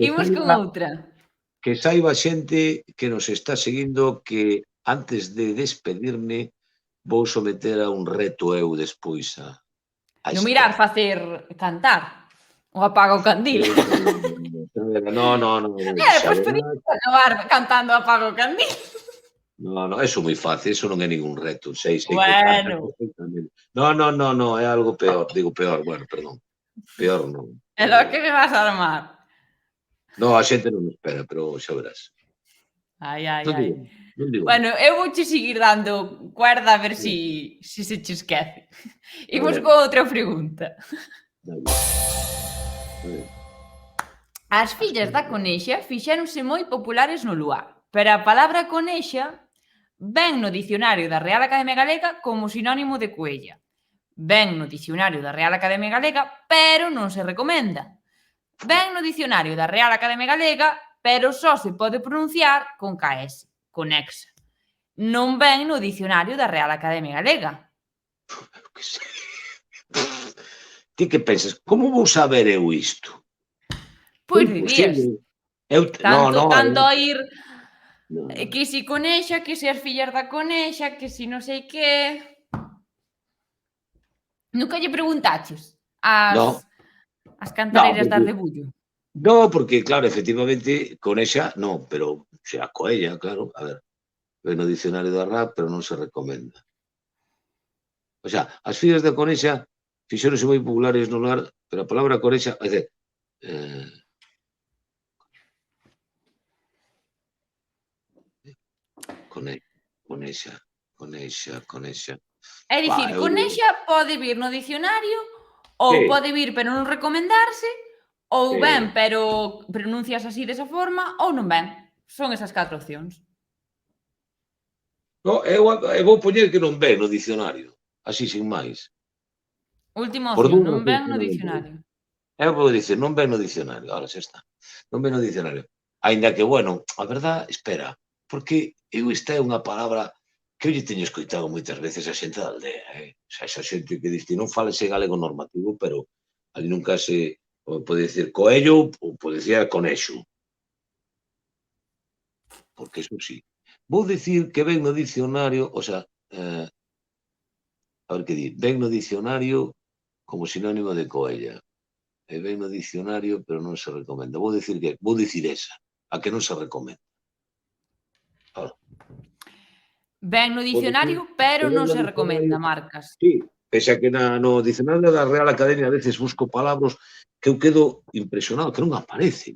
Imos con outra. Que saiba xente que nos está seguindo que antes de despedirme vou someter a un reto eu despois a Non mirar facer cantar o apaga o candil. No. Pois podías acabar cantando apaga o candil. No, eso é moi fácil, eso non é ningún reto, sei que Bueno. perfectamente. No, é algo peor, digo peor, bueno, perdón. Peor non. É lo que me vas a armar. No, a xente non me espera, pero xa verás. Ai. Non digo. Bueno, eu vouche seguir dando cuerda a ver si se che esquece. Imos con outra pregunta. As fillas da conexa fixéronse moi populares no lugar, pero a palabra conexa ven no dicionario da Real Academia Galega como sinónimo de coella. Ven no dicionario da Real Academia Galega, pero non se recomenda. Ven no dicionario da Real Academia Galega, pero só se pode pronunciar con KS, conexa. Non ven no dicionario da Real Academia Galega. Ti que pensas? Como vou saber eu isto? Pois dirías. Tanto a ir que si conexa, que si as fillas da conexa, que si non sei que... Nunca lle preguntaches as cantareiras das de Bullo? No, porque, claro, efectivamente, conexa, non, pero xa coella, claro, a ver, ven no dicionario da RAP, pero non se recomenda. O sea, as fillas da conexa fixéronse moi populares no lugar, pero a palabra conexa, é dizer, conexa. É dicir, conexa pode vir no dicionario ou pode vir pero non recomendarse, ou ben pero pronuncias así desa forma, ou non ben. Son esas 4 opcións. No, eu vou poñer que non ven no dicionario, así sin máis. Última opción, non ven no dicionario. Eu vou dicir, non ven no dicionario, ahora xa está. Non ven no dicionario. Aínda que, bueno, a verdad, espera, porque esta é unha palabra que eu lle teño escoitado moitas veces a xente da aldea, O sea, esa xente que diz, non falese galego normativo, pero ali nunca se pode dicir coello ou pode dicir conexo. Porque eso sí. Vou dicir que ven no dicionario, o sea, a ver que di, ven no dicionario como sinónimo de coella. E ven no dicionario, pero non se recomenda. Vou dicir esa, a que non se recomenda. Ahora, Ven no vou dicir dicionario, que pero ven non no se dicionario, recomenda, marcas. sí, pese a que no dicionario da Real Academia a veces busco palabras que eu quedo impresionado, que non aparecen.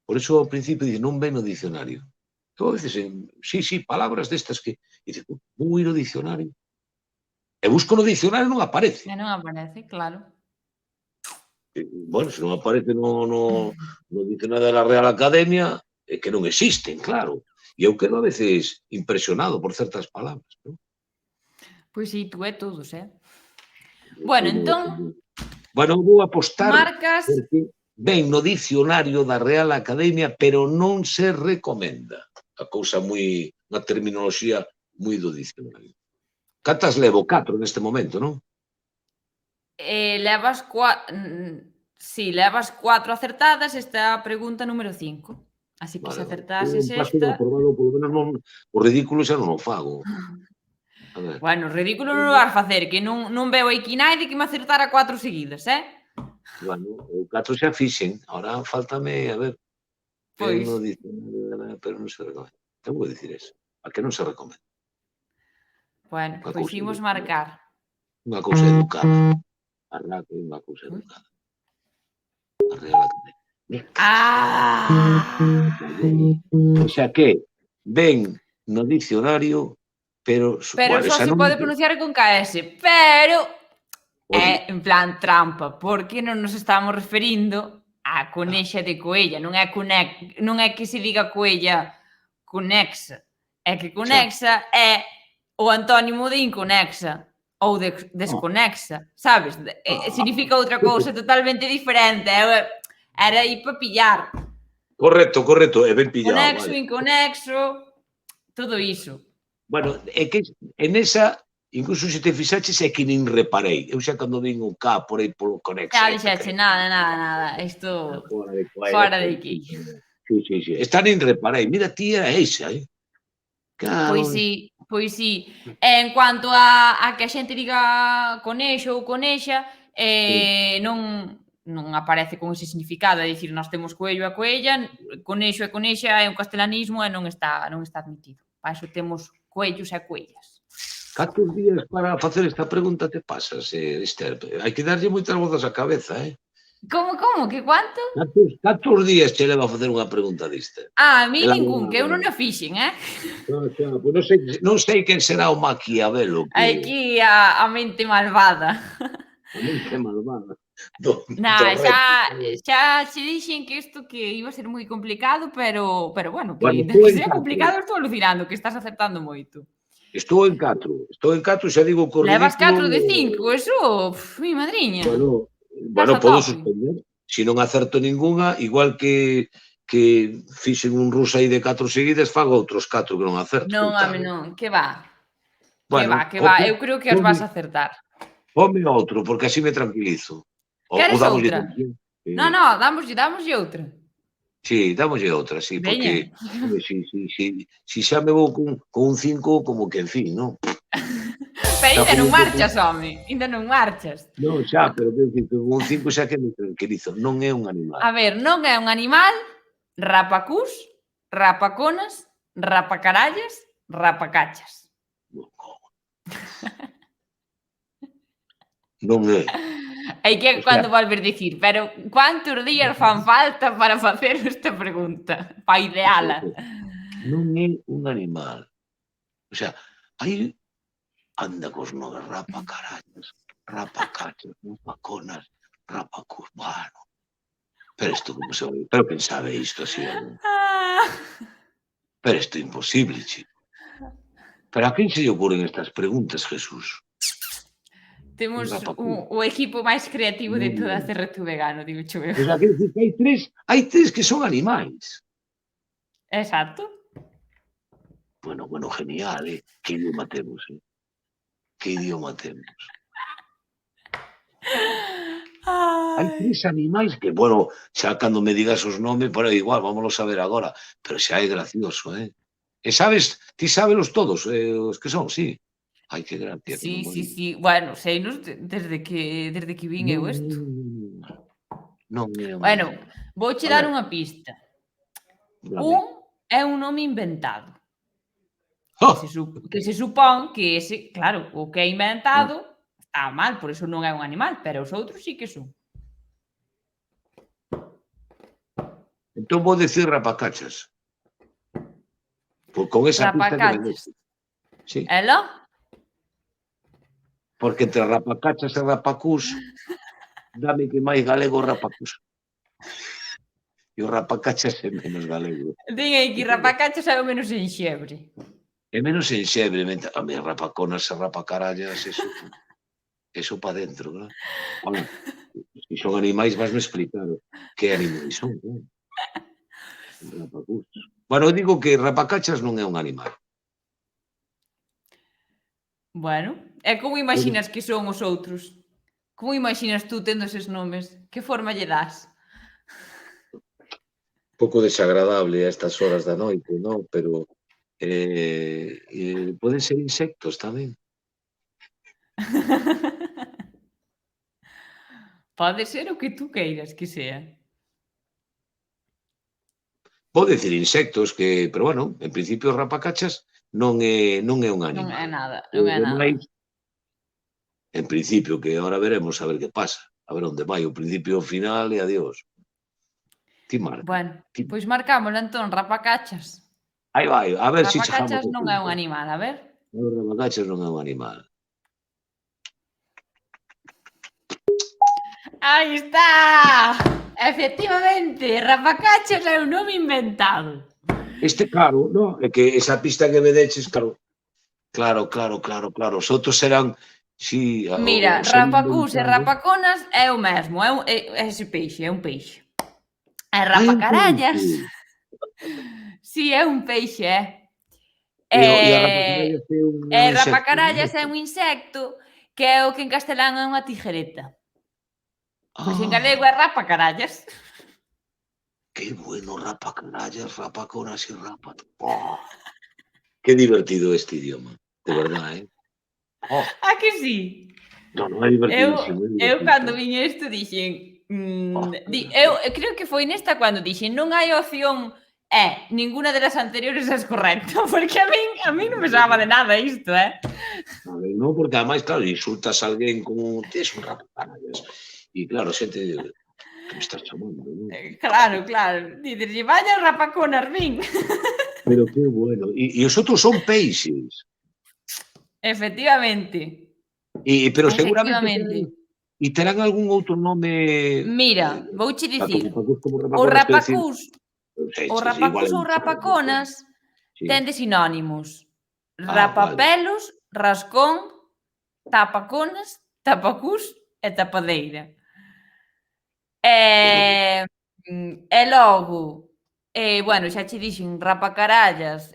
Por iso ao principio dice, non ven no dicionario. Eu a veces, sí, palabras destas que dice, vou ir ao dicionario. E busco no dicionario non aparece. E non aparece, claro. Bueno, se non aparece no dicionario da Real Academia, é que non existen, claro. E eu quedo a veces impresionado por certas palabras, non? Pois si, tú e todos, Bueno, entón, Bueno, vou apostar marcas... porque ven no dicionario da Real Academia, pero non se recomenda. A cousa moi, unha terminoloxía moi do dicionario. Cantas levo? 4 neste momento, non? levas si, levas 4 acertadas, esta é a pregunta número 5. Así que se acertases Paso de esta... aprobado, polo menos non, o ridículo xa non o fago. A ver. Bueno, ridículo non o vas facer, que non veo aquí naide que me acertara 4 seguidas, Bueno, o 4 xa fixen, ahora faltame, a ver, Pois, no dicionario, pero non se recomenda. Eu vou dicir eso, a que non se recomenda. bueno, Unha pois cousa imos educada. marcar. Unha cousa educada. A rato é unha cousa educada. A Real Academia. O sea que ven no dicionario, pero Pero bueno, só xa se non pode pronunciar con KS, pero Oye, é en plan trampa, porque non nos estamos referindo á conexa de coella, non é que se diga coella conexa, é que conexa é o antónimo de inconexa ou de desconexa, sabes? Significa outra cousa totalmente diferente, era aí para pillar. correcto, é ben pillado, Conexo, vale. inconexo, todo iso. Bueno, é que en esa, incluso se te fixaches, é que nin reparei. Eu xa cando vin o K por aí polo Xa conexa. dixeche, nada, isto Fora fora de aquí. Sí. Esta nin reparei. Mira, ti era esa, Claro. Pois sí. En cuanto a que a xente diga conexo ou conexa, non aparece con ese significado, é dicir, nós temos coello e coella, conexo e conexa é un castelanismo e non está admitido. Para iso temos coellos e coellas. Cantos días para facer esta pregunta te pasas, Esther? Hai que darlle moitas voltas á cabeza, Como? Que cuánto? Cantos días che leva a facer unha pregunta dista? A mí ningún, que eu non a fixen, Pois non sei quen será o Maquiavelo que... Aquí a mente malvada. A mente malvada. Xa se dixen que isto que iba a ser moi complicado, pero bueno, que Estou en sea 4. complicado estou alucinando, que estás acertando moito. Estou en 4, xa digo que o Levas ridículo... 4 de 5, eso, mi madriña. Bueno, podo suspender. Se non acerto ningunha, igual que fixen un ruso aí de 4 seguidas, fago outros 4 que non acerto. Non, home, non, que va. Bueno, Que va, eu creo que as vas a acertar. Ponme outro, porque así me tranquilizo. Queres outra? Non, dámoslle outra. Sí, dámoslle outra, sí, porque si xa me vou con un 5, como que en fin, non? Pero ainda non marchas, home, ainda non marchas. Non, xa, pero que con un 5 xa que me tranquilizo, non é un animal. A ver, non é un animal, rapacús, rapaconas, rapacarallas, rapacachas. Non é. Hai que cando volver dicir, pero cuántos días fan falta para facer esta pregunta? Para ideala. Non é un animal. O sea, hai anda cos nomes, rapacarallas, rapacachas, rapaconas, rapacús, bueno. Pero isto como se vai? Pero quen sabe isto así? Pero isto é imposible, chico. Pero a quen se lle ocurren estas preguntas, Jesús? Temos rapacús. o equipo máis creativo de toda a Cerreto Vegano, digo eu. O sea, quero dicir que hai tres que son animais. Exacto. Bueno, genial, Que idioma temos, Que idioma temos. Hai tres animais que, bueno, xa cando me digas os nomes, pero igual, vámonos a ver agora, pero xa é gracioso, E ti sábelos todos, os que son, sí. Ai, que gracia, que non Sí, me sí, digas. sí. Bueno, seinos desde que vin eu isto. Non é un Bueno, animal. vouche A dar ver, unha pista. dame. Un é un nome inventado. ¡Oh! Que se supón que ese, claro, o que é inventado está mal, por iso non é un animal, pero os outros sí que son. Entón vou dicir rapacachas. Con esa pista que me Rapacachas. deste. Sí. Ela? Porque entre rapacachas e rapacús, dame que máis galego rapacús. E o rapacachas é menos galego. Din aí que rapacachas é o menos enxebre. É menos enxebre, a mí rapaconas e rapacarallas, eso pa dentro, non? Ola, se son animais, vasme explicar que animais son, non? Rapacús. Bueno, eu digo que rapacachas non é un animal. Bueno, e como imaginas que son os outros? Como imaginas tú tendo eses nomes? Que forma lle das? Un pouco desagradable a estas horas da noite, non? Pero poden ser insectos tamén. Pode ser o que tú queiras que sea. Pode dicir insectos pero bueno, en principio os rapacachas non é un Non é animal. nada, E non os é nada. demais, en principio, que ahora veremos a ver que pasa, a ver onde vai, o principio e o final e adiós. Ti marca. Bueno, pois marcámoslo entón, rapacachas. Aí vai, a ver se chegamos Rapacachas ao non é un punto. animal, a ver. Os rapacachas non é un animal. Aí está! Efectivamente, rapacachas é un nome inventado. Claro, non? É que esa pista que me deches, claro. Os outros serán, sí, Mira, ser rapacús e inventado. rapaconas é o mesmo, é ese peixe, é un peixe. E É un rapacarallas, peixe. si é un peixe, é. E a rapacarallas é un E insecto. rapacarallas é un insecto que é o que en castelán é unha tijereta. Pois en galego é rapacarallas. ¡Qué bueno! Rapacarallas, rapaconas y ¡Oh! ¡Qué divertido este idioma! De verdad, ¡Oh! A que sí? No, é divertidísimo. Eu cando vin isto dixen, eu creo que foi nesta cando dixen non hai opción ninguna das anteriores é correcta, porque a min non me soaba de nada isto, A ver, non, porque ademais, claro, insultas a alguén como tes un rapacarallas. E claro, xente que me estás chamando, non? Claro. Diderlle, vaya rapaconas, vin. Pero que bueno. E os outros son peixes. Efectivamente. Pero seguramente terán algún outro nome. Mira, vouche dicir, O rapacús igual ou rapaconas ten de sinónimos. Rapapelos, rascón, tapaconas, tapacús e tapadeira. E logo, bueno, xa che dixen rapacarallas,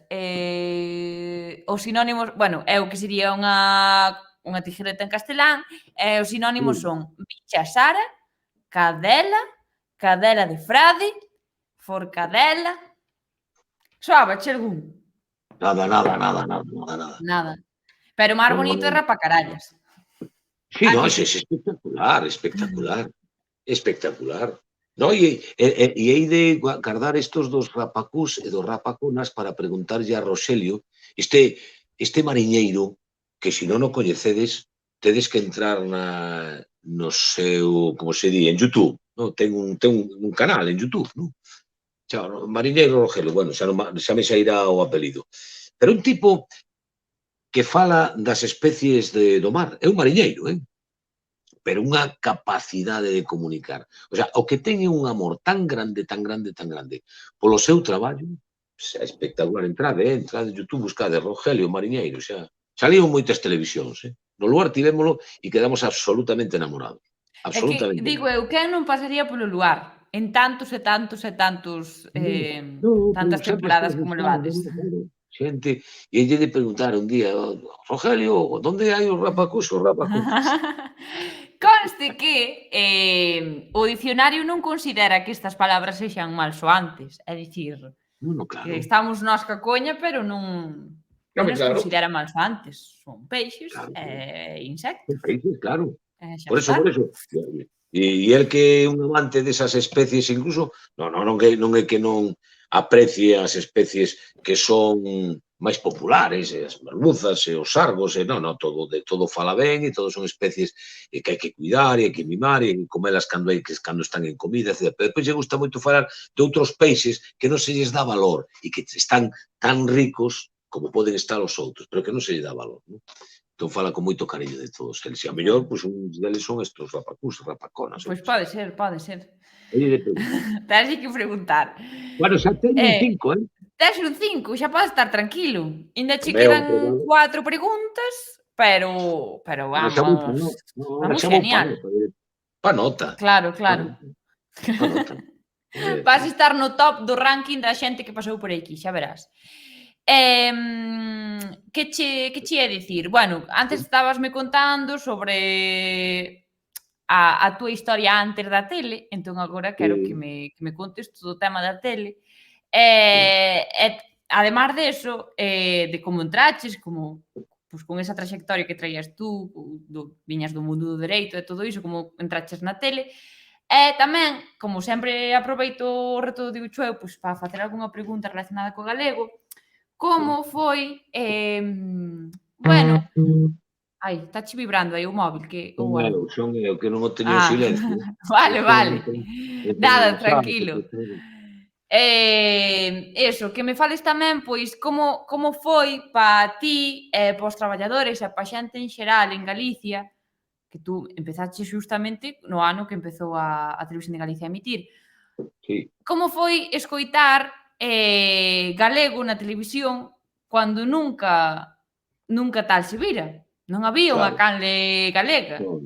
os sinónimos, bueno, é o que sería unha tijereta en castelán, e os sinónimos son bicha Sara, cadela de frade, forcadela. Soabache algún? Nada. Pero o máis bonito é rapacarallas. Sí, no, é espectacular. No, e hei de guardar estos dos rapacús e dos rapaconas para preguntarlle a Roxelio, este mariñeiro, que se non o coñecedes, tedes que entrar no seu, como se di, en YouTube, non? Ten un canal en YouTube, non? Mariñeiro Rogelio, bueno, xa me sairá o apelido. Pero un tipo que fala das especies do mar, é un mariñeiro, pero unha capacidade de comunicar. O sea, o que ten é un amor tan grande polo seu traballo, é espectacular. Entrade en YouTube, buscade Rogelio Mariñeiro, xa lío moitas televisións, no lugar tivémolo e quedamos absolutamente enamorados. É que, Absolutamente. digo eu, quen non pasaría polo lugar en tantos e tantos e tantos No, pero tantas sempre estás temporadas como buscando, levades? ¿no? Claro. Xente, e lle de preguntar un día, Rogelio, donde hai os rapacus? Os rapacus. Conste que o dicionario non considera que estas palabras sexan malsoantes, é dicir, Bueno, que claro, estamos nós ca coña, pero non home, as claro, considera malsoantes. Son peixes claro, claro. e Son insectos, países, claro. e xa Por está. eso. E el que é un amante desas especies incluso, non é que non aprecie as especies que son máis populares, as merluzas e os sargos, todo fala ben e todo son especies que hai que cuidar e hai que mimar e comelas cando están en comida, etc. Pero depois lle gusta moito falar de outros peixes que non se lles dá valor e que están tan ricos como poden estar os outros, pero que non se lles dá valor, non? Entón fala con moito cariño de todos eles. E a mellor, Claro. pois, uns deles son estes rapacús, rapaconas, eu Pois que sei. pode ser, pode ser. Ele de preguntar. Tense que preguntar. Bueno, xa teño Eh, 5, tes un 5, xa podes estar tranquilo. Ainda che Home, quedan hombre, 4 preguntas, pero ahora xa vou pa vamos, nota. No, ahora vamos xa vou pa genial. nota, pa nota, Claro, pa claro. nota, pa nota. Vas estar no top do ranking da xente que pasou por aquí, xa verás. Que che ia dicir? Bueno, antes estabasme contando sobre a túa historia antes da tele, entón agora quero que me contes todo o tema da tele. E además de eso, de como entraches, como pois con esa traxectoria que traías tú, viñas do mundo do dereito e todo iso, como entraches na tele. E tamén, como sempre aproveito o reto do Digo eu, pois para facer algunha pregunta relacionada co galego, como foi, bueno, ai, tache vibrando aí o móvil ou algo. Son eu, que non o teño en Ah, silencio. vale, Entón, vale. entre o Nada, WhatsApp, tranquilo. todo. Eso, que me fales tamén, pois, como foi pa ti e pa os traballadores e pa xente en xeral en Galicia, que tú empezaches xustamente no ano que empezou a Televisión de Galicia a emitir. Sí, Como foi escoitar galego na televisión cando nunca tal se vira? Non había unha claro. canle galega. No,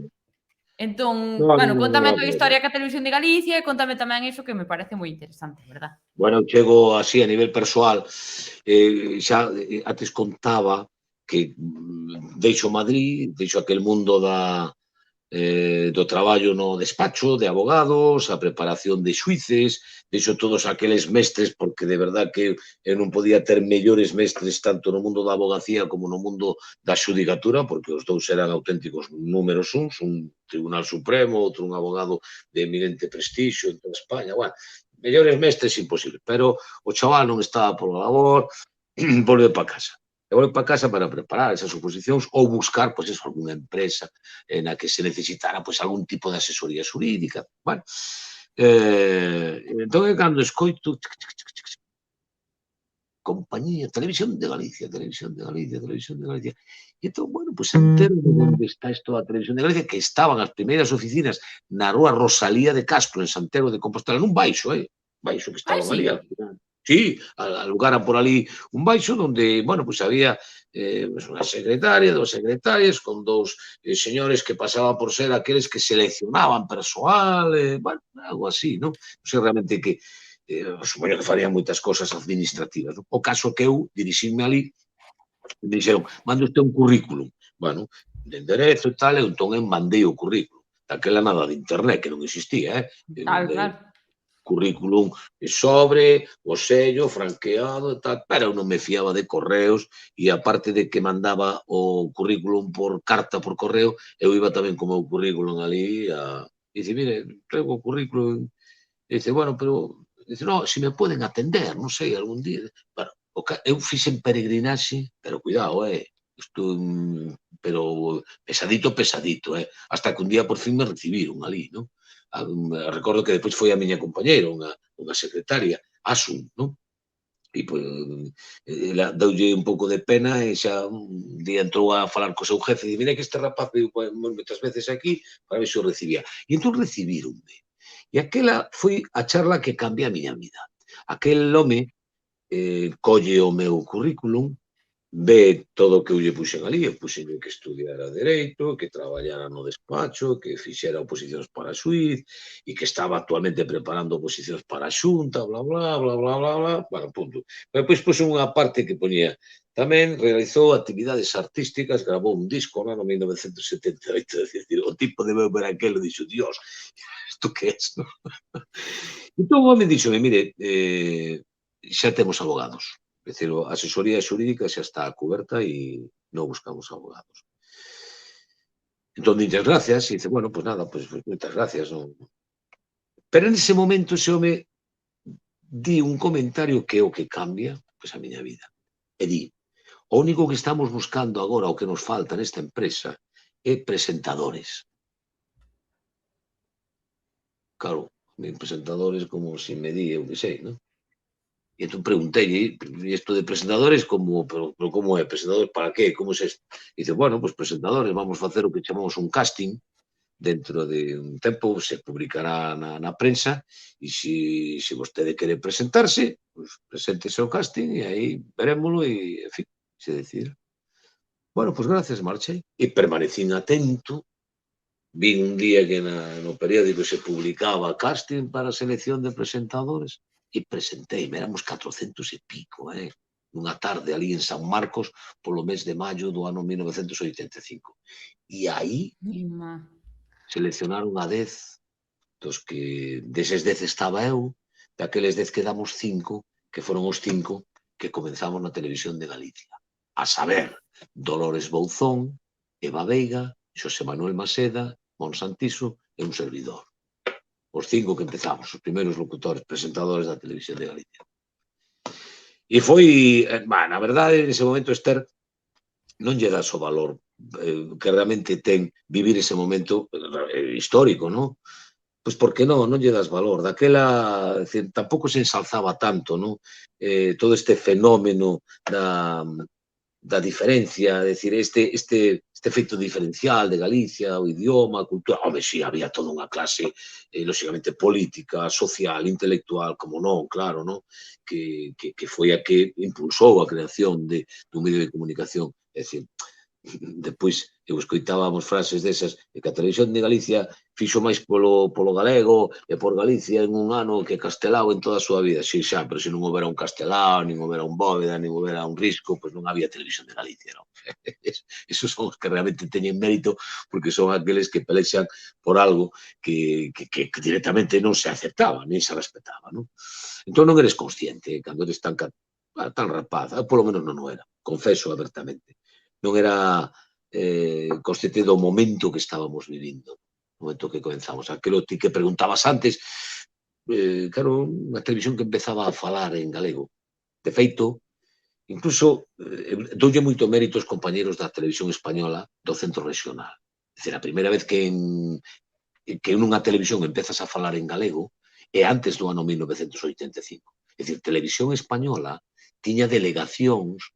Entón, bueno, no, cóntame a a túa ver. historia ca Televisión de Galicia e cóntame tamén iso que me parece moi interesante, verdad? Bueno, eu chego así a nivel persoal, xa antes contaba que deixo Madrid, deixo aquel mundo do traballo no despacho de abogados, a preparación de xuíces, deixo todos aqueles mestres, porque de verdad que eu non podía ter mellores mestres tanto no mundo da abogacía como no mundo da xudicatura, porque os dous eran auténticos números uns, un Tribunal Supremo, outro un abogado de eminente prestixio en toda España, bueno, mellores mestres imposible, pero o chaval non estaba por labor, volve para casa. E volve para casa para preparar esas oposicións ou buscar, pois, eso, algunha empresa na que se necesitara, pois, algún tipo de asesoría xurídica. Bueno, entón, cando escoito compañía, Televisión de Galicia, Televisión de Galicia, Televisión de Galicia. E entón, bueno, pois entero de onde está isto da Televisión de Galicia, que estaban as primeiras oficinas na rúa Rosalía de Castro, en Santiago de Compostela, nun baixo, baixo que Ai, estaban sí. ali al final. Sí, alugaran por ali un baixo donde, bueno, pues había unha secretaria, dos secretarias, con dous señores que pasaban por ser aqueles que seleccionaban persoal, bueno, algo así, non? Non sei realmente que, supoño que farían moitas cosas administrativas. Non? O caso que eu dirixinme ali, me dixeron, mande usted un currículum. Bueno, de enderezo e tal, eu entón mandei o currículum. Daquela nada de internet, que non existía, Eu Claro, mandei claro. currículum sobre, o sello, franqueado e tal, pero eu non me fiaba de correos e aparte de que mandaba o currículum por carta, por correo, eu iba tamén co meu currículum ali a... Dice, mire, traigo o currículum. Dice, bueno, pero... Dice, no, si me pueden atender, non sei, algún día. Bueno, eu fixen peregrinaxe, pero cuidado, isto, pero pesadito, pesadito, hasta que un día por fin me recibiron ali, non? Recordo que depois foi a miña compañeira, unha secretaria, Asun, non? E pois, ela deulle un pouco de pena e xa un día entrou a falar co seu jefe e dixo, mira que este rapaz veio moitas veces aquí para ver se o recibía. E entón recibironme. E aquela foi a charla que cambia a miña vida. Aquel home colle o meu currículum, ve todo o que eu lle puxen ali, eu puxen que estudiara Dereito, que traballara no despacho, que fixera oposicións para xuiz, e que estaba actualmente preparando oposicións para a Xunta, bla, bla, bla, bla, bla, bla, bueno, punto. Pero depois puxen unha parte que poñía tamén realizou actividades artísticas, grabou un disco no ano 1978, é dicir, o tipo debe ver aquelo e dixo, Dios, isto que é, no? Entón o home díxome, mire, xa temos abogados. É dicir, a asesoría xurídica xa está cuberta e non buscamos abogados. Entón, dices gracias, e dice, bueno, pues nada, pues moitas gracias. Non? Pero nese momento ese home di un comentario que é o que cambia pues, a miña vida. E di, o único que estamos buscando agora, o que nos falta nesta empresa, é presentadores. Claro, presentadores como se me di, eu que sei, non? E entón preguntei, isto de presentadores, pero como é? Presentadores para qué? Como é isto? E dice, bueno, pues presentadores, vamos facer o que chamamos un casting, dentro de un tempo se publicará na prensa, e se vostede quere presentarse, pues preséntese ao casting, e aí verémolo, e, en fin, se decide. Bueno, pues gracias, marchei. E permanecín atento, vi un día que no periódico se publicaba casting para selección de presentadores, e presenteime, éramos 400 e pico, nunha tarde ali en San Marcos polo mes de maio do ano 1985. E aí seleccionaron a 10 dos que deses 10 estaba eu, daqueles 10 quedamos 5, que foron os 5 que comenzamos na televisión de Galicia. A saber, Dolores Bouzón, Eva Veiga, Xosé Manuel Maseda, Monsantiso e un servidor. Os 5 que empezamos, os primeiros locutores, presentadores da televisión de Galicia. E foi, na verdade, nese momento, Esther, non lle das o valor que realmente ten vivir ese momento histórico, non? Pois porque non lle das valor. Daquela, decir, tampouco se ensalzaba tanto, non? Todo este fenómeno da diferencia, decir, este efecto diferencial de Galicia, o idioma, a cultura. Home, si, había toda unha clase, lóxicamente, política, social, intelectual, como non, claro, non? Que foi a que impulsou a creación dun medio de comunicación. É dicir, depois eu escoitábamos frases desas que a televisión de Galicia fixo máis polo galego e por Galicia en un ano que Castelao en toda a súa vida. Si, xa, pero se non houbera un Castelao, nin houbera un Bóveda, nin houbera un Risco, pois non había televisión de Galicia, non? Esos son os que realmente teñen mérito porque son aqueles que pelexan por algo que directamente non se aceptaba, nin se respetaba, non? Entón non eres consciente, cando eres tan rapaz, polo menos non o era, confeso abertamente. Non era consciente do momento que estábamos vivindo, no momento que comenzamos. Aquilo que preguntabas antes, claro, unha televisión que empezaba a falar en galego. De feito, incluso, doulle moito mérito aos compañeros da televisión española do centro regional. É dicir, a primeira vez que nunha televisión empezas a falar en galego é antes do ano 1985. É dicir, televisión española tiña delegacións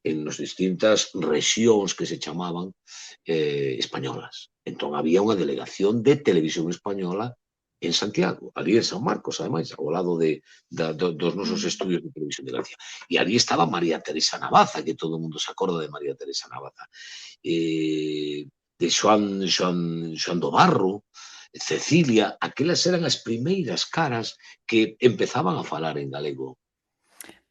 en as distintas rexións que se chamaban españolas. Entón, había unha delegación de televisión española en Santiago, ali en San Marcos, ademais, ao lado dos nosos estudios de televisión de Galicia. E ali estaba María Teresa Navaza, que todo o mundo se acorda de María Teresa Navaza, de Xoán do Barro, Cecilia, aquelas eran as primeiras caras que empezaban a falar en galego.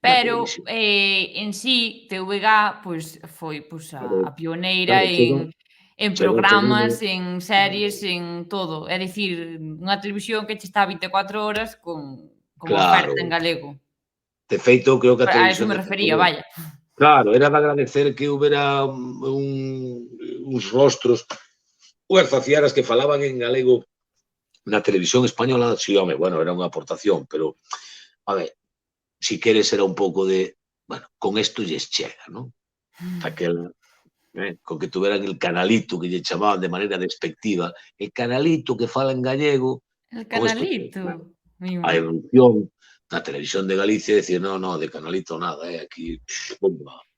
Pero en sí, TVG foi a pioneira en programas, en series, en todo. É dicir, unha televisión que che está 24 horas con oferta en galego. De feito, creo que a A eso televisión me refería, vaya. Claro, era de agradecer que houbera uns rostros, unhas faciaras que falaban en galego na televisión española. Si, home, bueno, era unha aportación, pero, a ver, si queres era un pouco de, bueno, con esto lles chega, non? Con que tuveran el canalito que lle chamaban de maneira despectiva, el canalito que fala en gallego. El canalito. A evolución da televisión de Galicia, decir, no, de canalito nada, aquí,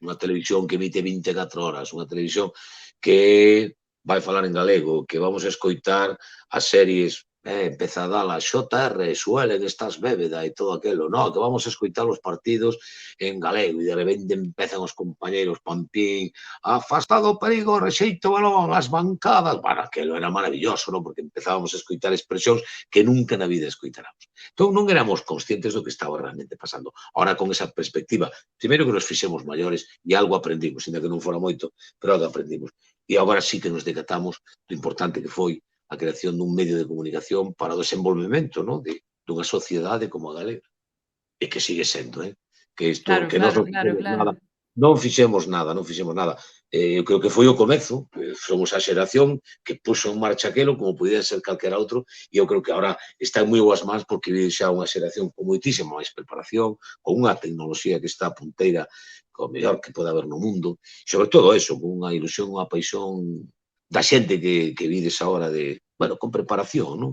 unha televisión que emite 24 horas, unha televisión que vai falar en galego, que vamos a escoitar as series empeza a dar a XR, suelen, estás bébeda e todo aquilo, no, que vamos a escoitar os partidos en galego e de repente empezan os compañeros Pampín, afastado o perigo, rexeito o balón, as bancadas, bueno, aquilo era maravilloso, no? Porque empezábamos a escoitar expresións que nunca na vida escoitáramos. Entón non éramos conscientes do que estaba realmente pasando. Ahora con esa perspectiva, primeiro que nos fixemos maiores e algo aprendimos, ainda que non fora moito, pero algo aprendimos. E agora sí que nos decatamos do importante que foi a creación dun medio de comunicación para o desenvolvemento, ¿no? Dunha sociedade como a galega. E que sigue sendo, que isto, Claro, que nós claro, non claro, fixemos claro. nada, non fixemos nada, non fixemos nada. Eu creo que foi o comezo, somos a xeración que puxo en marcha aquilo como podía ser calquera outro, e eu creo que agora está en moi boas mans porque vive xa unha xeración con moitísima máis preparación, con unha tecnoloxía que está a punteira, co mellor que pode haber no mundo, sobre todo eso, con unha ilusión, unha paixón da xente que vides agora de, bueno, con preparación, non?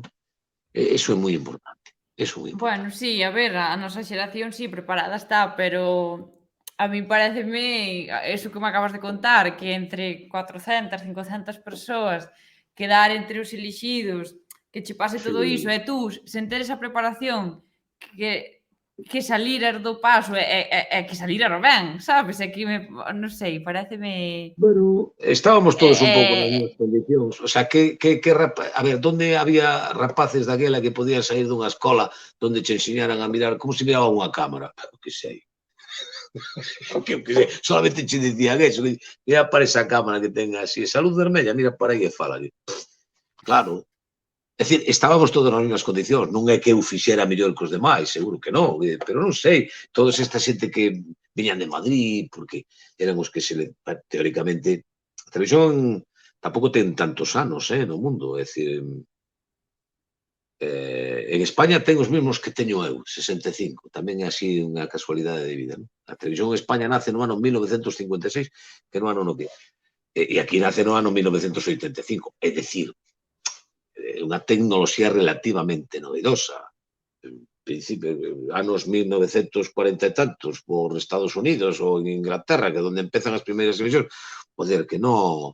Eso é moi importante, eso é moi Bueno, importante. sí, a ver, a nosa xeración sí, preparada está, pero a min paréceme eso que me acabas de contar, que entre 400, 500 persoas quedar entre os elixidos, que che pase todo iso, Sí. e tú, sen ter esa preparación, que saliras do paso e que saliraro ben, sabes? É que me, non sei, paréceme Bueno, estábamos todos un pouco nas eh, mesmas condicións. O sea, a ver, donde había rapaces daquela que podían sair dunha escola donde che enseñaran a mirar como se miraba unha cámara? O que sei. O que sei. Solamente che dicían eso. Mira para esa cámara que ten así, esa luz vermella, mira para aí e fala. Claro. É dicir, estábamos todos nas mesmas condicións. Non é que eu fixera mellor que os demais, seguro que non. Pero non sei, toda esta xente que viñan de Madrid, porque eran os que teóricamente, a televisión tampouco ten tantos anos, no mundo. É dicir, en España ten os mesmos que teño eu, 65. Tamén é así unha casualidade de vida, non? A televisión en España nace no ano 1956, que no ano no que. E aquí nace no ano 1985. É dicir, unha tecnoloxía relativamente novedosa. Principio, anos 1940 e tantos, por Estados Unidos ou en Inglaterra, que é onde empezan as primeiras televisións, poder que non.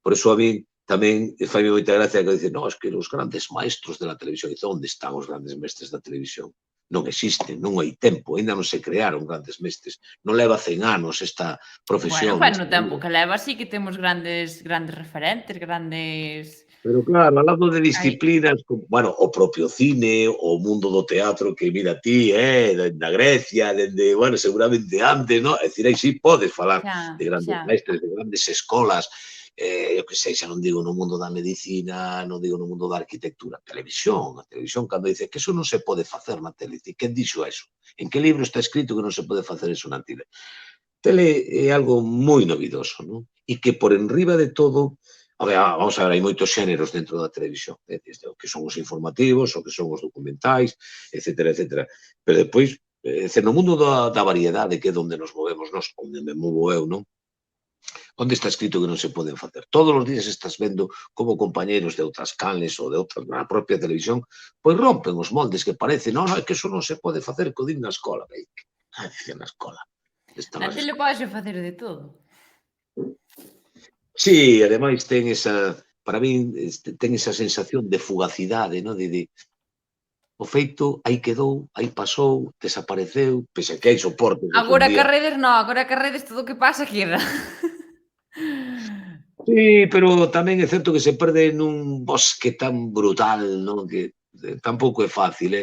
Por eso a mí tamén faime moita gracia que dicen, no, es que os grandes maestros de la televisión, dice, onde están os grandes mestres da televisión? Non existen, non hai tempo, ainda non se crearon grandes mestres, non leva 100 anos esta bueno, profesión, no tempo que leva sí que temos grandes referentes, grandes pero claro, hablando de aí disciplinas, bueno, o propio cine, o mundo do teatro que mira ti, da Grecia, dende, bueno, seguramente antes, ¿no? É dicir, aí sí podes falar xa, de grandes xa. mestres, de grandes escolas, eu que sei, xa non digo no mundo da medicina, non digo no mundo da arquitectura, a televisión, cando dice que eso non se pode facer na tele, dice, quen dixo eso? En que libro está escrito que non se pode facer eso na tele? Tele é algo moi novidoso, non? E que por enriba de todo, a ver, vamos a ver, hai moitos xéneros dentro da televisión, desde o que son os informativos, o que son os documentais, etcétera, etcétera. Pero depois, no mundo da variedade, que é onde nos movemos nós, onde me movo eu, non? Onde está escrito que non se poden facer? Todos os días estás vendo como compañeros de outras canles ou de outras, na propia televisión, pois rompen os moldes que parece, non, é que eso non se pode facer co din na escola. Dice na escola. Están Na as tele escolas. pódese facer de todo. Sí, ademais ten esa, para min, ten esa sensación de fugacidade, no? De o feito aí quedou, aí pasou, desapareceu, pese a que hai soportes hoxe en Agora día. que redes non, agora que redes todo o que pasa queda. Sí, pero tamén é certo que se perde nun bosque tan brutal, non? Que tampouco é fácil,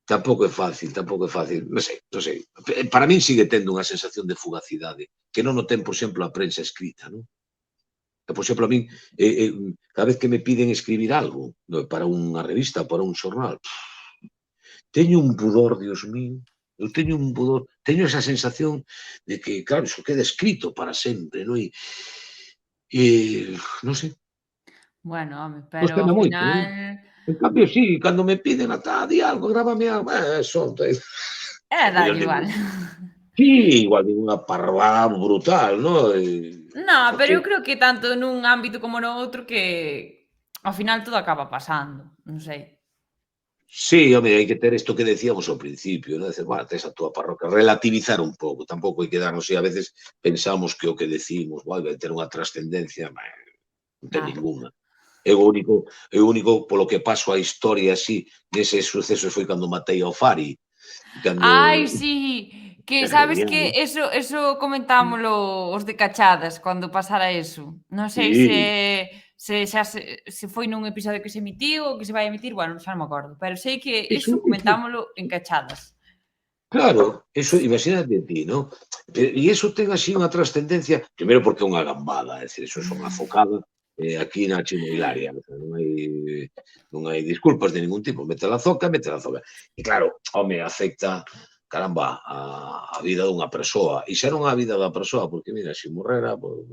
tampouco é fácil, tampouco é fácil. Non sei, non sei. Para min sigue tendo unha sensación de fugacidade, que non o ten, por exemplo, a prensa escrita, non? Por exemplo, a min, cada vez que me piden escribir algo para unha revista, para un xornal, teño un pudor, Dios mío, eu teño un pudor, teño esa sensación de que, claro, iso queda escrito para sempre, non? Non sei, Bueno, home, pero ao costame moito, non? final En cambio, sí, cando me piden ata di algo, grábame algo, solta. é Mellor dalle digo, igual. sí, igual digo unha parvada brutal, non? No, pero Porque eu creo que tanto nun ámbito como no outro que ao final todo acaba pasando, non sei. sí, home, hai que ter isto que decíamos ao principio, non? Dicer, bueno, tes a túa parroquia, relativizar un pouco, tampouco hai que darnos, e a veces pensamos que o que decimos vai ter unha trascendencia, non ten Nada. ningunha. o único polo que paso a historia así nese suceso foi cando matei ao Fari. Ai, sí, que sabes que Genial. eso comentámolo os de Cachadas cando pasara eso. Non sei Sí, se foi nun episodio que se emitiu ou que se vai emitir, bueno, xa non me acordo, pero sei que eso, eso comentámolo en Cachadas. claro, eso, imagínate ti, ¿no? E iso ten así unha trascendencia, primeiro porque é unha gambada, é dicir, eso é unha focada aquí na Chimoilaria, o sea, non hai disculpas de ningún tipo, mete la zoca. E claro, home, afecta, caramba, a vida dunha persoa, e xa non a vida da persoa, porque mira, se morrera, pues,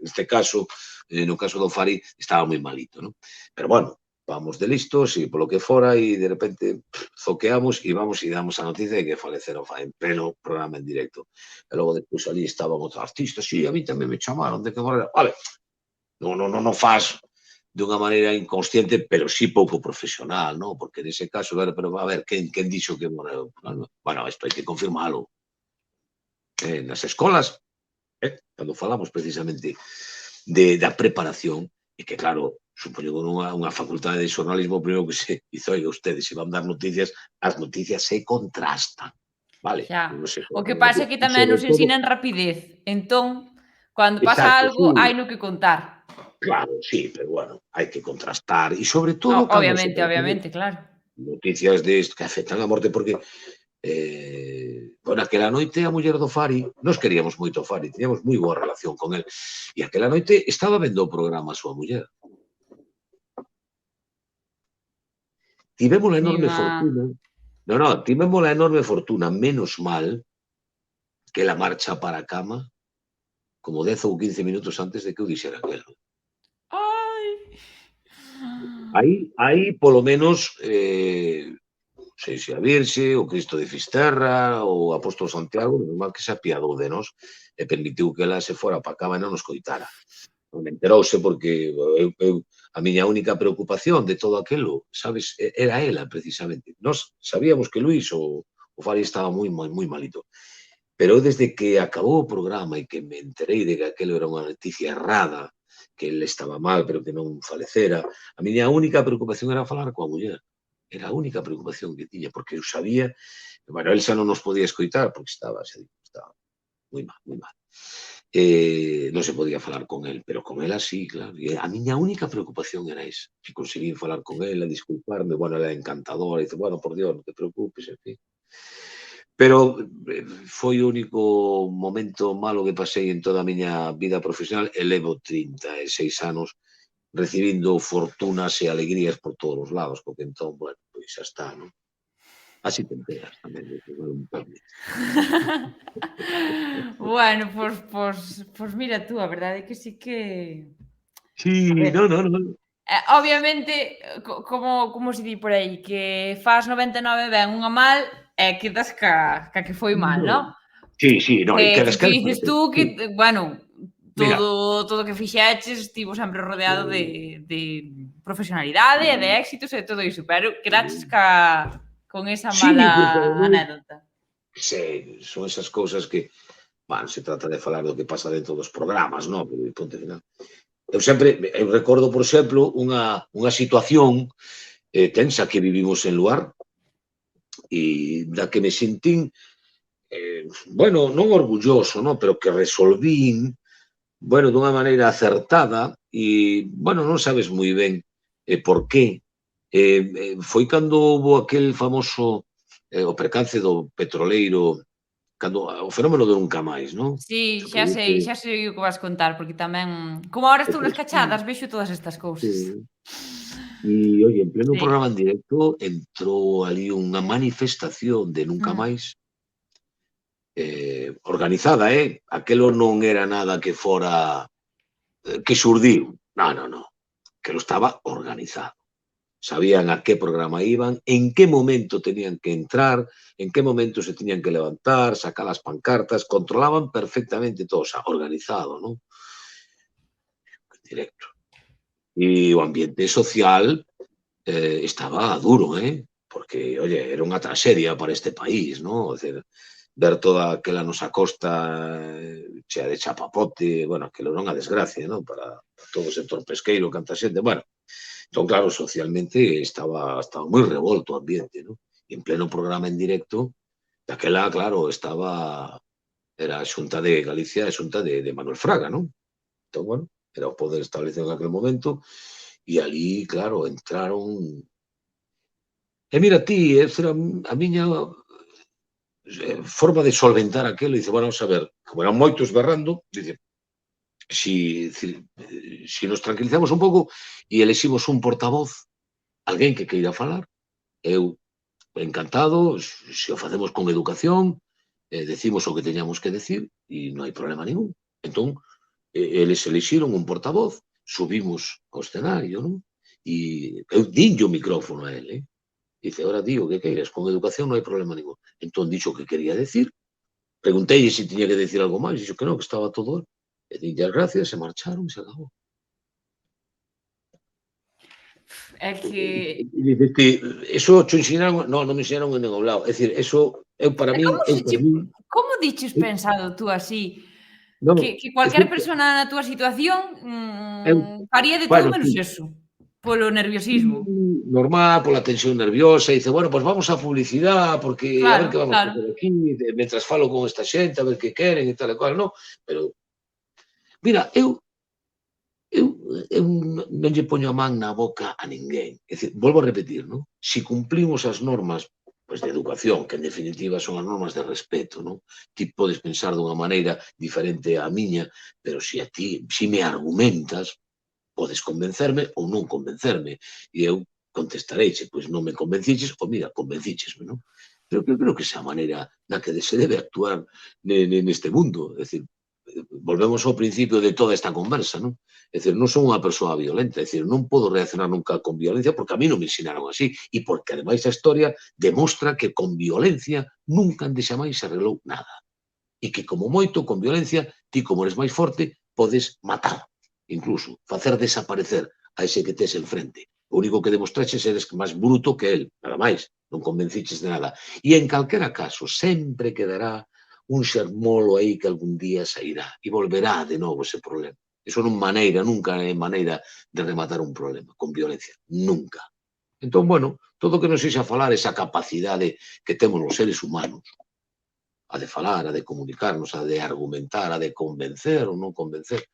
neste caso, no caso do Fari, estaba moi malito, ¿no? Pero bueno, vamos de listos e polo que fora e de repente zoqueamos e vamos e damos a noticia de que faleceron en pleno programa en directo. E logo despois ali estaban outros artistas, e a mí tamén me chamaron de que morrera. Vale, non faz dunha maneira inconsciente, pero sí pouco profesional, ¿no? Porque nese caso, pero a ver, quen dixo que morreu? Bueno, isto hai que confirmalo. Nas escolas, cando falamos precisamente da preparación, e que claro, supoño que unha facultade de xornalismo, o primeiro que se dice, oiga, ustedes, se van dar noticias, as noticias se contrastan, vale? Xa. Non se O que contrastan. pasa é que E tamén sobre nos todo, ensinan rapidez. Entón, cando pasa exacto, algo, sí, haino que contar. claro, sí, pero bueno, hai que contrastar, e sobre todo cando se Obviamente, trata de obviamente, claro. noticias que afectan a morte, porque bueno, aquela noite a muller do Fari, nós queríamos moito o Fari, teníamos moi boa relación con el, e aquela noite estaba vendo o programa a súa muller. Tivemos a enorme Mima. fortuna, tivemos a enorme fortuna, menos mal, que la marcha para a cama como 10 ou 15 minutos antes de que eu dixera aquelo. Ai. Aí polo menos, sei se a Virxe, o Cristo de Fisterra, o Apóstolo Santiago, menos mal que se apiadou de nós e permitiu que ela se fora para a cama e non nos coitara. Non me enterouse porque a miña única preocupación de todo aquelo, sabes, era ela precisamente. Nós sabíamos que Luís, o Fari, estaba moi malito. Pero eu desde que acabou o programa e que me enterei de que aquelo era unha noticia errada, que ele estaba mal, pero que non falecera, a miña única preocupación era falar coa muller. Era a única preocupación que tiña, porque eu sabía, bueno, el xa non nos podía escoitar, porque estaba moi mal, moi mal. Non se podía falar con el, pero con ela sí, claro. E a miña única preocupación era esa. Se conseguín falar con ela, disculparme, bueno, ela é encantadora, e dice, bueno, por Dios, non te preocupes, en fin. Pero foi o único momento malo que pasei en toda a miña vida profesional e levo 36 anos recibindo fortunas e alegrías por todos os lados, porque entón, bueno, pois xa está, non? Así te enteras tamén de que vai un permiso. Bueno, pois mira tú, a verdade é que sí que a Sí, ver, non. obviamente, como se di por aí, que fas 99 ben, unha mal e quedas ca que foi mal, No. non? Sí, no, e quedas Que dices tú que, sí. bueno, Mira, todo o que fixeches estivo sempre rodeado de profesionalidade e de éxitos e todo iso, pero quedaches con esa sí, mala porque ademais, anécdota. son esas cousas que, bueno, se trata de falar do que pasa dentro dos programas, non? Pero, ponte final. Eu recordo, por exemplo, unha situación tensa que vivimos en Luar e da que me sentín, bueno, non orgulloso, non? Pero que resolvín, bueno, dunha maneira acertada e, bueno, non sabes moi ben por qué. Foi cando houbo aquel famoso, o percance do petroleiro, cando o fenómeno do Nunca Máis, non? Sí, Se produce, xa sei o que vas contar, porque tamén, como ahora estou nas sí, cachadas, vexo todas estas cousas. sí. E, oye, en pleno Sí. programa en directo entrou ali unha manifestación de Nunca Mm. Máis, organizada, aquelo non era nada que fora, que xurdiu. Non. Aquelo estaba organizado. Sabían a que programa iban, en que momento tenían que entrar, en que momento se tiñan que levantar, sacar as pancartas, controlaban perfectamente todo, o sea, organizado, non? En directo. E o ambiente social estaba duro, porque, oye, era unha traxedia para este país, ¿no? Es decir, ver toda aquela nosa costa chea de chapapote, bueno, aquilo era unha desgracia, ¿no? Para todo o sector pesqueiro, canta xente, bueno. Entón, claro, socialmente estaba moi revolto o ambiente, non? E en pleno programa en directo, daquela, claro, era a Xunta de Galicia e a Xunta de Manuel Fraga, non? Entón, bueno, era o poder establecido en aquel momento e ali, claro, entraron. E mira ti, esa era a miña forma de solventar aquilo, dice, bueno, vamos a ver, como eran moitos berrando, dice, si nos tranquilizamos un pouco e eleximos un portavoz, alguén que queira falar, eu encantado, se o facemos con educación, decimos o que teñamos que decir e non hai problema ningún. Entón, eles elixiron un portavoz, subimos ao escenario, non? E eu dinlle o micrófono a ele, dice, ahora di o que queiras, con educación non hai problema ningún. Entón, dixo o que quería decir, preguntei se tiña que decir algo máis, dixo que non, que estaba todo. E dinlle as gracias, se marcharon e se acabou. É que... Dice ti, eso cho ensinaron, non me ensinaron en ningún lado. É dicir, eso, eu para É min, como eu se para che... min, Como diches pensado tú así? non, Que é cualquier dicir, persona na túa situación eu, faría de todo bueno, menos sí, eso, polo nerviosismo. normal, pola tensión nerviosa, e dice, bueno, pues vamos á publicidade, porque a ver Claro, que vamos a claro. facer aquí, mentras falo con esta xente, a ver que queren e tal e cual, non? Pero, mira, eu non lle poño a man na boca a ninguén. É dicir, volvo a repetir, non? Si cumplimos as normas pues, de educación, que en definitiva son as normas de respeto, non? Ti podes pensar dunha maneira diferente á miña, pero si a ti, si me argumentas, podes convencerme ou non convencerme. E eu contestareiche, pois non me convenciches, ou mira, convencíchesme, non? Pero eu creo que esa maneira na que se debe actuar neste mundo. É dicir, volvemos ao principio de toda esta conversa, non? É dicir, non son unha persoa violenta, é dicir, non podo reaccionar nunca con violencia porque a mí non me ensinaron así e porque, ademais, a historia demostra que con violencia nunca endexamais se arreglou nada. E que, como moito, con violencia, ti, como eres máis forte, podes matar, incluso, facer desaparecer a ese que tes enfrente. O único que demostraches eres máis bruto que el, nada máis, non convenciches de nada. E, en calquera caso, sempre quedará un xermolo aí que algún día sairá e volverá de novo ese problema. Eso non maneira, nunca é maneira de rematar un problema, con violencia, nunca. Entón, bueno, todo o que nos sexa falar esa capacidade que temos os seres humanos, a de falar, a de comunicarnos, a de argumentar, a de convencer ou non convencer,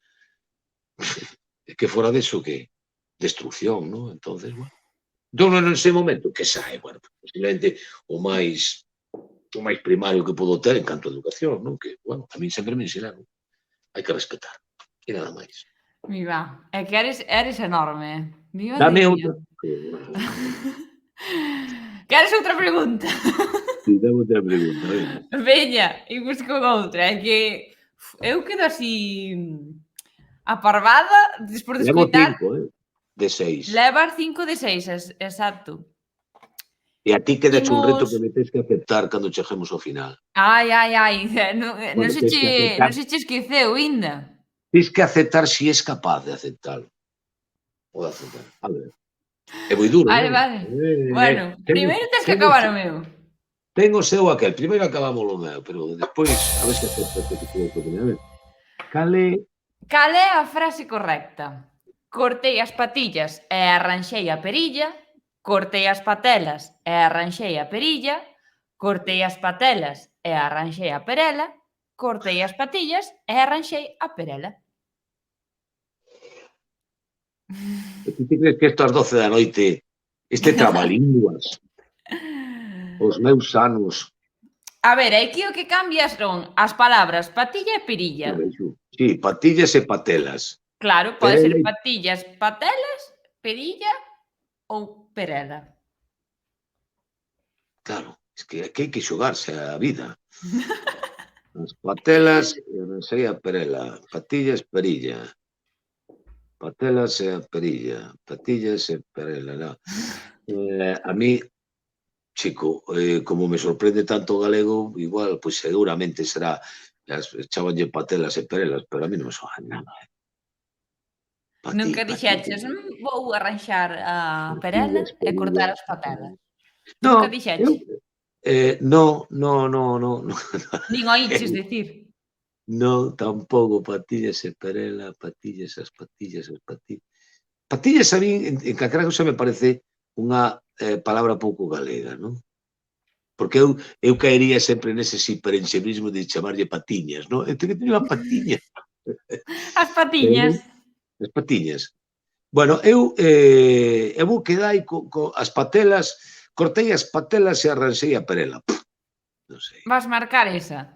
que fora deso que destrucción, non? Entonces, bueno. Entón, nese momento, que sae, bueno, posiblemente o máis primario que podo ter en canto a educación, non? Que, bueno, a min sempre me ensinaron. Hai que respetar. E nada máis. Viva, é que eres enorme. Viva de Dame vida. outra. Queres outra pregunta? Sí, dame outra pregunta, venga. Veña, imos con outra. É que eu quedo así aparvada despois de Levo escoitar. 5, de 6. Levar 5 de 6, exacto. E a ti quedache un reto Imos... que me tens que aceptar cando chegemos ao final. Ai, non, non, Bueno, se tens che, que aceptar. non se che esqueceu ainda. Tens que aceptar si es capaz de aceptalo. Pode aceptar. A ver. É moi duro, Vale, non? vale. Bueno, primeiro tens que acabar o meu. Ten o seu aquel. Primeiro acabamos o meu, pero despois a ver se aceptas que te quedo que a ver. Cal é a frase correcta? Cortei as patillas e arranxei a perilla, cortei as patelas e arranxei a perilla, cortei as patelas e arranxei a perela, cortei as patillas e arranxei a perela. Ti te crees que estas 12 da noite, este trabalínguas, os meus anos, A ver, aquí o que cambia son as palabras patilla e perilla. sí, patillas e patelas. Claro, pode ser Perela patillas, patelas, perilla ou perela. Claro, es que aquí hai que xogarse a vida. As patelas e arranxei a perela. Patillas, perilla. Patelas e a perilla. Patillas e perela, non. A mí, chico, como me sorprende tanto o galego, igual, pois seguramente será, chábanlle patelas e perelas, pero a mí non me soa nada. Nunca dixeches, vou arranxar a perela e cortar as patelas. Nunca No, dixeche. no. Nin o iches decir. Non, tampouco, patillas e perela, patillas, as patillas, as patillas. Patillas a min, en calquera cousa me parece unha palabra pouco galega, non? Porque eu caería sempre nese hiperenxemismo de chamarlle patiñas, non? Este que teño a patiña. As Pero patiñas. non, as patiñas. Bueno, eu vou quedar as patelas, cortei as patelas e arranxei a perela. Non sei. Vas marcar esa.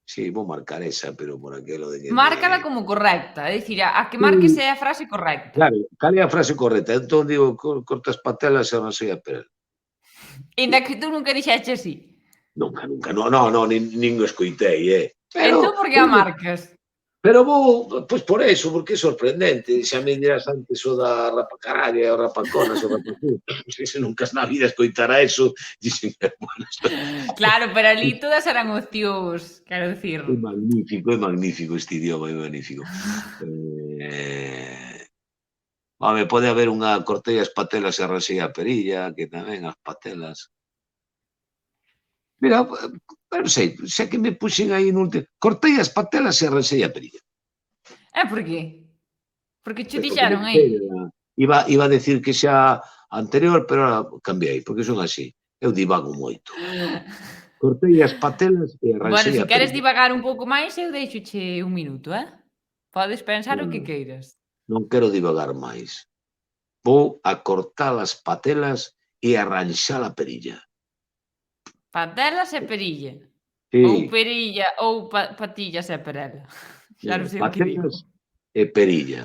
Sí, vou marcar esa, pero por aquelo de que Márcala como correcta, é dicir, a que marques Sí, é a frase correcta. claro, cal é a frase correcta? Entón digo, corto as patelas e arranxei a perela. Inda que tú nunca dixeche así. Nunca, nunca, no, nin o escoitei, Entón, por que a marcas? Pero vou, pois por eso, porque é sorprendente. Xa me dirás antes o da rapacararia, o rapaconas, o rapacú. Se nunca na vida escoitara eso, dixen, bueno, isto Claro, pero ali todas eran opcións, quero dicir. é magnífico este idioma, é magnífico. Home, pode haber unha cortei as patelas e arranxei a perilla, que tamén as patelas. Mira, non sei, xa que me puxen aí no último. Cortei as patelas e arranxei a perilla. É por qué? Porque che Porque dixeron non aí. sei, iba a decir que xa anterior, pero ahora cambiei, porque son así. Eu divago moito. Cortei as patelas e Bueno, arranxei se a queres perilla. divagar un pouco máis, eu deixoche un minuto, Podes pensar o que Non, queiras. non quero divagar máis. Vou a cortar as patelas e arranxar a perilla. Patelas e perilla. Ou Sí, perilla ou patillas e perela. Xa non sei o que digo. patelas e perilla.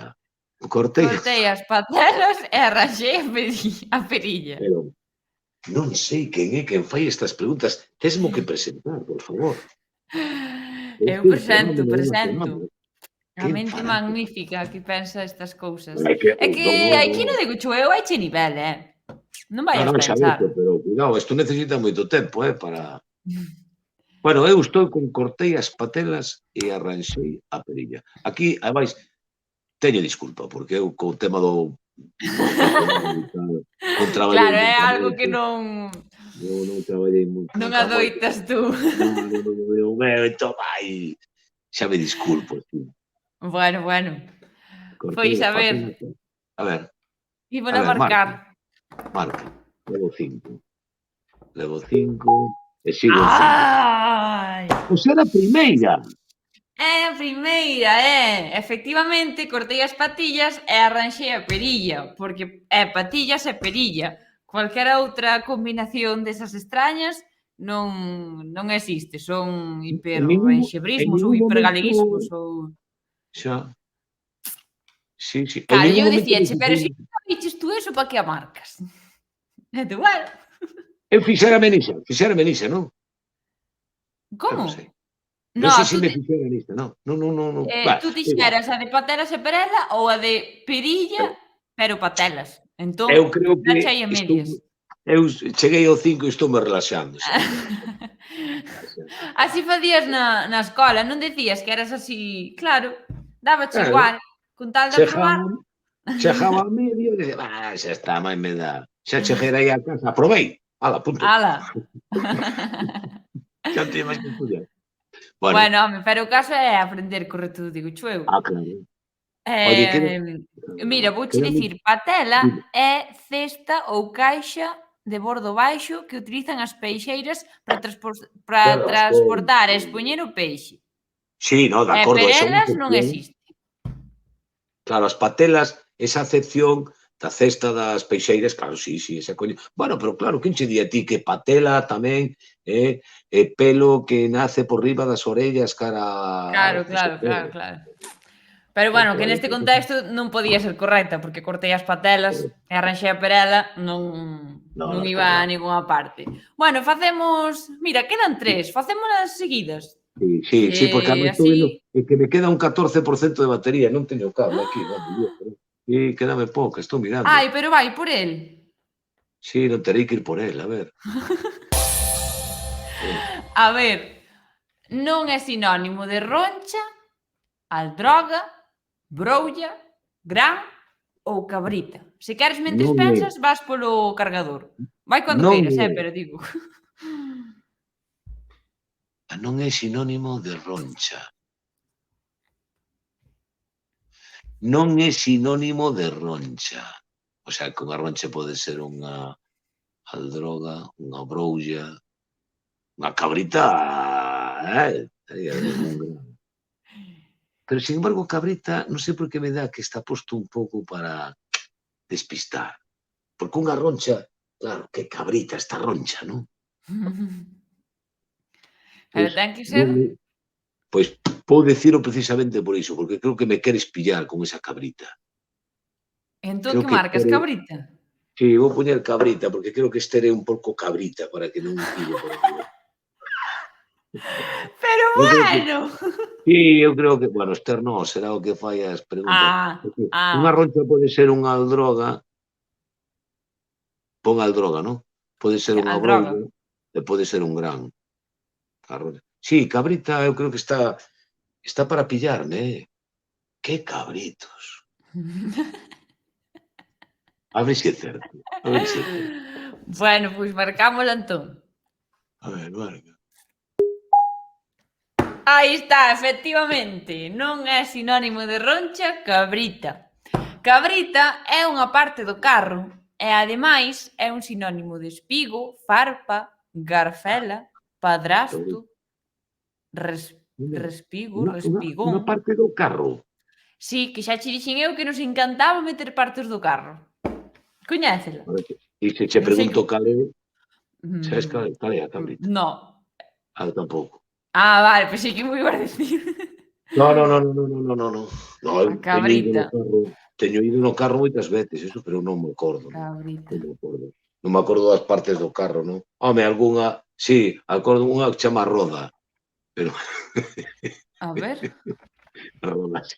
Cortei, Cortei as patelas e arranxei a perilla. pero non sei quen é quen fai estas preguntas. Tesmo que presentar, por favor. Eu Este é un presento, fenómeno, é un presento. fenómeno. A Que mente enfadante. magnífica que pensa estas cousas. Hai que, É que aquí non digo cho eu, haiche nivel, Non vayas xa pensar. vexo, pero cuidado, isto necesita moito tempo, para... Bueno, eu estou con cortei as patelas e arranxei a perilla. Aquí, ademais, teño disculpa, porque eu co tema do profesional e tal, non traballei Claro, é nunca algo que moito, non traballei non nunca moito. adoitas tú. Non, entón, xa me disculpo, sí. Bueno. Cortei Pois as a ver, patelas. A ímola ver, marcar. marca. Levo 5. Levo 5 e sigo en 5. Ai! Pois era a primeira. É a primeira, efectivamente, cortei as patillas e arranxei a perilla, porque é patillas e perilla. Cualquera outra combinación desas extrañas non existe, son En hiperenxebrismos ou ningún momento hipergaleguismos ou... xa, sí, en Claro, ningún eu momento dicíache, pero se dixen, non diches tú eso, para que a marcas? E tú, bueno, eu fixérame nisa, non? Eu como? non sei. Non No, sei se me fixera nista, non. Non. tú Igual. dixeras a de patelas e perela ou a de perilla, Eu, pero patelas. Entón, eu creo que dache aí a estou, medias. eu cheguei ao 5 e estou-me relaxando xa. Así facías na escola, non decías que eras así, claro, dábache Claro, igual, con tal de aprobar. chegaba, chegaba a medio e dicía, xa está, máis me dá. Xa cheguei aí a casa, aprobei. Ala, punto. Ala. Xa non teño máis que estudiar. Bueno, Bueno, home, pero o caso é aprender correcto, digocho eu. claro. Oye, Mira, vouche queda moi... dicir, patela Dime. é cesta ou caixa de bordo baixo que utilizan as peixeiras para transportar e expoñer o peixe. Sí, no, de E acordo, esa é unha perelas non acepción. existe. Claro, as patelas, esa acepción da cesta das peixeiras, claro, sí, esa coño. Bueno, pero claro, quen che di a ti que patela tamén é pelo que nace por riba das orellas cara Claro. non sei que. Pero bueno, que Claro, neste contexto non podía ser correcta, porque cortei as patelas e arranxei a perela, non no, está iba a claro. ningunha parte. Bueno, facemos... Mira, quedan 3, facémolas seguidas. Sí, porque agora estou vendo Así... que me queda un 14% de batería, non teño cable aquí, quédame pouca, estou mirando. Ai, pero vai por el. Sí, non terei que ir por el, a ver. A ver, non é sinónimo de roncha, aldroga, broulla, gran ou cabrita. Se queres mentres Non é, pensas, vas polo cargador. Vai cando non queiras, é, pero digo. non é sinónimo de roncha. non é sinónimo de roncha. O sea, que unha roncha pode ser unha aldroga, unha broulla, unha cabrita, un gran. Pero, sin embargo, cabrita, non sei por que me dá que está posto un pouco para despistar. Porque unha roncha, claro, que cabrita esta roncha, non? Pero Pois, ten que ser... non, pois, vou diciro precisamente por iso, porque creo que me queres pillar con esa cabrita. Entón, Creo que que marcas? Cabrita? sí, vou poñer cabrita, porque creo que estere un pouco cabrita para que non pille por aí. Pero Eu creo que, bueno! sí, eu creo que, bueno, Esther non, será o que fai as preguntas. Porque unha Ah, roncha pode ser unha aldroga, pon aldroga, non? Pode ser unha a droga. broulla e pode ser un gran. A roncha. Sí, cabrita, eu creo que está para pillarme, Que cabritos. A ver se é certo. A ver se é certo. Bueno, pois marcámosla entón. A ver, marca. Aí está, efectivamente. Non é sinónimo de roncha, cabrita. Cabrita é unha parte do carro e, ademais, é un sinónimo de espigo, farpa, garfela, padrasto, Unha, respigo, unha respigón. parte do carro. Sí, que xa che dixen eu que nos encantaba meter partes do carro. Coñécela? E se che Non sei que... pregunto cal é, sabes cal é a cabrita? No. Tampouco. Vale, pois sí que me ibas a decir. No. No, eu A cabrita. teño ido no carro moitas veces, eso, pero non me acordo, non? Cabrita. Non me acordo. Non me acordo das partes do carro, non? Home, algunha, sí, acordo unha que chama roda, pero A ver. roda, sí.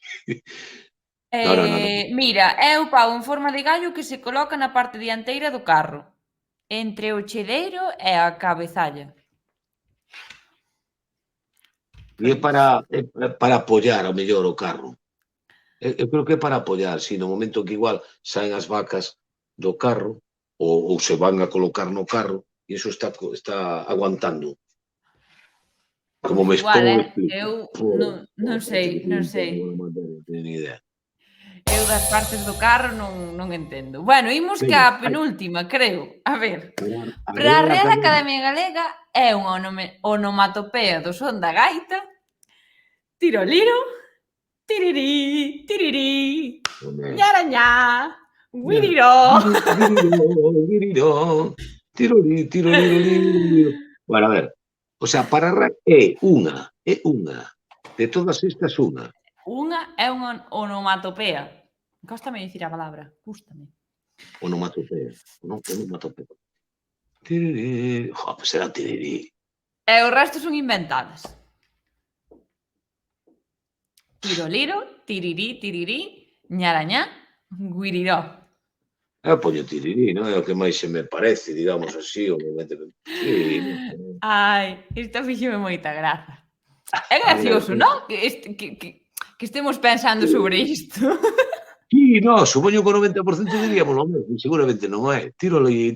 No. Mira, é o pau en forma de gallo que se coloca na parte dianteira do carro, entre o chedeiro e a cabezalla. E é para apoiar, ao mellor, o carro. Eu creo que é para apoiar, si, no momento que igual saen as vacas do carro ou se van a colocar no carro e iso está aguantando. Como Pois igual, me explico? eu non sei, non sei. Non teño ni idea. Eu das partes do carro non entendo. Bueno, imos Venga, ca penúltima, creo. A ver, a para a Real Real Academia. Academia Galega é unha onomatopea do son da gaita, tiroliro, tirirí, tirirí, ñarañá, guiriró. Bueno, a ver, o sea, para é unha. De todas estas, unha. Unha é unha onomatopea. Cóstame dicir a palabra, cústame. Onomatopea. Onomatopea. Tirirí. Pues será tirirí. E o resto son inventadas. Tiroliro, tirirí, tirirí, ñarañá, guiriró. Eu poño tirirí, non é o que máis se me parece, digamos así, o momento. Sí. Ai, isto fíxeme moita graza. É gracioso, non? Que estemos pensando sobre isto. Sí, no, supoño que o 90% diríamos lo mesmo, seguramente non é. Tirorí,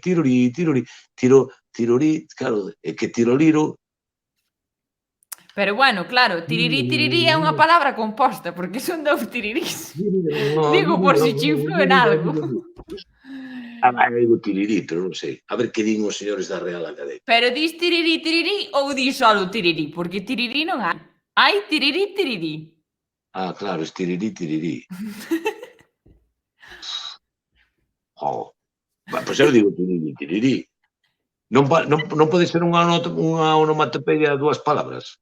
claro, é que tiroliro. Pero bueno, claro, tirirí, tirirí é unha palabra composta, porque son dous tirirís. Digo, por si che influen algo. Digo tirirí, pero non sei. A ver que din os señores da Real Academia. Pero dis tirirí, tirirí ou dis solo tirirí? Porque tirirí non hai. Hai tirirí, tirirí. Claro, es tirirí. Pois eu digo tirirí. Non pode ser unha onomatopeia de dúas palabras?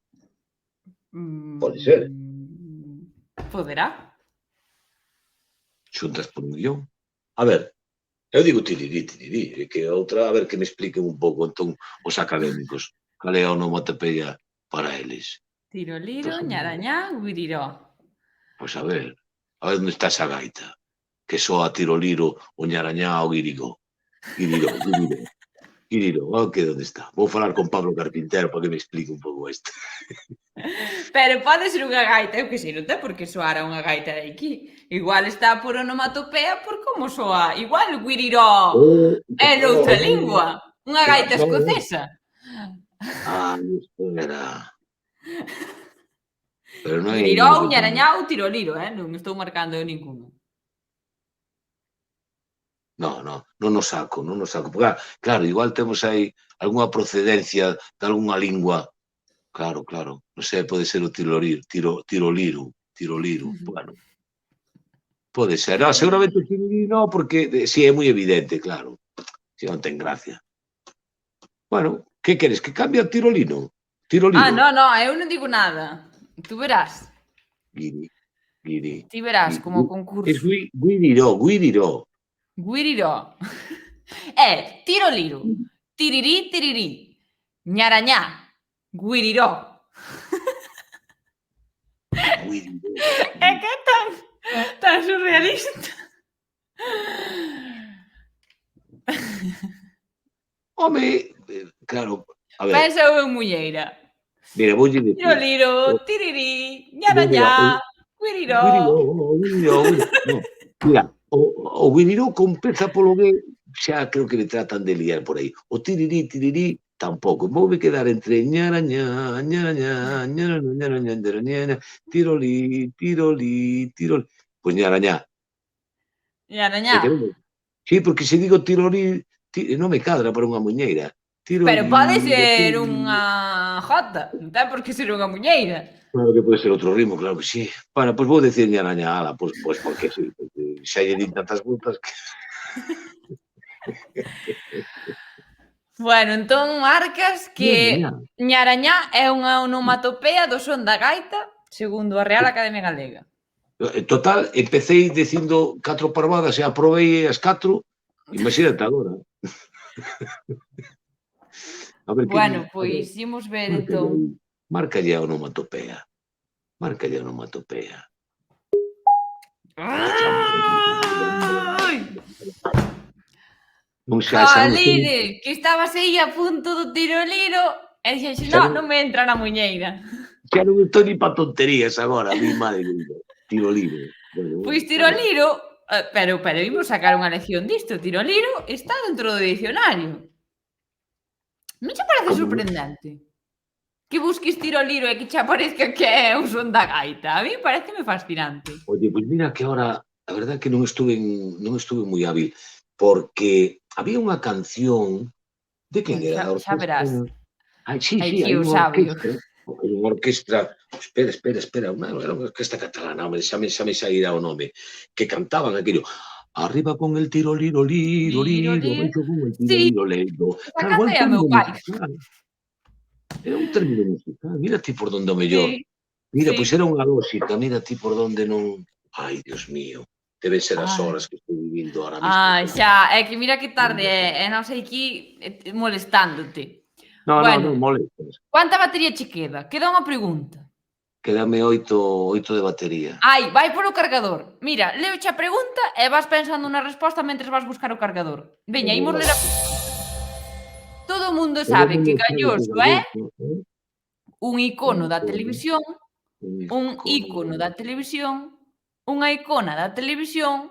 Pode ser. Poderá. Xuntas por un guión. A ver, eu digo tirirí, e que outra, a ver que me expliquen un pouco entón os académicos. Cal é a onomatopeia para eles? Tiroliro, ñarañá, guiriró. Pois a ver onde está esa gaita que soa tiroliro, o ñarañá, o guirigó. Guiriro, que onde está? Vou falar con Pablo Carpintero para que me explique un pouco isto. Pero pode ser unha gaita, eu que sei, non ten por que soar a unha gaita de aquí. Igual está por onomatopea por como soa. Igual guiriró é noutra lingua. Unha gaita escocesa. Isto era... Pero non é... Guirirou, ñarañao, tiroliro, non estou marcando eu ninguno. Non nos saco, non nos saco. Porque, claro, igual temos aí algunha procedencia de algunha lingua. Claro, non sei, pode ser o tiroliro, bueno, pode ser. Non, seguramente o tiroliro non, porque si é moi evidente, claro. Si non ten gracia. Bueno, que queres, que cambie a tirolino? Tiroliro. Non, eu non digo nada. Tú verás. Guiri. Ti verás como concurso. Es guiriró. Guiriró. Tiroliro. Tirirí. Ñarañá. Guiriró. Guiriró. É que é tan surrealista. Home, claro, a ver. Pensa eu en mulleira. Mira, voulle dicir. Tiroliro, tirirí, ñarañá, guiriró. No, mira, o guiriró compensa polo que xa creo que le tratan de liar por aí. O tirirí, tampouco. Voume quedar entre ñarañá, tirolí. Pois ñarañá. Ñarañá. Sí, porque se digo tirolí, non me cadra para unha muñeira. Pero pode ser unha jota, non ten por que ser unha muñeira. Claro que pode ser outro ritmo, claro que sí. Bueno, pois vou decir ñarañá, ala, pois porque sí, porque xa lle din tantas voltas que... Bueno, entón marcas que ñarañá é unha onomatopea do son da gaita, segundo a Real Academia Galega. En total, empecéi dicindo 4 parvadas e aprobei as 4, imagínate agora. Bueno, pois imos ver entón. Márcalle a onomatopea. Lire, que estabas aí a punto do tiroliro e dixes, non me entra na muñeira. Xa non estou ni pa tonterías agora, mi madre mía. Tiroliro. Pois tiroliro, pero imos sacar unha lección disto. Tiroliro está dentro do dicionario. Non che parece sorprendente? Que busques tiroliro e que che aparezca que é un son da gaita. A mí pareceme fascinante. Oye, pois mira que ahora, a verdade que non estuve moi hábil, porque había unha canción de quen era? Xa verás. Sí, hai unha orquestra, espera, era unha orquestra catalana, xa me sairá o nome, que cantaban aquello, arriba con el tiroliro, baixo con el tiroliro, leiro. Claro, é a meu pai. Era un término musical, mira ti por donde o mellor. Mira, pois era unha lógica, mira ti por donde non... Ai, Dios mío, deben ser as horas que estou vivindo ahora mesmo. Xa, é que mira que tarde é, non sei aquí molestándote. Non molestas. Quanta batería che queda? Queda unha pregunta. Quédame 8 de batería. Vai polo cargador. Mira, leo a pregunta e vas pensando na resposta mentres vas buscar o cargador. Veña, imos ler a... Todo o mundo sabe que Galloso é un icono da televisión, un ícono da televisión, unha icona da televisión,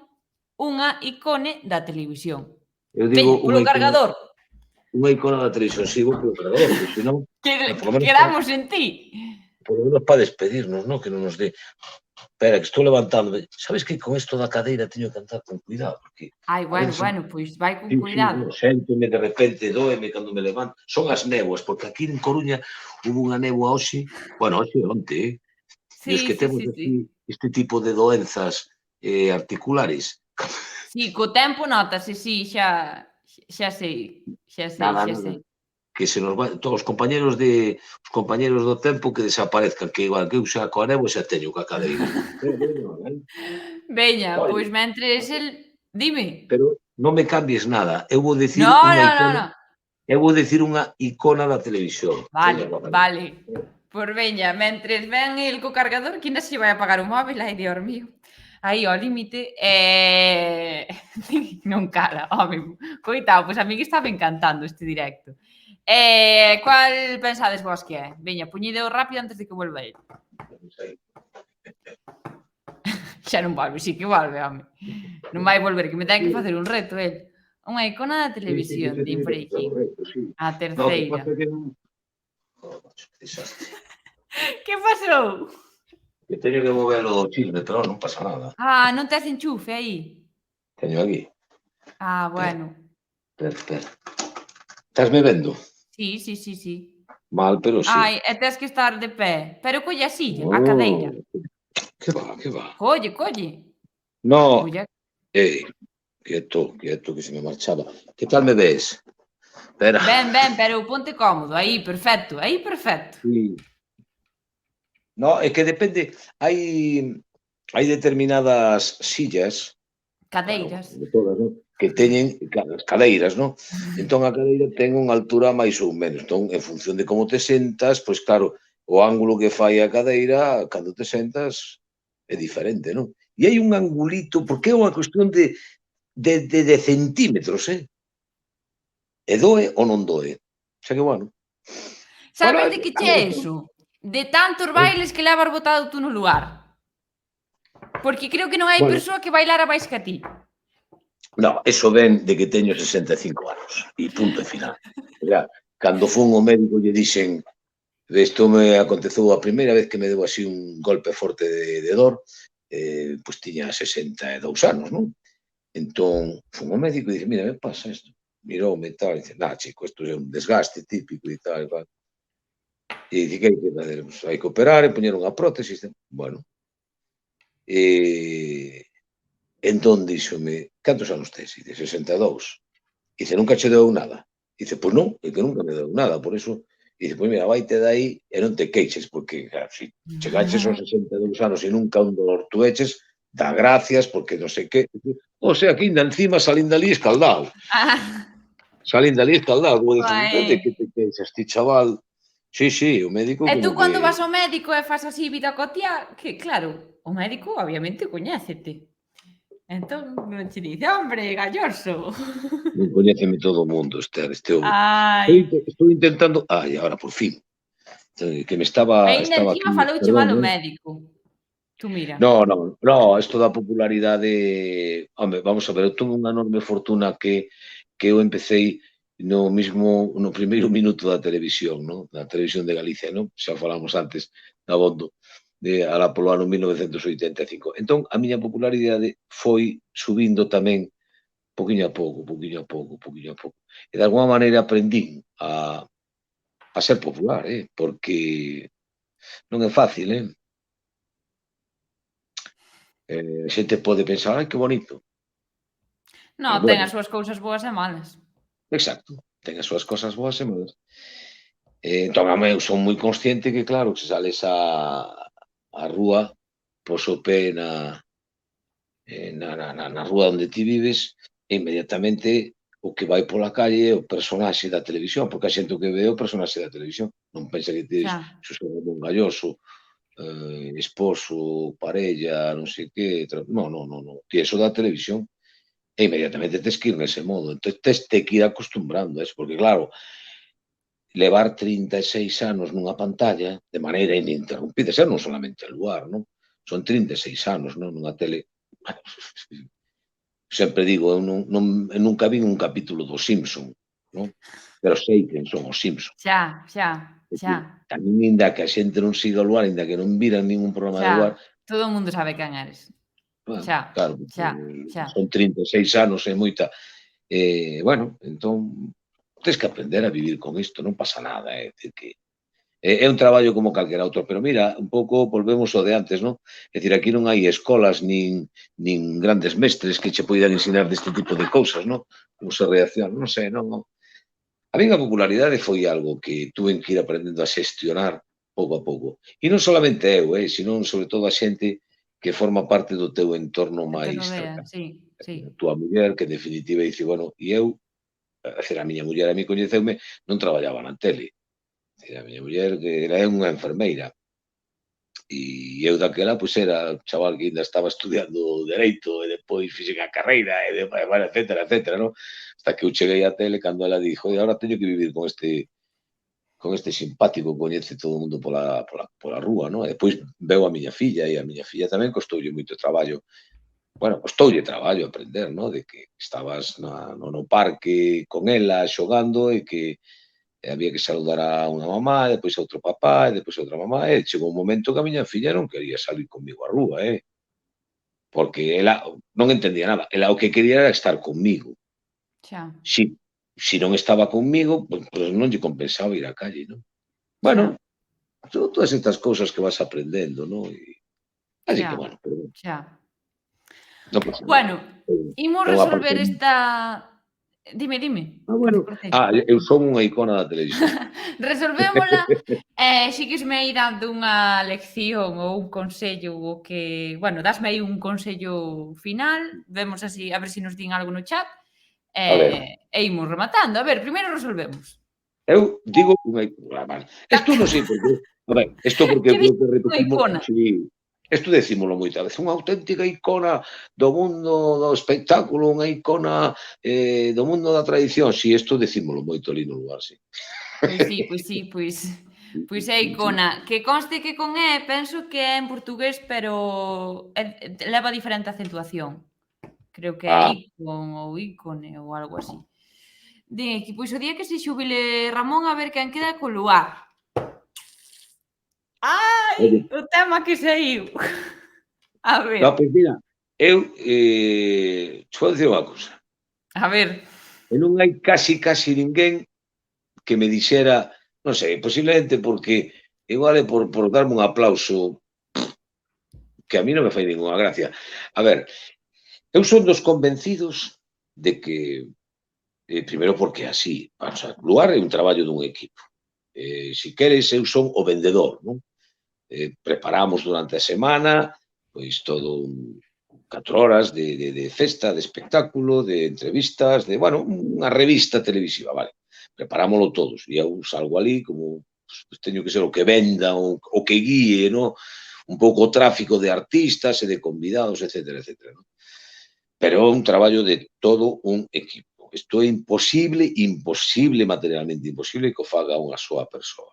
unha icone da televisión. Veña, polo cargador. Unha icona da televisión, sigo polo cargador, porque senón... Quedamos en ti. Por lo menos para despedirnos, non? Que non nos dé... Espera, que estou levantando. Sabes que con isto da cadeira teño que andar con cuidado, porque... Bueno, pois vai con cuidado. Séntome de repente, doeme cando me levanto. Son as néboas, porque aquí en Coruña hubo unha néboa hoxe, bueno, hoxe onte, e os que temos aquí este tipo de doenzas articulares. Sí, co tempo notase, sí, xa sei. Que se nos vai, todos os compañeros do tempo que desaparezcan, que igual que eu xa coa néboa xa teño coa cadeira. Veña, pois mentres el... Dime. Pero non me cambies nada, eu vou dicir unha icona da televisión. Vale. Por veña, mentres ven el co cargador, que ainda se vai apagar o móvil, ai, Dios mío. Aí, ao límite, non cara, home, coitado, pois a mí que estaba encantando este directo. Cual pensades vos que é? Veña, puñideo rápido antes de que volva el. Xa non volve, sí que volve, home. Non vai volver, que me ten que facer un reto, el. Unha icona da televisión, din por aquí. A terceira. Que pasou? Que teño que mover o chisme, pero non pasa nada. Ah, non tes enchufe aí? Teño aquí. Ah, Espera, bueno. espera. Estásme vendo? Sí, sí, sí, sí. Mal, pero sí. Ai, e tes que estar de pé. Pero colle a silla, a cadeira. Oh, que va, que va. Colle, colle. No, Colle. quieto, quieto, que se me marchaba. Que tal me ves? Espera. Ben, pero ponte cómodo. Aí, perfecto. Aí, perfecto. Sí. No, é que depende, hai determinadas sillas, claro, Cadeiras. de todas, non? Que teñen cadeiras, non? Entón a cadeira ten unha altura máis ou menos. Entón, en función de como te sentas, pois claro, o ángulo que fai a cadeira cando te sentas é diferente, non? E hai un angulito, porque é unha cuestión de centímetros, E doe ou non doe? Xa que, bueno, bueno, Sabes de que che é eso? De tantos bailes que levas botado tú no lugar. Porque creo que non hai bueno, persoa que bailara máis que a ti. no, eso ven de que teño 65 anos, e punto e final. Mira, cando fun ao médico lle dixen, isto me aconteceu a primeira vez que me deu así un golpe forte de dor, pois tiña 62 anos, non? Entón, fun ao médico e dixen, mira, me pasa isto. Miroume e tal, e dice, chico, isto é un desgaste típico e tal, e tal. E dice, que hai que facer? Pues, hai que operar e poñer unha prótesis. Bueno, entón díxome, cantos anos tes? Dice, 62. Dice, nunca che deu nada? Dice, pois non, é que nunca me deu nada, por eso, dice, pois mira, vaite dai e non te queixes, porque, claro, se chegaches aos 62 anos e nunca un dolor tueches, dá gracias, porque non sei que, o sea, que ainda encima salín dali escaldado, salín dali escaldado, como dicen, de que Ai. te queixas, ti chaval, sí, sí, o médico E tú como que, cando vas ao médico e fas así vida cotiá, que claro, o médico obviamente coñécete. Entón non che dice, hombre, galloso. non coñéceme todo o mundo, este home. Ai. Estou intentando, agora por fin, que me Aínda estaba aquí, encima falouche perdón, mal o médico. Tú mira. No, isto da popularidade, home, vamos a ver, eu tuve unha enorme fortuna que eu empecéi no primeiro minuto da televisión, non? Da televisión de Galicia, non? Xa falamos antes dabondo, alá polo ano 1985. Entón, a miña popularidade foi subindo tamén poquinho a pouco, poquinho a pouco, poquinho a pouco. E de alguma maneira aprendín a ser popular, porque non é fácil, a xente pode pensar, ai, que bonito. No, ten Bueno, as súas cousas boas e malas. exacto, ten as súas cosas boas e malas. Entón, eu son moi consciente que, claro, que se sales á rúa, pos o pé na rúa onde ti vives, e inmediatamente o que vai pola calle é o personaxe da televisión, porque a xente o que ve é o personaxe da televisión. Non pensa que tes Xa. Xosé Ramón Galloso, esposo, parella, non sei que, non. Ti eso da televisión. E inmediatamente tes que ir nese modo. Entón, tes que ir acostumbrando a eso, porque claro, levar 36 anos nunha pantalla de maneira ininterrumpida, xa non solamente a luar, non? Son 36 anos, non? Nunha tele. Sempre digo, eu nunca vi un capítulo dos Simpson, non? Pero sei quen son os Simpson. Xa. Tamén, inda que a xente non siga o luar, inda que non viran ningún programa de Xa. luar, Todo o mundo sabe quen eres. bueno, Xa, claro, xa, xa. son 36 anos e moita. Bueno, entón, tes que aprender a vivir con isto, non pasa nada, é dicir que é un traballo como calquera outro, pero mira, un pouco volvemos ao de antes, non? É dicir, aquí non hai escolas nin grandes mestres que che poidan ensinar deste tipo de cousas, non? Como se reacciona, non sei, non. A min a popularidade foi algo que tuven que ir aprendendo a xestionar pouco a pouco. E non solamente eu, senón sobre todo a xente que forma parte do teu entorno Que te máis rodea, cercano. sí, sí. A túa muller, que en definitiva dice, bueno, e eu, a decir, a miña muller a mí coñeceume, non traballaba na tele. A miña muller que era unha enfermeira. E eu daquela, pois, era o chaval que ainda estaba estudiando Dereito e depois fixen a carreira e bueno, etcétera, non? Hasta que eu cheguei á tele cando ela dixo, oi, agora teño que vivir con este simpático que coñece todo o mundo pola rúa, non? E despois veu a miña filla e a miña filla tamén costoulle moito traballo. Bueno, costoulle traballo aprender, non? De que estabas no parque con ela xogando e que había que saludar a unha mamá, depois a outro papá, e depois a outra mamá, e chegou un momento que a miña filla non quería salir comigo á rúa, porque ela non entendía nada. Ela o que quería era estar comigo. Xa, Si non estaba comigo, pues non lle compensaba ir á calle, non? Bueno, xa, son todas estas cousas que vas aprendendo, non? Así que, xa, bueno, pero xa. non pasa nada. Bueno, imos É unha parte. resolver esta dime, dime, que te Bueno. cortei. Eu son unha icona da televisión. Resolvémola e síguesme aí dando unha lección ou un consello o que, bueno, dasme aí un consello final, vemos así, a ver se nos din algo no chat, A ver, e imos rematando. A ver, primeiro resolvemos. eu digo unha icona, vale. Isto non sei por qué. A ver, isto porque Que eu di creo que unha repetimos, icona? si, isto decímolo moitas veces, unha auténtica icona do mundo do espectáculo, unha icona do mundo da tradición, si, isto decímolo moito ali no lugar, si. Pois sí, pois sí, pois é icona. Que conste que con E penso que é en portugués, pero leva diferente acentuación. Creo que é Ah, icon ou icone ou algo así. Din aquí, pois o día que se xubile Ramón a ver quen queda co luar. Ai, oye, o tema que saíu. A ver, no, pois mira, eu che vou dicir unha cousa, a ver. e non hai casi ninguén que me dixera, non sei, posiblemente porque igual é por darme un aplauso que a mí non me fai ningunha gracia. A ver, eu son dos convencidos de que, primeiro porque é así, o sea, Luar é un traballo dun equipo. Si queres, eu son o vendedor, non? Preparamos durante a semana, pois todo 4 horas de festa, de espectáculo, de entrevistas, de, bueno, unha revista televisiva, vale. Preparámolo todos. E eu salgo ali como, pues, teño que ser o que venda, o que guíe, no? Un pouco o tráfico de artistas e de convidados, etcétera, etcétera, non? Pero é un traballo de todo un equipo. Isto é imposible, materialmente imposible que o faga unha soa persoa.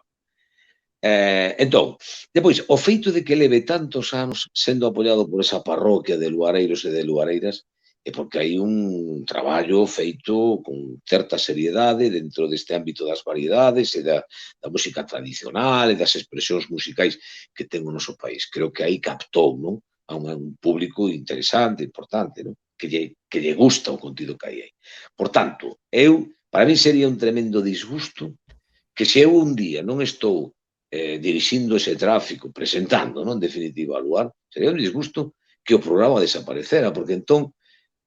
Entón, depois, o feito de que leve tantos anos sendo apoiado por esa parroquia de luareiros e de luareiras é porque hai un traballo feito con certa seriedade dentro deste ámbito das variedades e da música tradicional e das expresións musicais que ten o noso país. Creo que aí captou, non? A un público interesante, importante, non? Que lle gusta o contido que hai aí. Por tanto, para min sería un tremendo disgusto que se eu un día non estou dirixindo ese tráfico, presentando, non, en definitiva, a Luar, sería un disgusto que o programa desaparecera, porque entón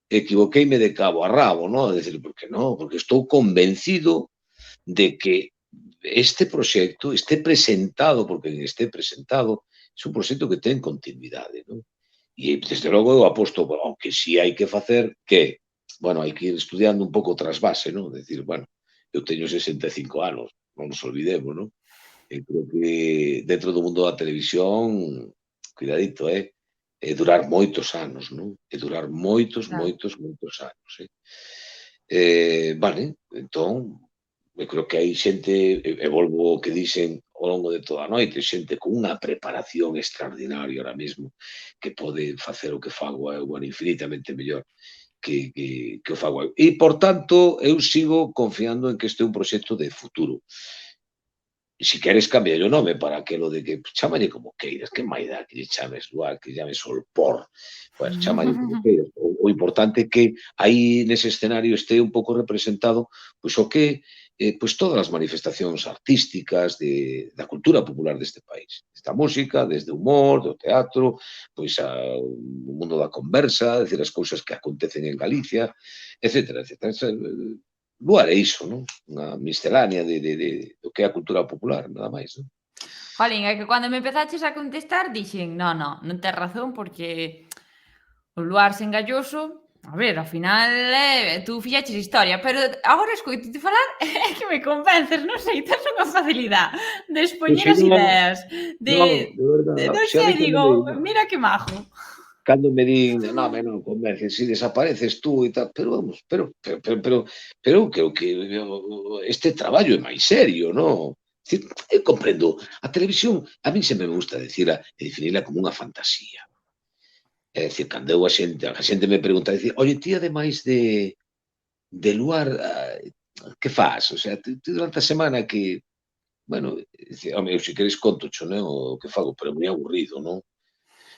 equivoqueime de cabo a rabo, non? É dicir, porque non, porque estou convencido de que este proxecto este presentado, porque este presentado, é un proxecto que ten continuidade, non? E, desde logo, eu aposto, aunque si hai que facer, que, bueno, hai que ir estudiando un pouco o trasvase, non? Decir, bueno, eu teño 65 anos, non nos olvidemos, non? E creo que dentro do mundo da televisión, cuidadito, durar moitos anos, non? E durar Claro. moitos anos, vale, entón, eu creo que hai xente, e volvo ao que dixen ao longo de toda a noite, xente con unha preparación extraordinaria ahora mesmo, que pode facer o que fago eu, bueno, infinitamente mellor que o fago eu. E, por tanto, eu sigo confiando en que este é un proxecto de futuro. Si queres cambiar o nome para aquelo de que chámalle como queiras, que máis dá que lle chames Luar, que lle chames Solpor, bueno, chámalle como queiras. O importante é que aí nese escenario este un pouco representado pois o que pois todas as manifestacións artísticas da cultura popular deste país. Desde a música, desde o humor, do teatro, pois o mundo da conversa, decir, as cousas que acontecen en Galicia, etcétera, etcétera. Luar é iso, non? Unha miscelánea do que é a cultura popular, nada máis, non? Jolín, é que cando me empezaches a contestar dixen: "No, no, non tes razón porque o Luar sen Galloso, a ver, ao final, tú fixeches historia, pero agora escoitote falar é que me convences, non sei, tes unha facilidade de Pois expoñer si as non, ideas, non, de verdade, non se a sei, mí digo, mira que majo. cando me din, non, non convences, si desapareces tú e tal, pero vamos, pero eu creo que este traballo é máis serio, non? Dicir, eu comprendo, a televisión, a min sempre me gusta decirla e definirla como unha fantasía. É dicir, cando a xente me pregunta, dicir, oye, ti ademais de Luar, que faz? O sea, ti durante a semana que, bueno, home, eu se queres contocho, non, o que fago, pero é moi aburrido, non?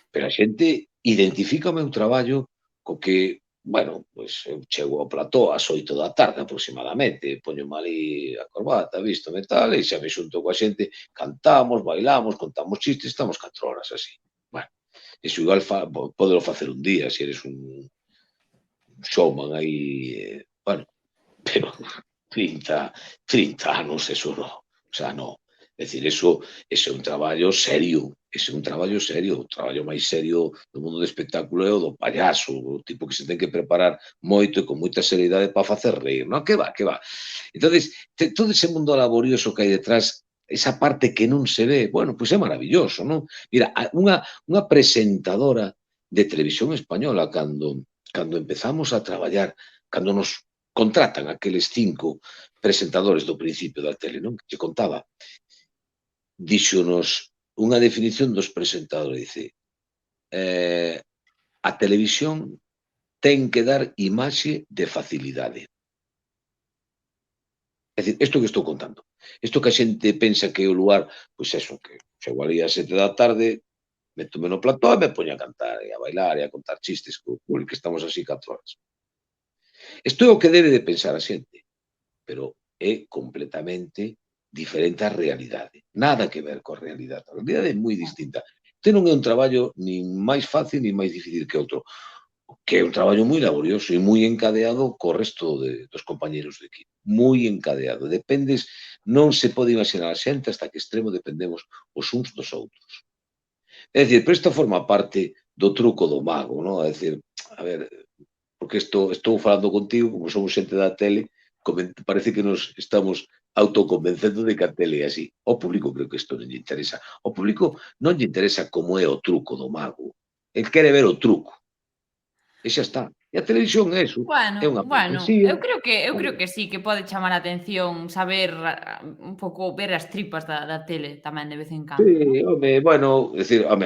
Pero a xente identifica o meu traballo co que, bueno, pois eu chego ao plató ás 8 da tarde aproximadamente, poñome ali a corbata, vístome tal, e xa me xunto coa xente, cantamos, bailamos, contamos chistes, estamos 4 horas así. Bueno, iso igual pódelo facer un día, se eres un showman aí, bueno, pero 30 anos, eso no. O sea, no. É dicir, eso é un traballo serio, ese é un traballo serio, o traballo máis serio do mundo do espectáculo é o do payaso, o tipo que se ten que preparar moito e con moita seriedade para facer reír, non? Que va, que va. Entonces, todo ese mundo laborioso que hai detrás, esa parte que non se ve, bueno, pois é maravilloso, non? Mira, unha presentadora de televisión española cando empezamos a traballar, cando nos contratan aqueles 5 presentadores do principio da tele, non? Que che contaba, díxonos unha definición dos presentadores, dice, a televisión ten que dar imaxe de facilidade. É dicir, isto que estou contando, isto que a xente pensa que é o lugar, pois eso, que chego ali ás 7 da tarde, métome no plató e me poño a cantar e a bailar e a contar chistes co que estamos así 4 horas. Isto é o que debe de pensar a xente, pero é completamente diferente á realidade. Nada que ver coa realidade. A realidade é moi distinta. Este non é un traballo nin máis fácil nin máis difícil que outro, que é un traballo moi laborioso e moi encadeado co resto dos compañeros do equipo. Moi encadeado. Dependes, non se pode imaginar a xente hasta que extremo dependemos os uns dos outros. É dicir, pero isto forma parte do truco do mago, non? É dicir, a ver, porque estou falando contigo, como somos xente da tele, parece que nos estamos autoconvencendo de que a tele é así. Ao público creo que isto non lle interesa. Ao público non lle interesa como é o truco do mago. El quere ver o truco. E xa está. E a televisión é eso. É unha Bueno, fantasía. eu creo que sí, que pode chamar a atención saber un pouco ver as tripas da tele tamén de vez en cando, non? Sí, home, bueno, é dicir, home,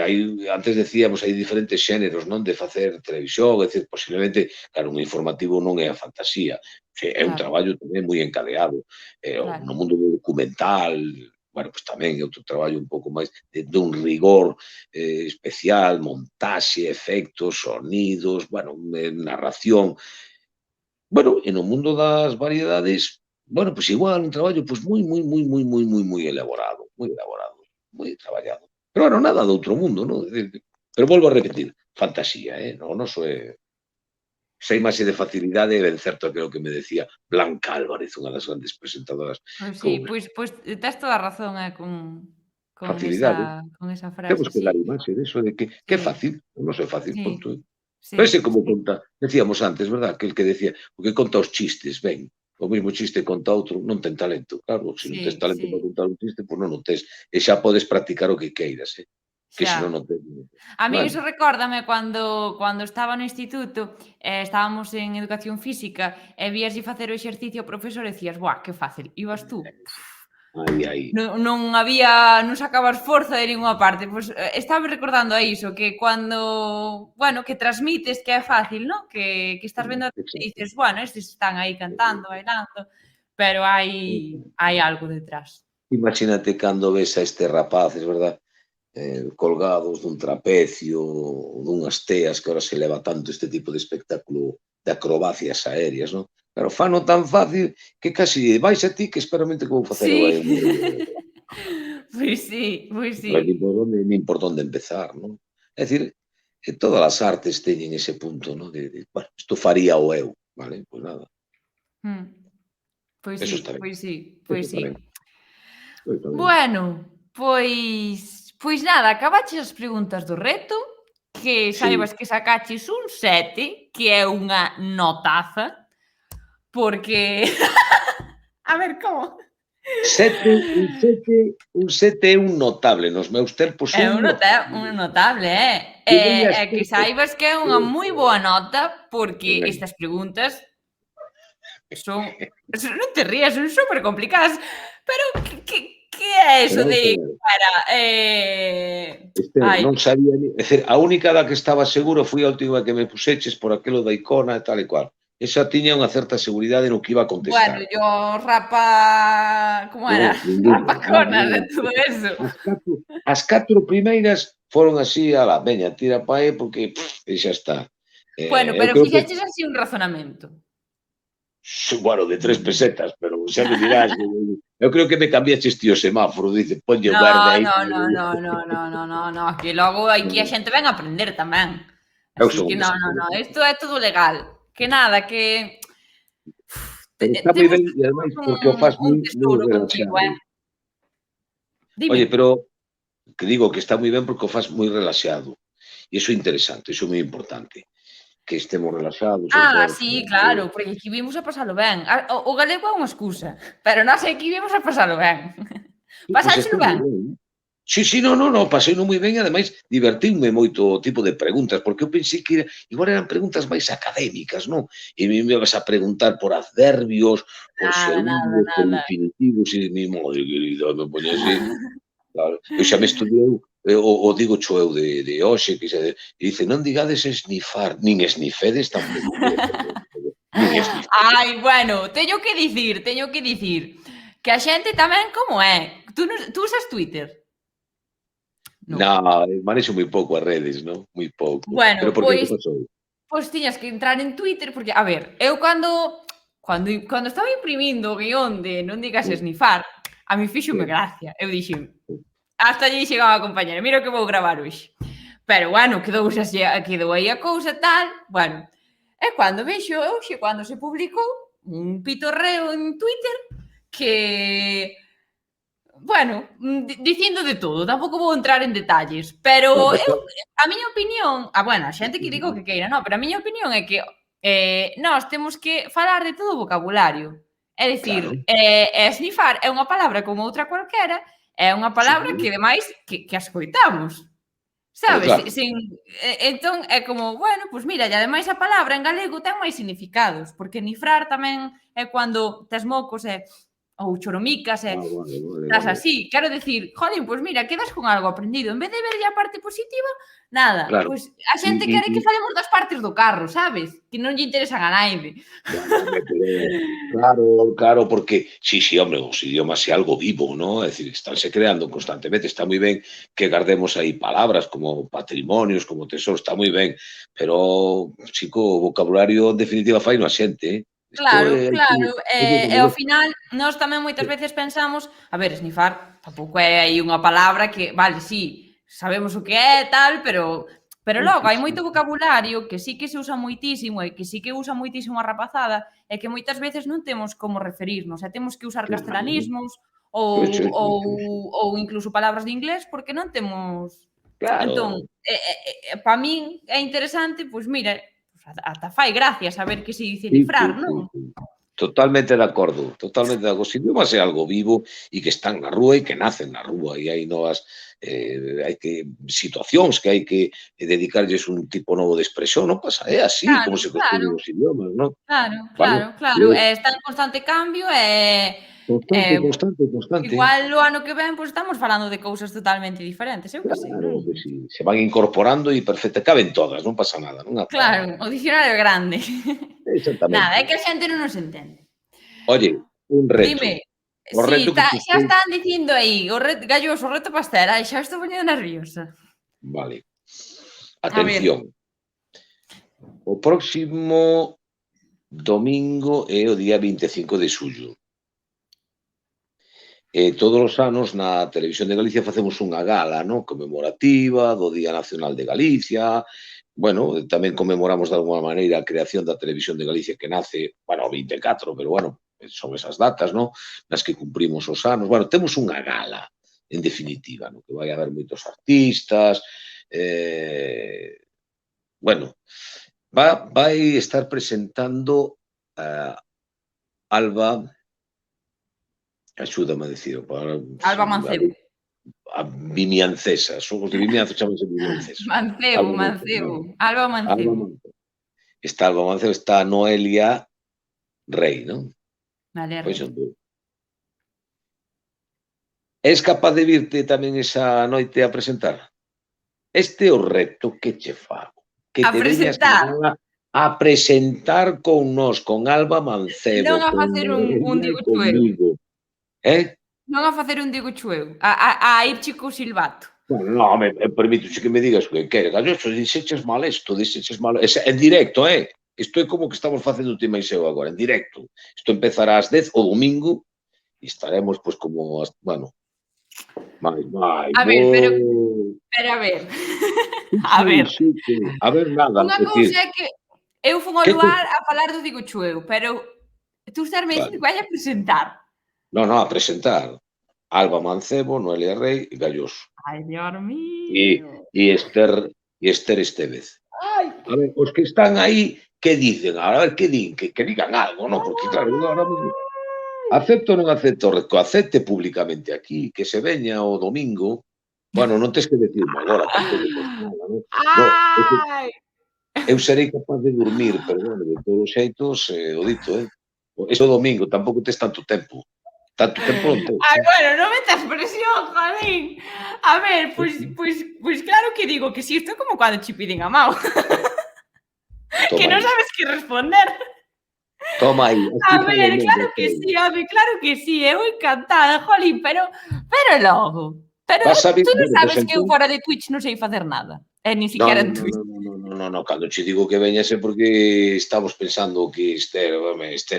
antes decíamos, hai diferentes xéneros, non, de facer televisión, é dicir, posiblemente, claro, un informativo non é a fantasía, que é un Claro, traballo tamén moi encadeado, claro. no mundo do documental, bueno, pois tamén é outro traballo un pouco máis dun rigor especial, montaxe, efectos, sonidos, bueno, narración. Bueno, e no mundo das variedades, bueno, pois igual, un traballo pois moi elaborado, moi traballado. Pero bueno, nada do outro mundo, non? Pero volvo a repetir, fantasía, o noso é esa imaxe de facilidade e ben certo aquilo que me decía Blanca Álvarez, unha das grandes presentadoras, Pois sí, como pois tes toda a razón, facilidade. con esa frase, Temos que sí, dar imaxe diso de que é sí, fácil, o noso é fácil, sí, punto. sí, Parece como sí, conta, decíamos antes, verdad? Aquel que decía, o que conta os chistes, ben, o mesmo chiste conta outro, non ten talento. Claro, se non tes sí, talento para sí, contar un chiste, pois non o tes. E xa podes practicar o que queiras, que senón xa. non tes. A min Bueno, iso recórdame cando estaba no instituto, estábamos en educación física e víaslle facer o exercicio ao profesor e dicías: "Buah, que fácil". Ibas tú, aí. non sacabas forza de ningunha parte. Pois, estaba recordando a iso, que cando, bueno, que transmites que é fácil, ¿no? Que estás vendo a tele e Exacto. dices: "Bueno, estes están aí cantando, bailando", pero hai algo detrás. Imagínate cando ves a estes rapaces, verdad? Colgados dun trapecio, dunhas teas, que ahora se leva tanto este tipo de espectáculo de acrobacias aéreas, non? Pero fano tan fácil que casi vais a ti que experimento que vou facer eu aí. Sí. Pois sí. Nin por onde empezar, non? É dicir, todas as artes teñen ese punto, non? Bueno, isto faría o eu, vale? Pois nada, Mm. Pois eso sí, está ben, pois sí, eso pois está sí. ben, eso está ben. Bueno, pois nada, acabaches as preguntas do reto, que Sí, saibas que sacaches un 7, que é unha notaza, porque a ver, como? 7, un sete é un notable, nos meus tempos É un un notable. notable, é. Eu dolle as E que 7. saibas que é unha moi boa nota, porque Ben, estas preguntas non te rías, son super complicadas, pero que é eso pero vamos a de, ver, cara, Esther, ai, non sabía ni, é dicir, a única da que estaba seguro foi a última que me puxeches por aquilo da icona e tal e cual. esa tiña unha certa seguridade no que iba a Bueno, contestar. yo rapa... ¿Cómo era? No, ninguno. Rapaconas de todo eso. As 4 primeiras foron así, ala, veña, tira pa aí porque e xa está. Bueno, Eu pero creo que, fixeches así un razonamento. bueno, de 3 pesetas, pero xa me dirás, eu creo que me cambiaches ti o semáforo, dice, ponlle o verde No, aí. no, no, no, no, no, no, no, no, que logo aquí a xente ven a aprender tamén. Eu Así son que un no, no, desastre. no, isto é todo legal. Que nada, que Pero está moi temos ben, e ademais, porque o faz un moi tesouro contigo, relaxado. Oye, Dime. pero que digo que está moi ben porque o faz moi relaxado. E iso é interesante, iso é moi importante. Que estemos relaxados en todas as Sí, fases. claro, porque aquí vimos a pasalo ben. O galego é unha excusa, pero nós aquí vimos a pasalo ben. Sí, pois está Pasáchelo moi ben? ben. Sí, sí, no, paseino moi ben e ademais divertinme moito o tipo de preguntas, porque eu pensei que igual eran preguntas máis académicas, non? E me ibas a preguntar por adverbios, por Nada, nada, xerundios, por nada. infinitivos, e mi madre querida, me poña así. Claro, eu xa me estudiei o digo cho eu de hoxe, que xa e dice: "Non digades esnifar, nin esnifedes tampouco". Nin esnifedes. Ai, bueno, teño que dicir que a xente tamén como é. Tú usas Twitter? Non. No, manexo moi pouco as redes, non? Moi pouco. Bueno, Pero por que? Que pasou? pois tiñas que entrar en Twitter porque, a ver, eu cando estaba imprimindo o guión de non digas Sí, esnifar, a min fíxome sí. gracia. Eu dixen, hasta lle dixen á compañera, mira o que vou gravar hoxe. Pero bueno, quedou aí a cousa tal, bueno. E cando vexo hoxe, cando se publicou, un pitorreo en Twitter que, bueno, dicindo de todo, tampouco vou entrar en detalles, pero No, pero a miña opinión, bueno, a xente que diga o que queira, no, pero a miña opinión é que nós temos que falar de todo o vocabulario. É claro, dicir, esnifar é unha palabra como outra cualquera, é unha sí, palabra que ademais que a escoitamos. pero Sabes? claro, Entón é como, bueno, pois mira, e ademais a palabra en galego ten máis significados, porque nifrar tamén é cando tes mocos ou choromicas estás vale. así. Quero decir, jolín, pois mira, quedas con algo aprendido. En vez de verlle a parte positiva, nada. Claro. Pois a xente quere que falemos das partes do carro, sabes? Que non lle interesan a naide. Bueno, home, pero claro, porque sí, hombre, os idiomas é algo vivo, ¿no? É dicir, estanse creando constantemente, está moi ben que gardemos aí palabras como patrimonios, como tesoros, está moi ben, pero, chico, o vocabulario en definitiva faino a xente, Isto Claro, é claro, hai que e ao comer. final nós tamén moitas veces pensamos, a ver, esnifar tampouco é aí unha palabra que, vale, sí, sabemos o que é tal, pero logo hai moito vocabulario que sí que se usa moitísimo e que sí que usa moitísimo a rapazada e que moitas veces non temos como referirnos, e temos que usar Claro, castelanismos eso, ou incluso palabras de inglés porque non temos. Entón, claro. pa min é interesante, pois mira, ata fai gracia saber que se dice Sí, nifrar, non? sí. Totalmente de acordo, totalmente de acordo. Os idiomas é algo vivo e que están na rúa e que nacen na rúa e hai novas hai que situacións que hai que dedicarlles un tipo novo de expresión, non pasa, é así Claro, como se claro, construen os idiomas, non? claro, Vale, claro, claro, eu está en constante cambio e constante. igual o ano que ven, pois estamos falando de cousas totalmente diferentes, eu que sei, non? Claro que sí, se van incorporando e perfecta, caben todas, non pasa nada, non ata Claro, o dicionario é grande. Nada, exactamente. é que a xente non nos entende. Oye, un reto, Dime, o si, reto que xa puse están dicindo aí, Galloso, o reto pastel, ai, xa estou poñendo nerviosa. vale, A ver, atención, o próximo domingo é o día 25 de xullo. Todos os anos na Televisión de Galicia facemos unha gala, non, conmemorativa do Día Nacional de Galicia. Bueno, tamén conmemoramos de alguma maneira a creación da Televisión de Galicia que nace, bueno, o 24, pero bueno, son esas datas, non, nas que cumprimos os anos. Bueno, temos unha gala, en definitiva, no que vai haber moitos artistas, bueno, vai estar presentando Alba, axúdame a dicir, para Alba Mancebo. a Vimiancesa, son os de Vimianzo chamanse Vimiancesa. Mancebo, Alba Mancebo, Mancebo, Alba Alba Mancebo. Mancebo. Está Alba Mancebo, está Noelia Rei, non? Vale, Pois rei. son dous. És capaz de virte tamén esa noite a presentar? Este é o reto que che fago, que A te veñas a presentar. gala a presentar con nós, con Alba Mancebo, Non a con facer un Noelia e Digo Chueu. comigo. Non a facer un Digo Chueu. A irche co silbato. Bueno, no, home, permítese que me digas o que quere. Galloso, dixeches mal isto, dixeches mal. En directo, Isto é como que estamos facendo ti máis eu agora, en directo. Isto empezará ás 10 o domingo e estaremos, pois, como, bueno, máis, A ver, pero a ver. A sí, ver. sí, sí. A ver, nada, Unha é dicir, cousa é que eu fun ao que lugar a falar do Digo Chueu, pero tú estarme dicindo Claro. que vai a presentar. No, a presentar. Alba Mancebo, Noelia Rei e Galloso. Ai, Dios E, mío. Esther Estévez. Ai, A ver, os que están aí, que dicen? A ver, que din? Que digan algo, non? Porque, claro, eu ahora mesmo acepto ou non acepto, que acepte públicamente aquí, que se veña o domingo. Bueno, non tes que decirmo agora, tampouco pasa nada, non? No, ai. eu serei capaz de dormir, pero, bueno, de todos os xeitos, o dito, Ese domingo tampouco tes tanto tempo. Tanto tempo non tes, Ai, bueno, non metas presión, jolín. A ver, pois claro que digo que si, isto é como cando che piden a mao. Que Toma non aí, sabes que responder. toma aí, A así fai o ver, mundo, claro que sí, home, claro que sí, eu encantada, jolín, pero logo. Pero Vas a ver, tú non bueno, pues sabes que eu entón, fora de Twitch non sei facer nada. E nin no, siquiera no, en no, Twitch. no, no, no, no, no, cando che digo que veñas é porque estamos pensando que Esther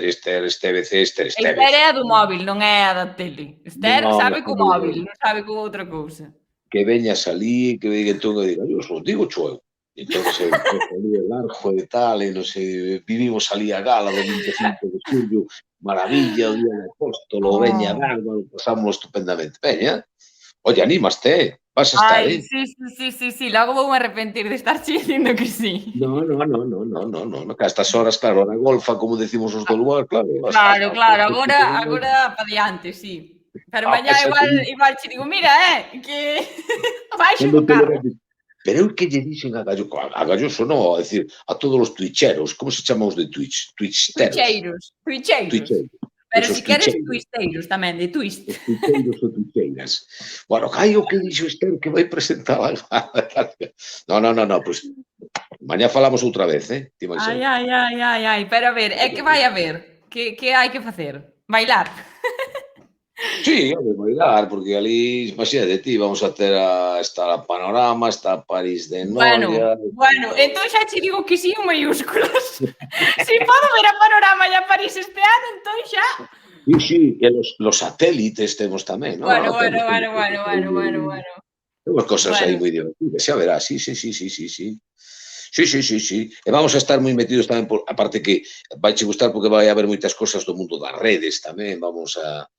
Estévez. é a do móvil, non é a da tele. Esther Non, sabe co móvil, non sabe con outra cousa. que veñas alí, que diga entón, que diga, eu só digo chueu. Entonces eu empezo ali o largo e tal, e non sei, vivimos ali a gala do 25 de xullo, maravilla, o día do apóstolo, veña Oh. Dardo, pasámoslo estupendamente. Veña, oye, anímaste, vas a estar, Ai, sí, logo voume arrepentir de estar che dicindo que sí. No, que a estas horas, claro, na golfa, como decimos os do lugar, claro, Claro, agora pa diante, sí. Pero mañá igual che digo, mira, que baixo cando do te carro. levantes. Pero eu que lle dixen a Galloso non, a decir, a todos os twitcheros, como se chama os de Twitch? Twitcheros, Twitcheiros. pois Pero os si queres twitcheiros, twisteiros tamén, de twist. os twitcheiros ou twitcheiras. Bueno, hai o que dixo Esther que vai presentar a No, pois mañá falamos outra vez, ti máis eu. Ai, pero a ver, é que vai haber? Que hai que facer? Bailar? Sí, home, bailar, porque ali, imagínate ti, vamos a ter está a Panorama, está París de Noia, entón xa che digo que sí en maiúsculas. Si podo ver a Panorama e a París este ano, entón xa. Sí, e los satélites temos tamén, non? Bueno. Unhas cosas aí Bueno, moi divertidas, xa verás, sí. Sí. E vamos a estar moi metidos tamén, aparte que vaiche gustar porque vai haber moitas cosas do mundo das redes tamén, vamos a...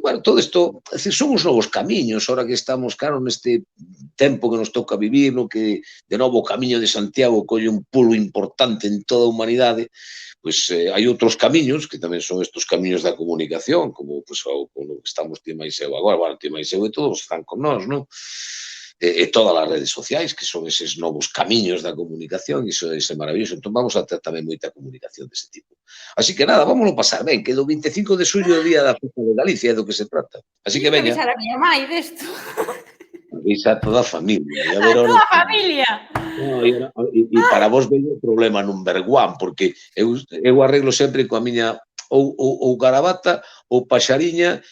bueno, todo isto, é dicir, son os novos camiños, ahora que estamos, claro, neste tempo que nos toca vivir, no que de novo o camiño de Santiago colle un pulo importante en toda a humanidade, pois hai outros camiños, que tamén son estes camiños da comunicación, como pois, como estamos ti máis eu agora, bueno, ti máis eu e todos están con nós, non? E todas as redes sociais, que son eses novos camiños da comunicación, iso é maravilloso. Entón vamos a ter tamén moita comunicación dese tipo. Así que nada, vámonos pasar ben, que do 25 de xullo é o día da Festa de Galicia, é do que se trata. Así que teño que veña, avisar a miña mãe desto. avisa a toda a familia. E a A ver, toda a familia. E para vos veño o problema nun verguán, porque eu arreglo sempre coa miña ou garabata ou paxariña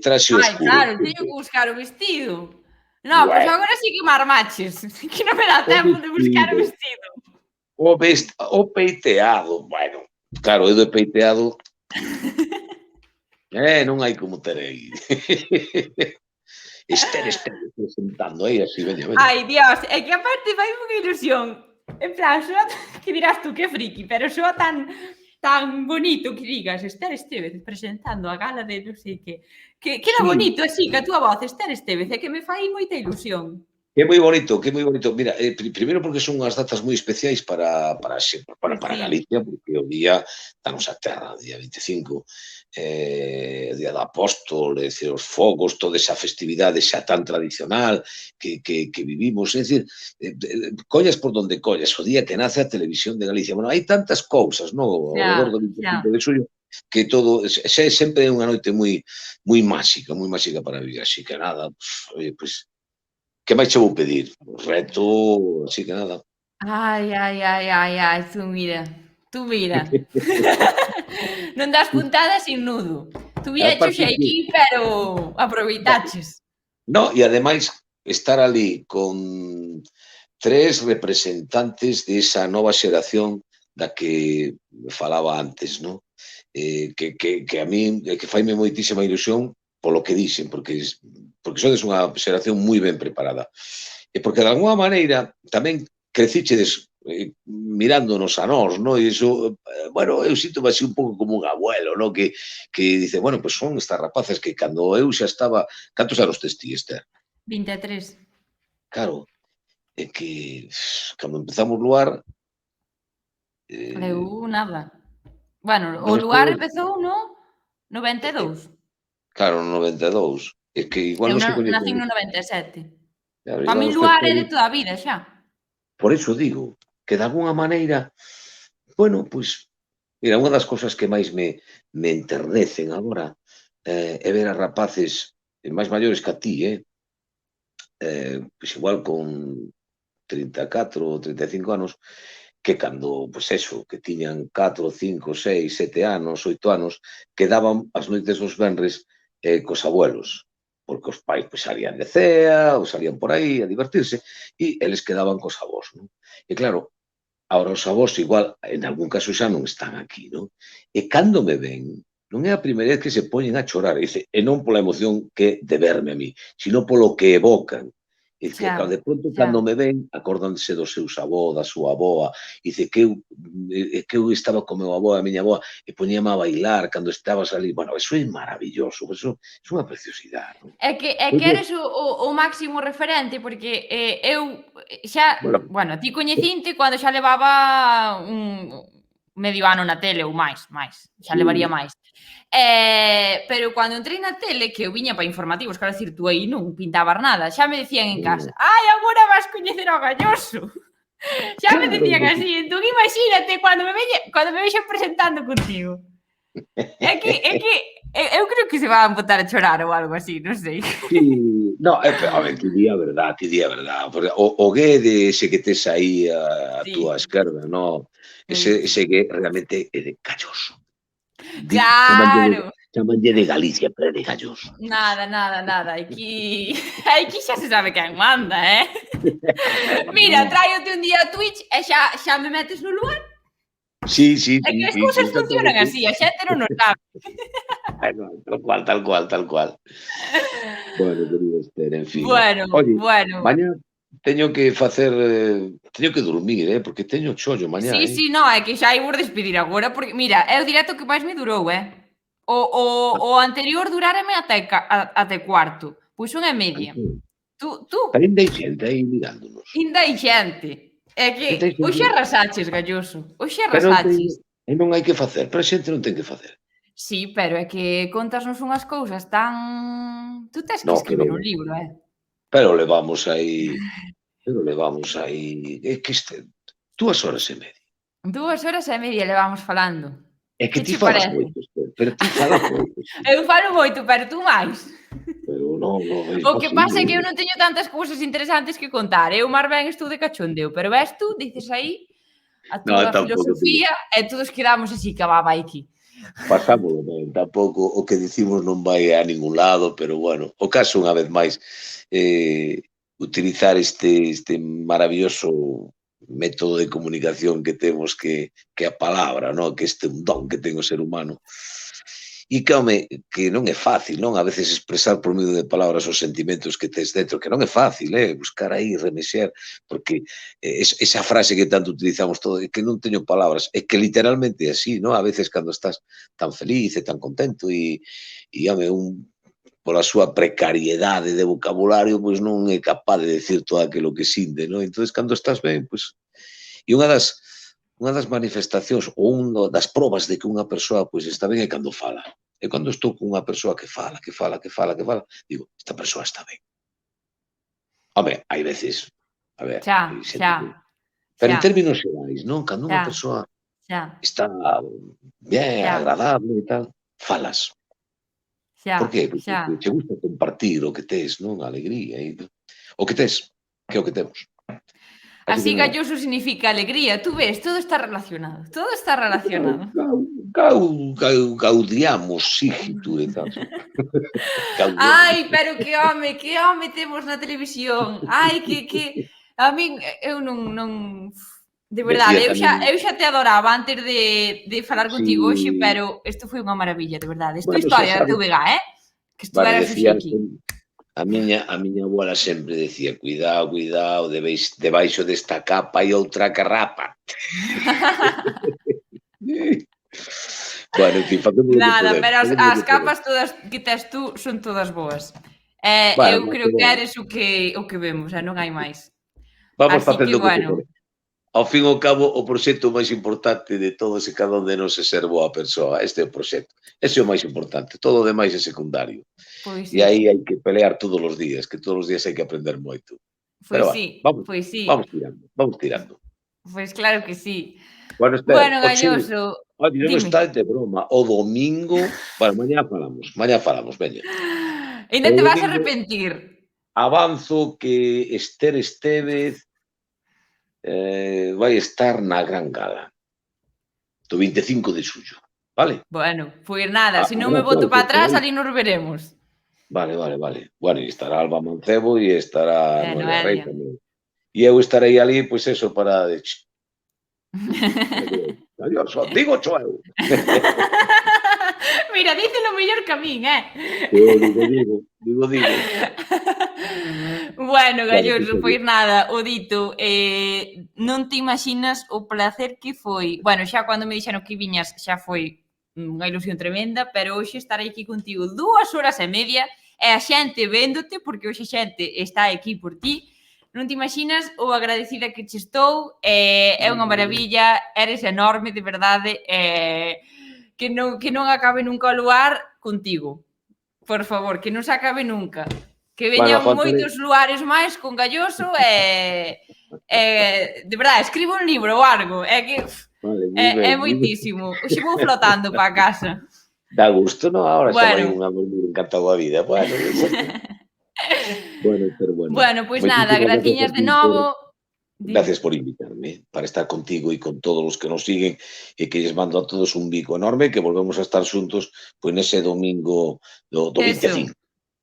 traxe Ai, oscuro. claro, teño que buscar o vestido. No, pois Bueno, agora sí que me armaches, que non me dá o tempo de buscar o vestido, vestido. o peiteado, bueno, claro, eu de peiteado, non hai como ter aí. Esther presentando aí, así, veña. Ai, Dios, é que aparte fai unha ilusión. En plan, soa, que dirás tú, que friki, pero soa tan bonito que digas Esther Estévez presentando a gala de non sei que. Que queda Sí, bonito así, que a túa voz, Esther Estévez, é que me fai moita ilusión. que é moi bonito, que é moi bonito. Mira, primeiro porque son unhas datas moi especiais para Sí. Galicia, porque o día da nosa terra, o día 25, o día do apóstol, é dicir, os fogos, toda esa festividade xa tan tradicional que vivimos, é dicir, collas por donde collas, o día que nace a Televisión de Galicia. Bueno, hai tantas cousas, no, ao redor do 25 de xullo, que todo, xa é sempre unha noite moi máxica para vivir, así que nada, oye, pois, que máis che vou pedir? O reto, así que nada. Ai, tú mira. Non das puntada sin nudo. Tú viaxe Aparte hoxe que, aquí, pero aproveitaches. no, e ademais estar ali con tres representantes desa nova xeración da que falaba antes, no? Que a min que faime moitísima ilusión polo que dixen, porque sodes unha xeración moi ben preparada. E porque de alguma maneira tamén crecichedes mirándonos a nós, no? E iso, bueno, eu sinto así un pouco como un abuelo, no? Que dice, bueno, pues son estas rapaces que cando eu xa estaba... Cantos anos tes ti, Esther? 23. Claro, é que cando empezamos Luar, Eu eh, nada. Bueno, o non Luar estou... empezou no 92. Claro, no 92. É que igual Eu non se nacín coñecen. no 97. Claro, Para igual min os Luar é de percebes. toda a vida xa. Por iso digo, que de alguna maneira, bueno, pois, mira, unha das cousas que máis me enternecen agora é ver a rapaces máis maiores que a ti, pois igual con 34 ou 35 anos, que cando, pois eso, que tiñan 4, 5, 6, 7 anos, 8 anos, quedaban as noites dos venres cos abuelos, porque os pais pois salían de cea ou salían por aí a divertirse e eles quedaban cos avós, non? E claro, ahora os avós igual, en algún caso xa non están aquí, non? E cando me ven, non é a primeira vez que se poñen a chorar, e non pola emoción que de verme a mí, sino polo que evocan. E que Xa, de pronto xa. cando me ven, acórdanse dos seus avó, da súa avoa, e dice que eu estaba co meu avó e a miña avoa e poñíame a bailar cando estabas ali. Bueno, eso é maravilloso, eso é unha preciosidade, non? É que eres o máximo referente, porque eu xa, Bueno, bueno, ti coñecinte cando xa levaba un medio ano na tele ou máis, xa levaría sí, máis. Pero cando entrei na tele, que eu viña para informativos, quero dicir, tú aí non pintabas nada, xa me decían en casa: "Ai, agora vas coñecer ao Galloso". Xa me claro, decían así, entón imagínate cando me vexan presentando contigo. É que eu creo que se van botar a chorar ou algo así, non sei. sí, no, a ver, ti di a verdad, ti di a verdad, porque o Guede ese que tes aí a túa Sí, esquerda, no, ese. ese Gué realmente é de Calloso. Claro. Chamanlle de Galicia, pero é de Calloso. Nada, aquí xa se sabe quen manda, eh. Mira, No. tráiote un día a Twitch e xa me metes no lugar. Sí, sí, É que sí, as sí, sí, cousas funcionan exactamente. así, a xente non o sabe. Tal cual, tal cual, tal cual. Bueno, querido Esther, en fin. Oye, Bueno. mañá teño que durmir, porque teño chollo mañá, Sí, no, é que xa imos despedir agora, porque mira, é o directo que máis me durou, o anterior durárame até cuarto, pois 1:30. Tú Pero ainda hai xente aí mirándonos. Inda hai xente. É que Ainda hai xente. hoxe arrasaches, Galloso, hoxe Pero non ten, arrasaches. e non hai que facer, pero a xente non ten que facer. Sí, pero é que contasnos unhas cousas tan tú tes que No, escribir un libro. pero levamos aí, é que 2 horas e media. 2 horas e media levamos falando. É que Que ti che falas parece? moito, Esther, pero ti falas moito, Eu falo moito, pero tú máis. pero non, non é O que pasa é imposible. que eu non teño tantas cousas interesantes que contar. Eu máis ben estou de cachondeo, pero ves tú, dices aí a Non, túa tampouco teño. filosofía e todos quedamos así que baba aquí. Pasámolo ben, tampouco o que dicimos non vai a ningún lado, pero bueno, o caso unha vez máis utilizar este maravilloso método de comunicación que temos que a palabra, no? Que este un don que ten o ser humano. E que, home, que non é fácil, non? A veces expresar por medio de palabras os sentimentos que tes dentro, que non é fácil, buscar aí, remexer, porque esa frase que tanto utilizamos todo, é que non teño palabras, é que literalmente é así, non? A veces cando estás tan feliz e tan contento home, pola súa precariedade de vocabulario, pois non é capaz de decir todo aquilo que sinte, non? Entonces, cando estás ben, pois... E unha das manifestacións ou unha das probas de que unha persoa pois está ben é cando fala. E cando estou con unha persoa que fala, digo, esta persoa está ben. Home, hai veces, a ver, Xa, hai xente xa, que... Pero xa, en términos xerais, non? Cando xa, unha persoa xa, está ben, xa, agradable e tal, falas. xa, Por qué? xa. Porque che gusta compartir o que tes, non? A alegría e o que tes, que é o que temos. Así galloso significa alegría. Tú ves, todo está relacionado. Todo está relacionado. Gaudiamos sigitur e tal. Ai, pero que home temos na televisión. Ai, que a min eu non de verdade, eu xa te adoraba antes de falar contigo hoxe, pero isto foi unha maravilla, de verdade. Isto é historia da TVG, que estuveras hoxe aquí. A miña abuela sempre decía, cuidado, debaixo desta capa hai outra carrapa. Bueno, en fin, facemos nada, pero as capas todas que tes tú son todas boas. Eu creo que eres o que vemos, non hai máis. Vamos facendo o que podemos. Ao fin e ao cabo, o proxecto máis importante de todos e cada un de nós é ser boa persoa. Este é o proxecto. Ese é o máis importante. Todo o demais é secundario. E aí hai que pelear todos os días, que todos os días hai que aprender moito. Pois sí, pois sí. Vamos tirando. Pois claro que sí. Bueno, Galloso. Oye, non está de broma. O domingo... Bueno, mañá falamos, veña. Ainda te vas a arrepentir. Avanzo que Esther Estévez vai estar na Gran Gala do 25 de xullo, vale? Bueno, pois nada, se non me boto para atrás, ali nos veremos. Vale. Bueno, e estará Alba Mancebo e estará Noelia Rey tamén. E eu estarei ali, pois eso, para... Adiós, digo cho eu. Mira, dícelo mellor que a min, Digo. Bueno, galloso, pois nada, o dito, non te imaginas o placer que foi. Bueno, xa cando me dixeron que viñas xa foi unha ilusión tremenda, pero hoxe estarei aquí contigo 2 horas e media e a xente véndote, porque hoxe a xente está aquí por ti. Non te imaginas o agradecida que che estou, é unha maravilla, eres enorme, de verdade, que non acabe nunca o luar contigo. Por favor, que non se acabe nunca. Que veñan moitos luares máis con Galloso e de verdade, escribo un libro ou algo, é que é moitísimo. Hoxe vou flotando para casa. Dá gusto, non? Ahora xa vai unha dormir encantado a vida. Bueno, pois nada, graciñas de novo. Gracias por invitarme, para estar contigo e con todos os que nos siguen e que lles mando a todos un bico enorme que volvemos a estar xuntos pois nese domingo do 25.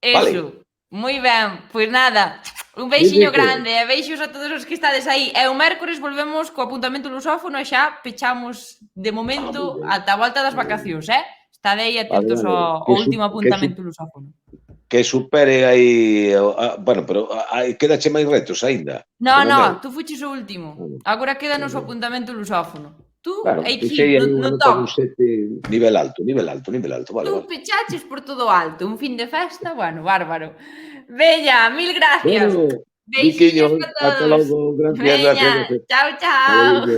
Eso, moi ben, pois nada, un beixiño grande e beixos a todos os que estades aí. E o mércores volvemos co apuntamento lusófono e xa pechamos de momento ata a volta das vacacións, Estadei atentos ao último apuntamento lusófono. Que supere aí... Bueno, pero quedache máis retos aínda. No, tú fuches o último. Agora quédanos o apuntamento lusófono. Tú, aquí, no top. Nivel alto, vale. Tú pechaches por todo alto. Un fin de festa, bueno, bárbaro. Bella, mil gracias. Beixiños para todos. Hasta logo. Gracias. Chao.